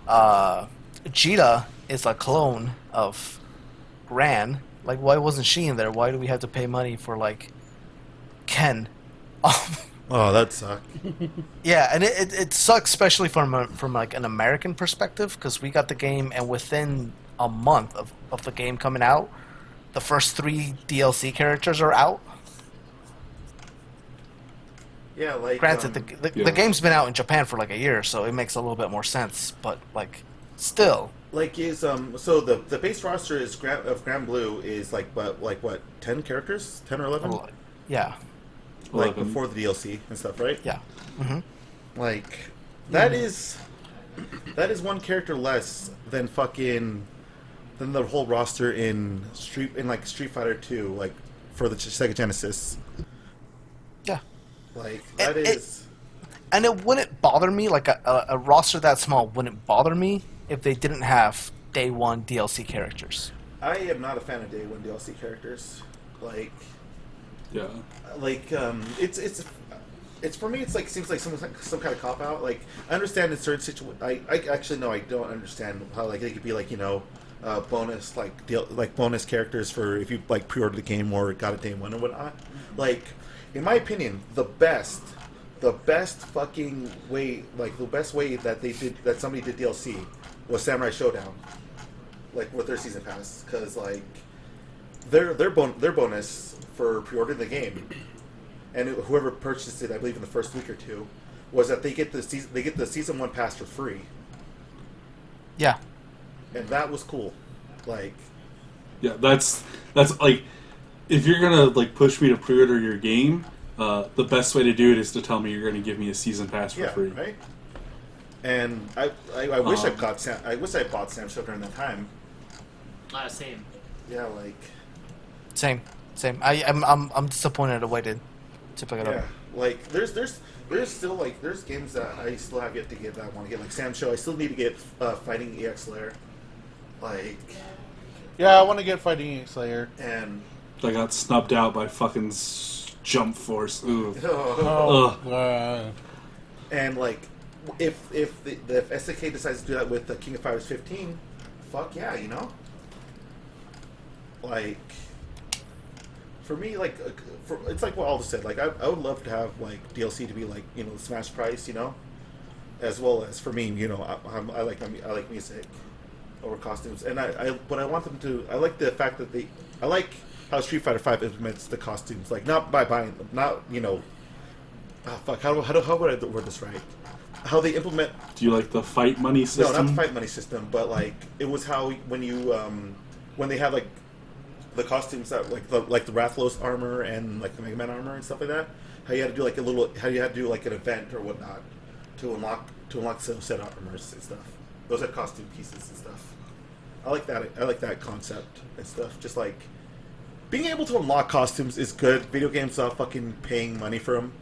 Jita is a clone of Gran. Like, why wasn't she in there? Why do we have to pay money for, like, Ken? Oh, that sucked. Yeah, and it sucks, especially from like an American perspective, because we got the game, and within a month of the game coming out, the first 3 DLC characters are out. Yeah, like... Granted, the game's been out in Japan for like a year, so it makes a little bit more sense, but, like, still. Like, so the base roster of Grand Blue is, like, what, 10 characters? 10 or 11? Yeah. Like, before the DLC and stuff, right? Yeah. Mm-hmm. Like, that is one character less than the whole roster in Street Fighter 2, like, for the Sega Genesis. Yeah. Like, that is... And it wouldn't bother me, like, a roster that small wouldn't bother me if they didn't have day one DLC characters. I am not a fan of day one DLC characters. Like... Yeah. Like, it's for me. It's like seems like some kind of cop out. Like, I understand in certain situations. I actually no, I don't understand how like they could be like bonus bonus characters for if you like pre-ordered the game or got it day one or whatnot. Like, in my opinion, the best fucking way, like the best way that somebody did DLC was Samurai Showdown, like with their season pass, because like their bonus for pre-ordering the game, and whoever purchased it, I believe in the first week or two, was that they get the season 1 pass for free. Yeah. And that was cool. Like, yeah, that's like if you're gonna like push me to pre-order your game, the best way to do it is to tell me you're gonna give me a season pass for free. Right. And I wish I bought Sam Show during that time. Same. Yeah, like. Same. I'm disappointed I waited to pick it up. Yeah, like there's still like there's games that I still have yet to get that I want to get, like Sam Show. I still need to get Fighting EX Lair. Like. Yeah, I want to get Fighting EX Lair. And. I got snubbed out by fucking Jump Force. Ooh. And like, if SNK decides to do that with King of Fighters 15, fuck yeah, you know. Like, for me, like, it's like what Aldo said. Like, I would love to have like DLC to be like, you know, Smash price, you know, as well as for me, you know, I like music over costumes, and but I want them to. I like the fact that I like how Street Fighter V implements the costumes, like not by buying them, not, you know, how would I word this right? How they implement. Do you like the fight money system? No, not the fight money system, but like it was how when you when they had like the costumes that like the Rathalos armor and like the Mega Man armor and stuff like that. How you had to do like how you had to do like an event or whatnot to unlock set armors and stuff. Those are costume pieces and stuff. I like that. I like that concept and stuff. Just like being able to unlock costumes is good. Video games stop fucking paying money for them.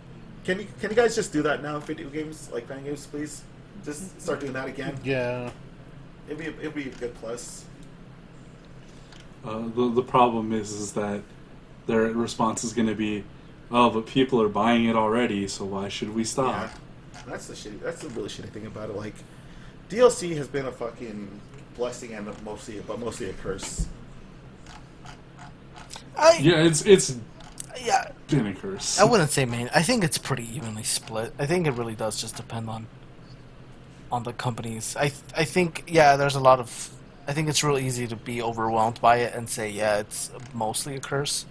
Can you guys just do that now? Video games, like fighting games, please. Just start doing that again. Yeah. It'd be a good plus. The problem is that their response is going to be, oh, but people are buying it already, so why should we stop? Yeah. That's the really shitty thing about it. Like, DLC has been a fucking blessing and mostly a curse. It's Yeah, been a curse. I wouldn't say main. I think it's pretty evenly split. I think it really does just depend on the companies. I think there's a lot of. I think it's real easy to be overwhelmed by it and say it's mostly a curse,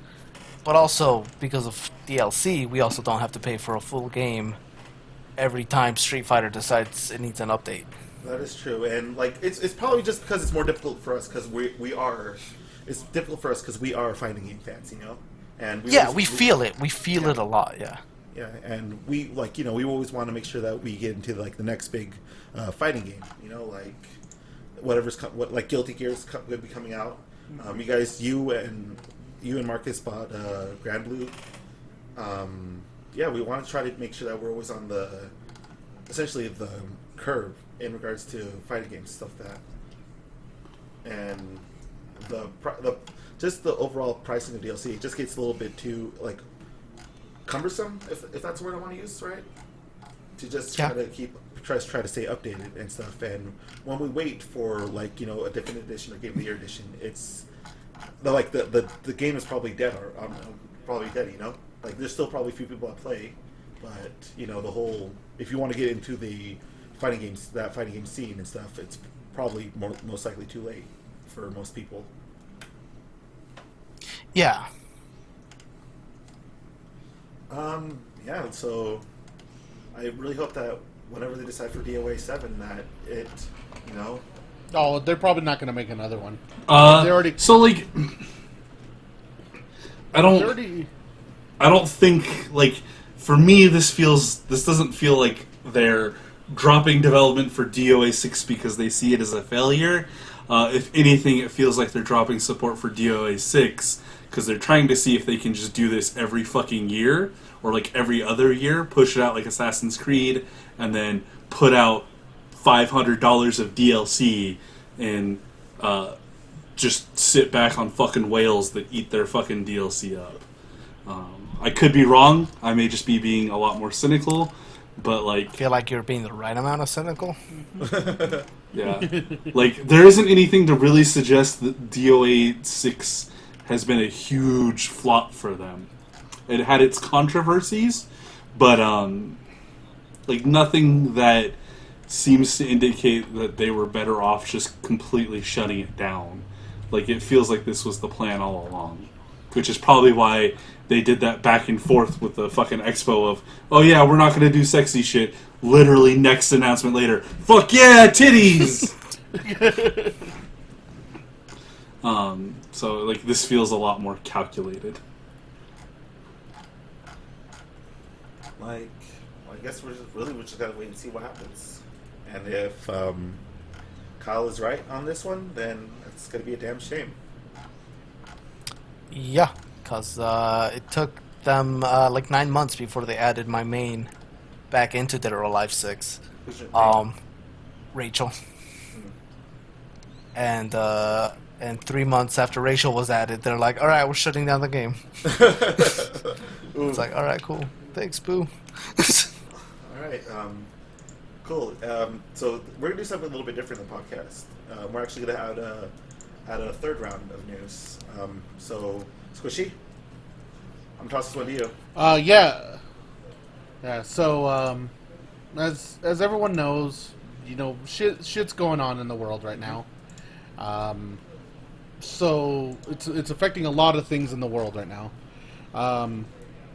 but also because of DLC, we also don't have to pay for a full game every time Street Fighter decides it needs an update. That is true, and like it's probably just because it's more difficult for us because we are. It's difficult for us because we are fighting game fans, you know. And we feel it. We feel it a lot. Yeah. Yeah, and we like we always want to make sure that we get into like the next big fighting game. You know, like like Guilty Gear is going to be coming out. You guys, you and Marcus bought Grand Blue. We want to try to make sure that we're always on essentially the curve in regards to fighting games, stuff like that. And just the overall pricing of DLC just gets a little bit too like cumbersome, if that's the word I want to use, right? To just try to stay updated and stuff. And when we wait for like a Definitive Edition or Game of the Year edition, it's the game is probably dead or probably dead. You know, like there's still probably a few people that play, but the whole if you want to get into the fighting game scene and stuff, it's probably most likely too late for most people. Yeah. So I really hope that whenever they decide for DOA 7 that it, Oh, they're probably not going to make another one. They already. So like, I don't think like for me this doesn't feel like they're dropping development for DOA 6 because they see it as a failure. If anything, it feels like they're dropping support for DOA 6 because they're trying to see if they can just do this every fucking year or like every other year, push it out like Assassin's Creed, and then put out $500 of DLC and just sit back on fucking whales that eat their fucking DLC up. I could be wrong. I may just be being a lot more cynical, but like... I feel like you're being the right amount of cynical. Yeah. Like, there isn't anything to really suggest that DOA 6 has been a huge flop for them. It had its controversies, but like nothing that seems to indicate that they were better off just completely shutting it down. Like, it feels like this was the plan all along, which is probably why they did that back and forth with the fucking expo of, oh yeah, we're not gonna do sexy shit. Literally next announcement later, fuck yeah, titties! So like this feels a lot more calculated. Like, well, I guess we just gotta wait and see what happens. And if Kyle is right on this one, then it's gonna be a damn shame. Yeah, because it took them like 9 months before they added my main back into Dead or Alive 6. Who's your main? Rachel. And 3 months after Rachel was added, they're like, all right, we're shutting down the game. It's like, all right, cool. Thanks, boo. All right, cool. So we're gonna do something a little bit different in the podcast. We're actually gonna add a third round of news. So Squishy, I'm tossing this one to you. Yeah. So, as everyone knows, you know, shit's going on in the world right now. So it's affecting a lot of things in the world right now.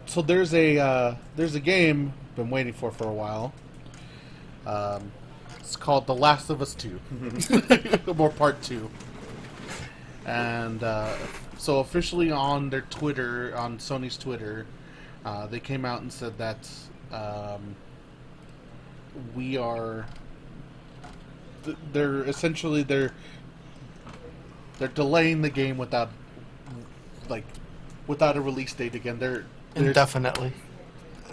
So there's a game I've been waiting for a while. It's called The Last of Us 2, or Part 2. And so officially on their Twitter, on Sony's Twitter, they came out and said that we are. They're essentially they're delaying the game without a release date again. They're Indefinitely.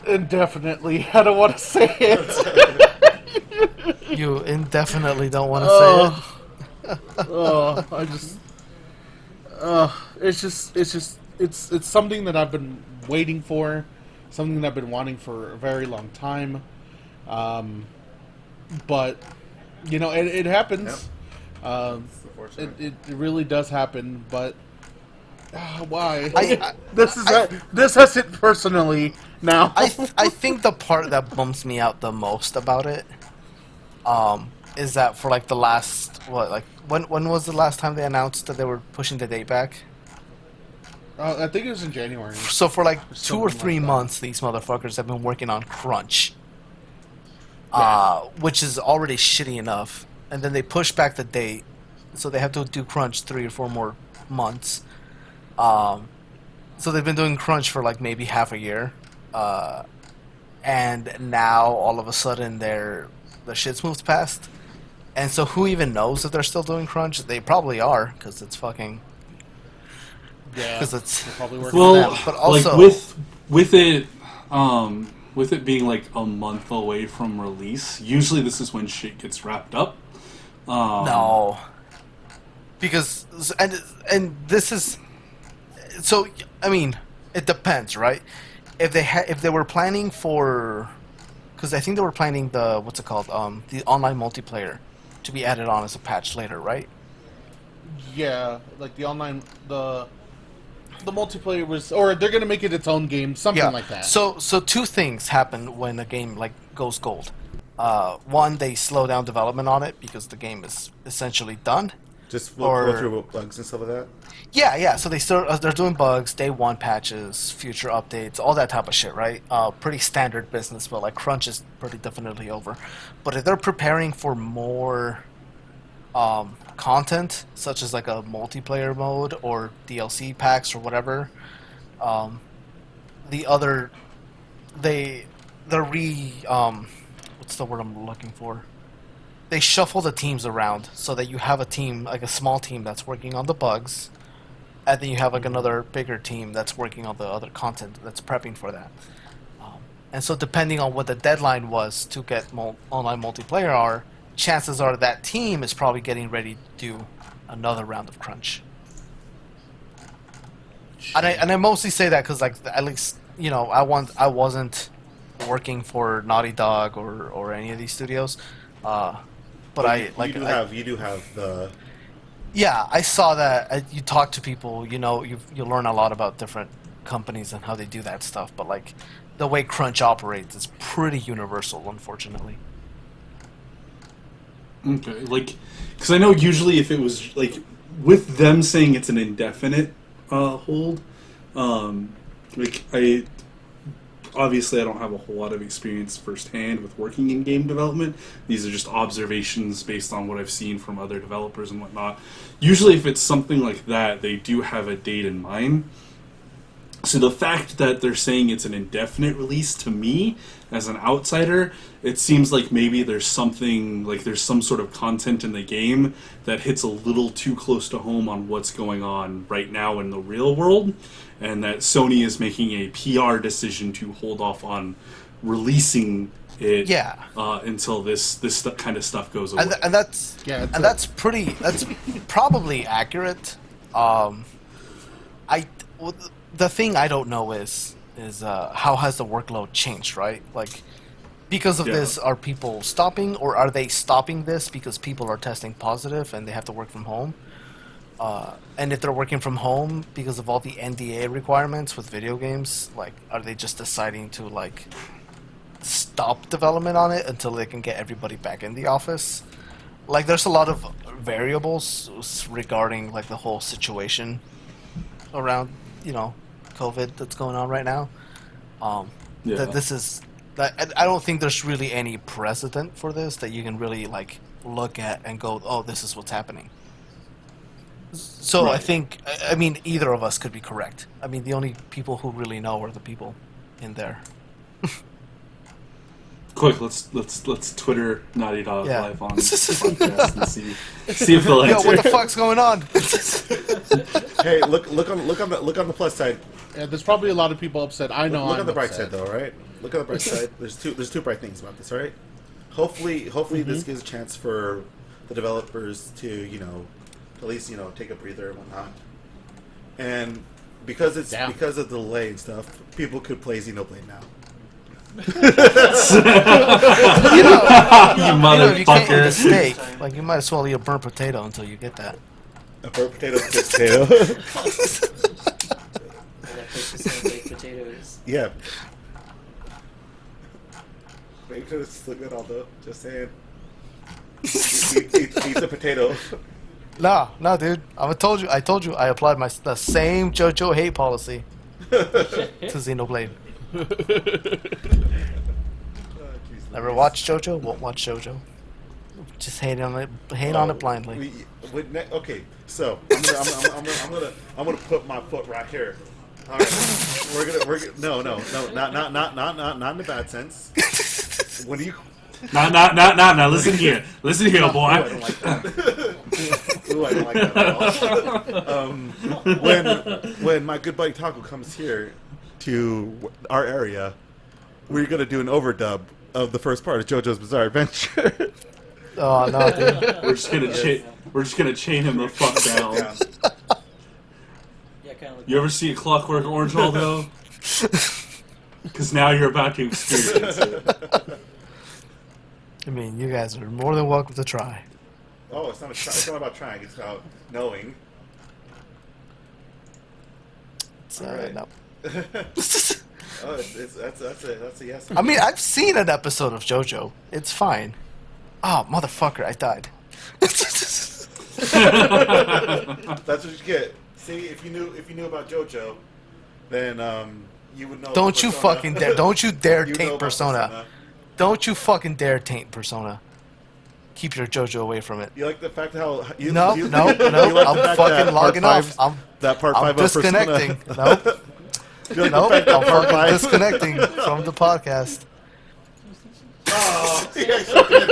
Indefinitely. I don't want to say it. You indefinitely don't want to say it. It's something that I've been waiting for, something that I've been wanting for a very long time. But you know, it happens. Yep. It really does happen, but why? This has hit personally now. I think the part that bumps me out the most about it, is that for like the last when was the last time they announced that they were pushing the date back? I think it was in January. So for like 2 or 3 like that. months, these motherfuckers have been working on crunch, Yeah. which is already shitty enough, and then they push back the date, so they have to do crunch 3 or 4 more months. So they've been doing crunch for like maybe half a year, and now all of a sudden the shit's moved past, and so who even knows if they're still doing crunch? They probably are, because it's fucking. Yeah, Because it's they're probably working Well, on that. but also like with it being like a month away from release, usually this is when shit gets wrapped up. no, because and this is so. I mean, it depends, right? If they were planning for, because I think they were planning the the online multiplayer to be added on as a patch later, right? Yeah, like the online the multiplayer was, or they're gonna make it its own game, something like that. So two things happen when a game like goes gold. One, they slow down development on it because the game is essentially done. Just Or- go through bugs and stuff like that. Yeah. So they're doing bugs, day one patches, future updates, all that type of shit, right? Pretty standard business, but like crunch is pretty definitely over. But if they're preparing for more content, such as like a multiplayer mode or DLC packs or whatever, they're what's the word I'm looking for? They shuffle the teams around so that you have a team, like a small team that's working on the bugs, and then you have like another bigger team that's working on the other content that's prepping for that. And so depending on what the deadline was to get online multiplayer chances are that team is probably getting ready to do another round of crunch. And I mostly say that because like at least I wasn't working for Naughty Dog or any of these studios, but You do have the. Yeah, I saw that. You talk to people, you learn a lot about different companies and how they do that stuff. But like the way crunch operates is pretty universal, unfortunately. Okay, like, because I know usually if it was like with them saying it's an indefinite hold, like obviously I don't have a whole lot of experience firsthand with working in game development. These are just observations based on what I've seen from other developers and whatnot. Usually if it's something like that, they do have a date in mind. So the fact that they're saying it's an indefinite release, to me, as an outsider, it seems like maybe there's something, like there's some sort of content in the game that hits a little too close to home on what's going on right now in the real world, and that Sony is making a PR decision to hold off on releasing it until this kind of stuff goes away. And that's that's probably accurate. The thing I don't know is how has the workload changed, right? Like, because of this, are people stopping, or are they stopping this because people are testing positive and they have to work from home? And if they're working from home because of all the NDA requirements with video games, like, are they just deciding to, like, stop development on it until they can get everybody back in the office? Like, there's a lot of variables regarding, like, the whole situation around, COVID that's going on right now. I don't think there's really any precedent for this that you can really, like, look at and go, oh, this is what's happening. So I think, either of us could be correct. The only people who really know are the people in there. Quick, let's Twitter Naughty Dog live on podcast and see if they'll answer. Yo, what the fuck's going on? Hey, look on the plus side. Yeah, there's probably a lot of people upset. I know. Look on the bright upset. side, though, right? Look on the bright side. There's two bright things about this, all right? Hopefully, this gives a chance for the developers to, at least take a breather and whatnot. And because because of the delay and stuff, people could play Xenoblade now. You If you can't eat a motherfucker. steak, like, you might as well eat a burnt potato until you get that. A burnt potato, potato. That place is selling baked potatoes. Yeah. Baked potatoes look good, although. Just saying. Eat the potato. No, dude. I told you. I applied the same JoJo hate policy to Xenoblade. Never watched JoJo. Won't watch JoJo. Just hate on it. Hate on it blindly. Okay, so I'm gonna put my foot right here. All right, we're gonna no, not in the bad sense. When you No. Listen here, boy. I don't like that. Ooh, I don't like that at all. When my good buddy Taco comes here to our area, we're gonna do an overdub of the first part of JoJo's Bizarre Adventure. Oh no, dude. We're just gonna chain him the fuck down. Yeah. Yeah, kind of like You ever see a Clockwork Orange, Aldo? Because now you're about to experience it. You guys are more than welcome to try. Oh, it's not about trying. It's about knowing. It's, Alright. no. Oh, that's a yes. I've seen an episode of JoJo. It's fine. Oh, motherfucker! I died. That's what you get. See, if you knew about JoJo, then you would know. Don't you Persona. fucking dare! Don't you dare You know taint about Persona. Don't you fucking dare taint Persona. Keep your JoJo away from it. You like the fact how you No, you, no, you like I'm the fact fucking that logging part off. five- that part I'm five of Persona- disconnecting. Nope. You like Nope. the fact that I'm part fucking five- disconnecting from the podcast. Oh, you guys so good.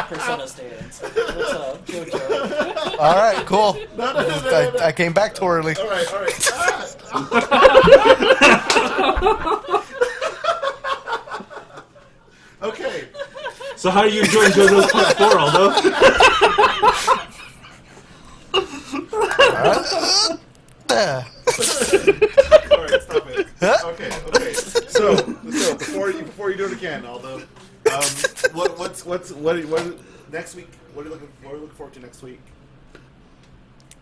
Persona stands. What's up, JoJo? All right, cool. I came back too early. All right. Okay. So how are you enjoying JoJo's Part 4, Aldo? There. All right, stop it. Okay. So before you do it again, Aldo, what next week? What are you looking forward to next week?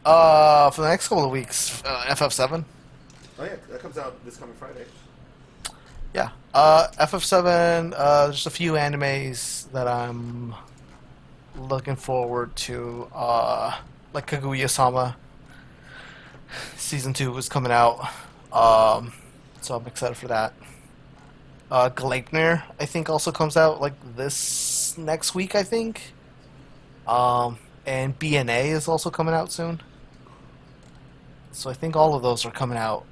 For the next couple of weeks, FF7. Oh yeah, that comes out this coming Friday. Yeah. FF7, just a few animes that I'm looking forward to, like Kaguya-sama. Season 2 is coming out. So I'm excited for that. Gleipnir, I think, also comes out like this next week, I think. And BNA is also coming out soon. So I think all of those are coming out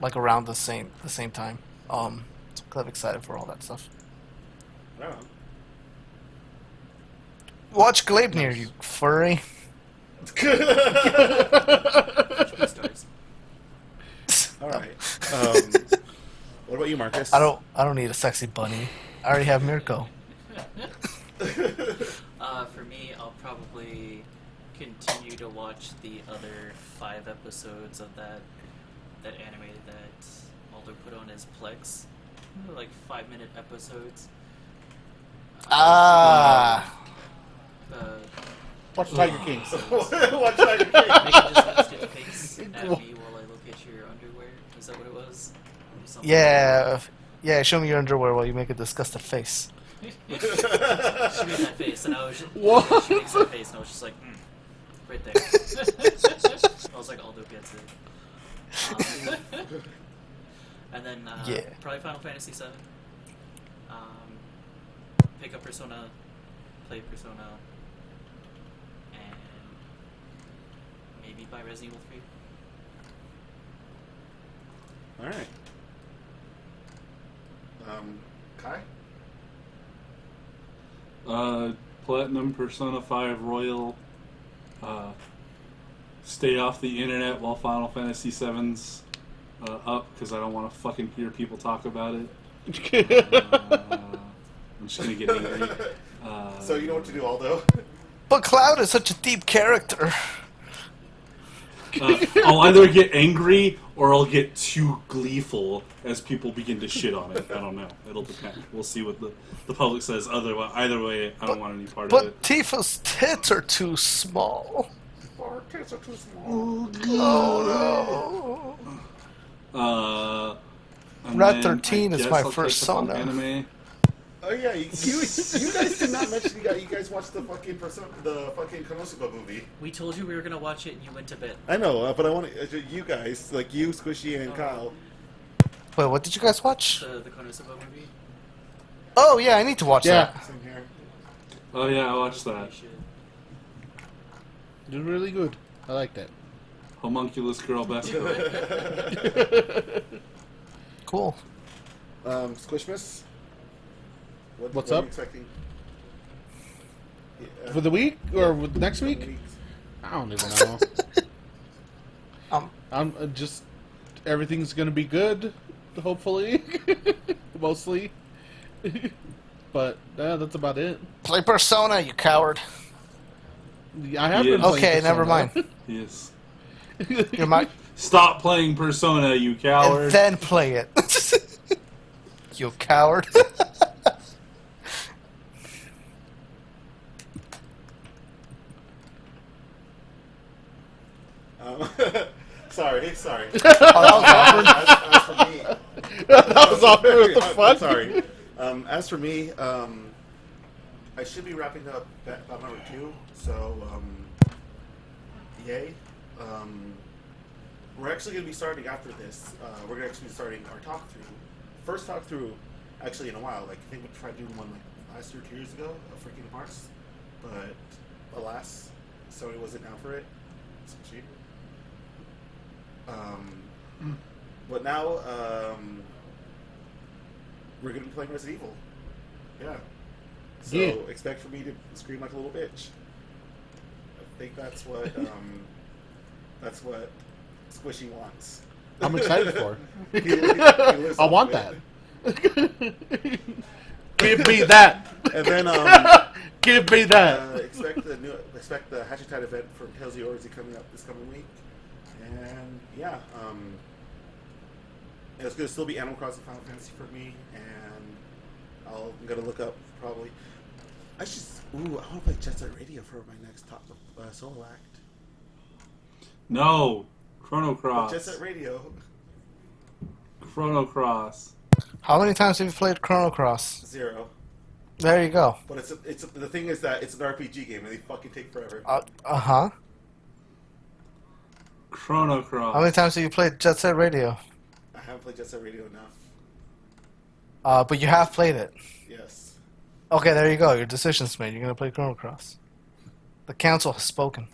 like around the same time. So I'm excited for all that stuff. Right on. Watch Gleipnir, you furry. Stars. All right. What about you, Marcus? I don't need a sexy bunny. I already have Mirko. For me, I'll probably continue to watch the other 5 episodes of that animated that Aldo put on his Plex. They're like 5-minute episodes. Watch Tiger King. Watch Tiger King. Make a disgusted face at me while I look at your underwear. Is that what it was? Or something? Yeah. Show me your underwear while you make a disgusted face. She made that face, and I was just, What? she makes that face, and I was just like, right there. I was like, Aldo gets it. And then Yeah. probably Final Fantasy VII. Pick up Persona, play Persona, and maybe buy Resident Evil 3. All right. Kai? Platinum Persona 5 Royal. Stay off the internet while Final Fantasy VII's up because I don't want to fucking hear people talk about it. I'm just gonna get angry. So you know what to do, Aldo? But Cloud is such a deep character. I'll either get angry or I'll get too gleeful as people begin to shit on it. I don't know. It'll depend. We'll see what the public says. Either way, I don't want any part of it. But Tifa's tits are too small. Our tits are too small. Oh And Rat then 13 I is guess my I'll first catch up on sauna. Anime. Oh yeah, you guys did not mention you guys watched the fucking Konosuba movie. We told you we were gonna watch it, and you went to bed. I know, but I want you guys, like you, Squishy, and Kyle. Wait, what did you guys watch? The Konosuba movie. Oh yeah, I need to watch Yeah. that. Same here. Oh yeah, I watched that. You should. Did really good. I like that. Homunculus Girl Best Girl. Cool. Squishmas. What's what are up? you expecting? Yeah, For the week or next week? weeks. I don't even know. I'm just everything's gonna be good, hopefully, mostly. But that's about it. Play Persona, you coward. I have Yeah. been playing Okay, never Persona. mind. Yes. You're my. Stop playing Persona, you coward. And then play it. You coward. Sorry. Oh, that was awkward. As for me, That was awkward. What the I'm fuck? sorry. As for me, I should be wrapping up Battle number 2. So, yay. We're actually going to be starting after this. We're going to actually be starting our talk through. First talk through, actually in a while. Like I think we tried doing one like last year, 2 years ago, of freaking Hearts, but alas, Sony wasn't down for it. So cheap. But now we're gonna be playing Resident Evil. Yeah. So Yeah. expect for me to scream like a little bitch. I think that's what Squishy wants. I'm excited for. He lives I off want of that. it. Give me that. And then Give me that. expect the Hatchetide event from Tales of Yorzy coming up this coming week. And yeah, it's gonna still be Animal Crossing Final Fantasy for me, and I'm gonna look up probably. I want to play Jet Set Radio for my next top solo act. No. Chrono Cross. Jet Set Radio. Chrono Cross. How many times have you played Chrono Cross? 0. There you go. But it's the thing is that it's an RPG game and they fucking take forever. Uh huh. Chrono Cross. How many times have you played Jet Set Radio? I haven't played Jet Set Radio enough. But you have played it. Yes. Okay, there you go. Your decision's made. You're gonna play Chrono Cross. The council has spoken.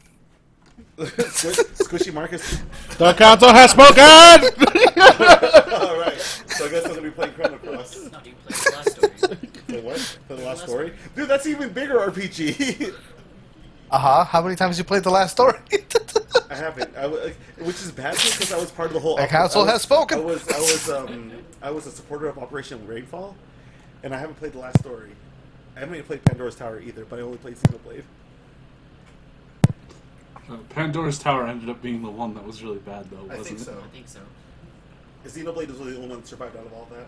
Squishy Marcus. The council has spoken! All right. So I guess I'm gonna be playing Chrono Cross. No, you played the last story. Play what? Play the last story? Dude, that's even bigger RPG. How many times have you played the last story? I haven't. Which is bad because I was part of the whole. The council has spoken. I was a supporter of Operation Rainfall, and I haven't played the last story. I haven't even played Pandora's Tower either, but I only played Xenoblade. Pandora's Tower ended up being the one that was really bad, though, I wasn't think it? so. I think so. Xenoblade was really the only one that survived out of all that.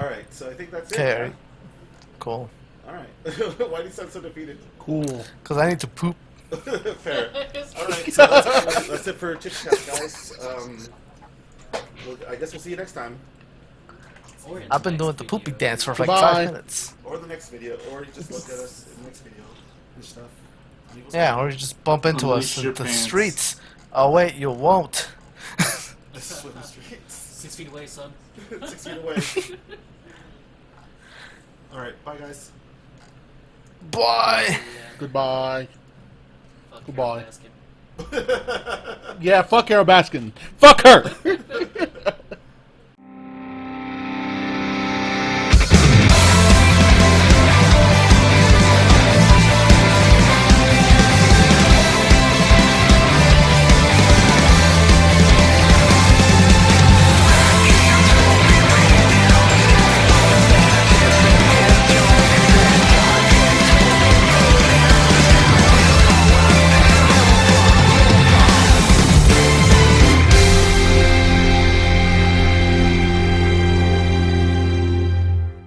All right, so I think that's it. Okay. Right? Cool. All right. Why do you sound so defeated? Cool. Because I need to poop. Fair. All right, so that's it for Chit Chat, guys. I guess we'll see you next time, Or in I've been next doing the poopy video. dance for like Goodbye. 5 minutes. or the next video, or you just look at us in the next video and stuff. Yeah, or you just bump into Unleash us your in the pants. streets. Oh wait, you won't. This is Swim Streets. 6 feet away, son. 6 feet away. All right, bye guys. Bye. Yeah. Goodbye. Fuck Goodbye. Carol Baskin. Yeah, fuck Carol Baskin. Fuck her!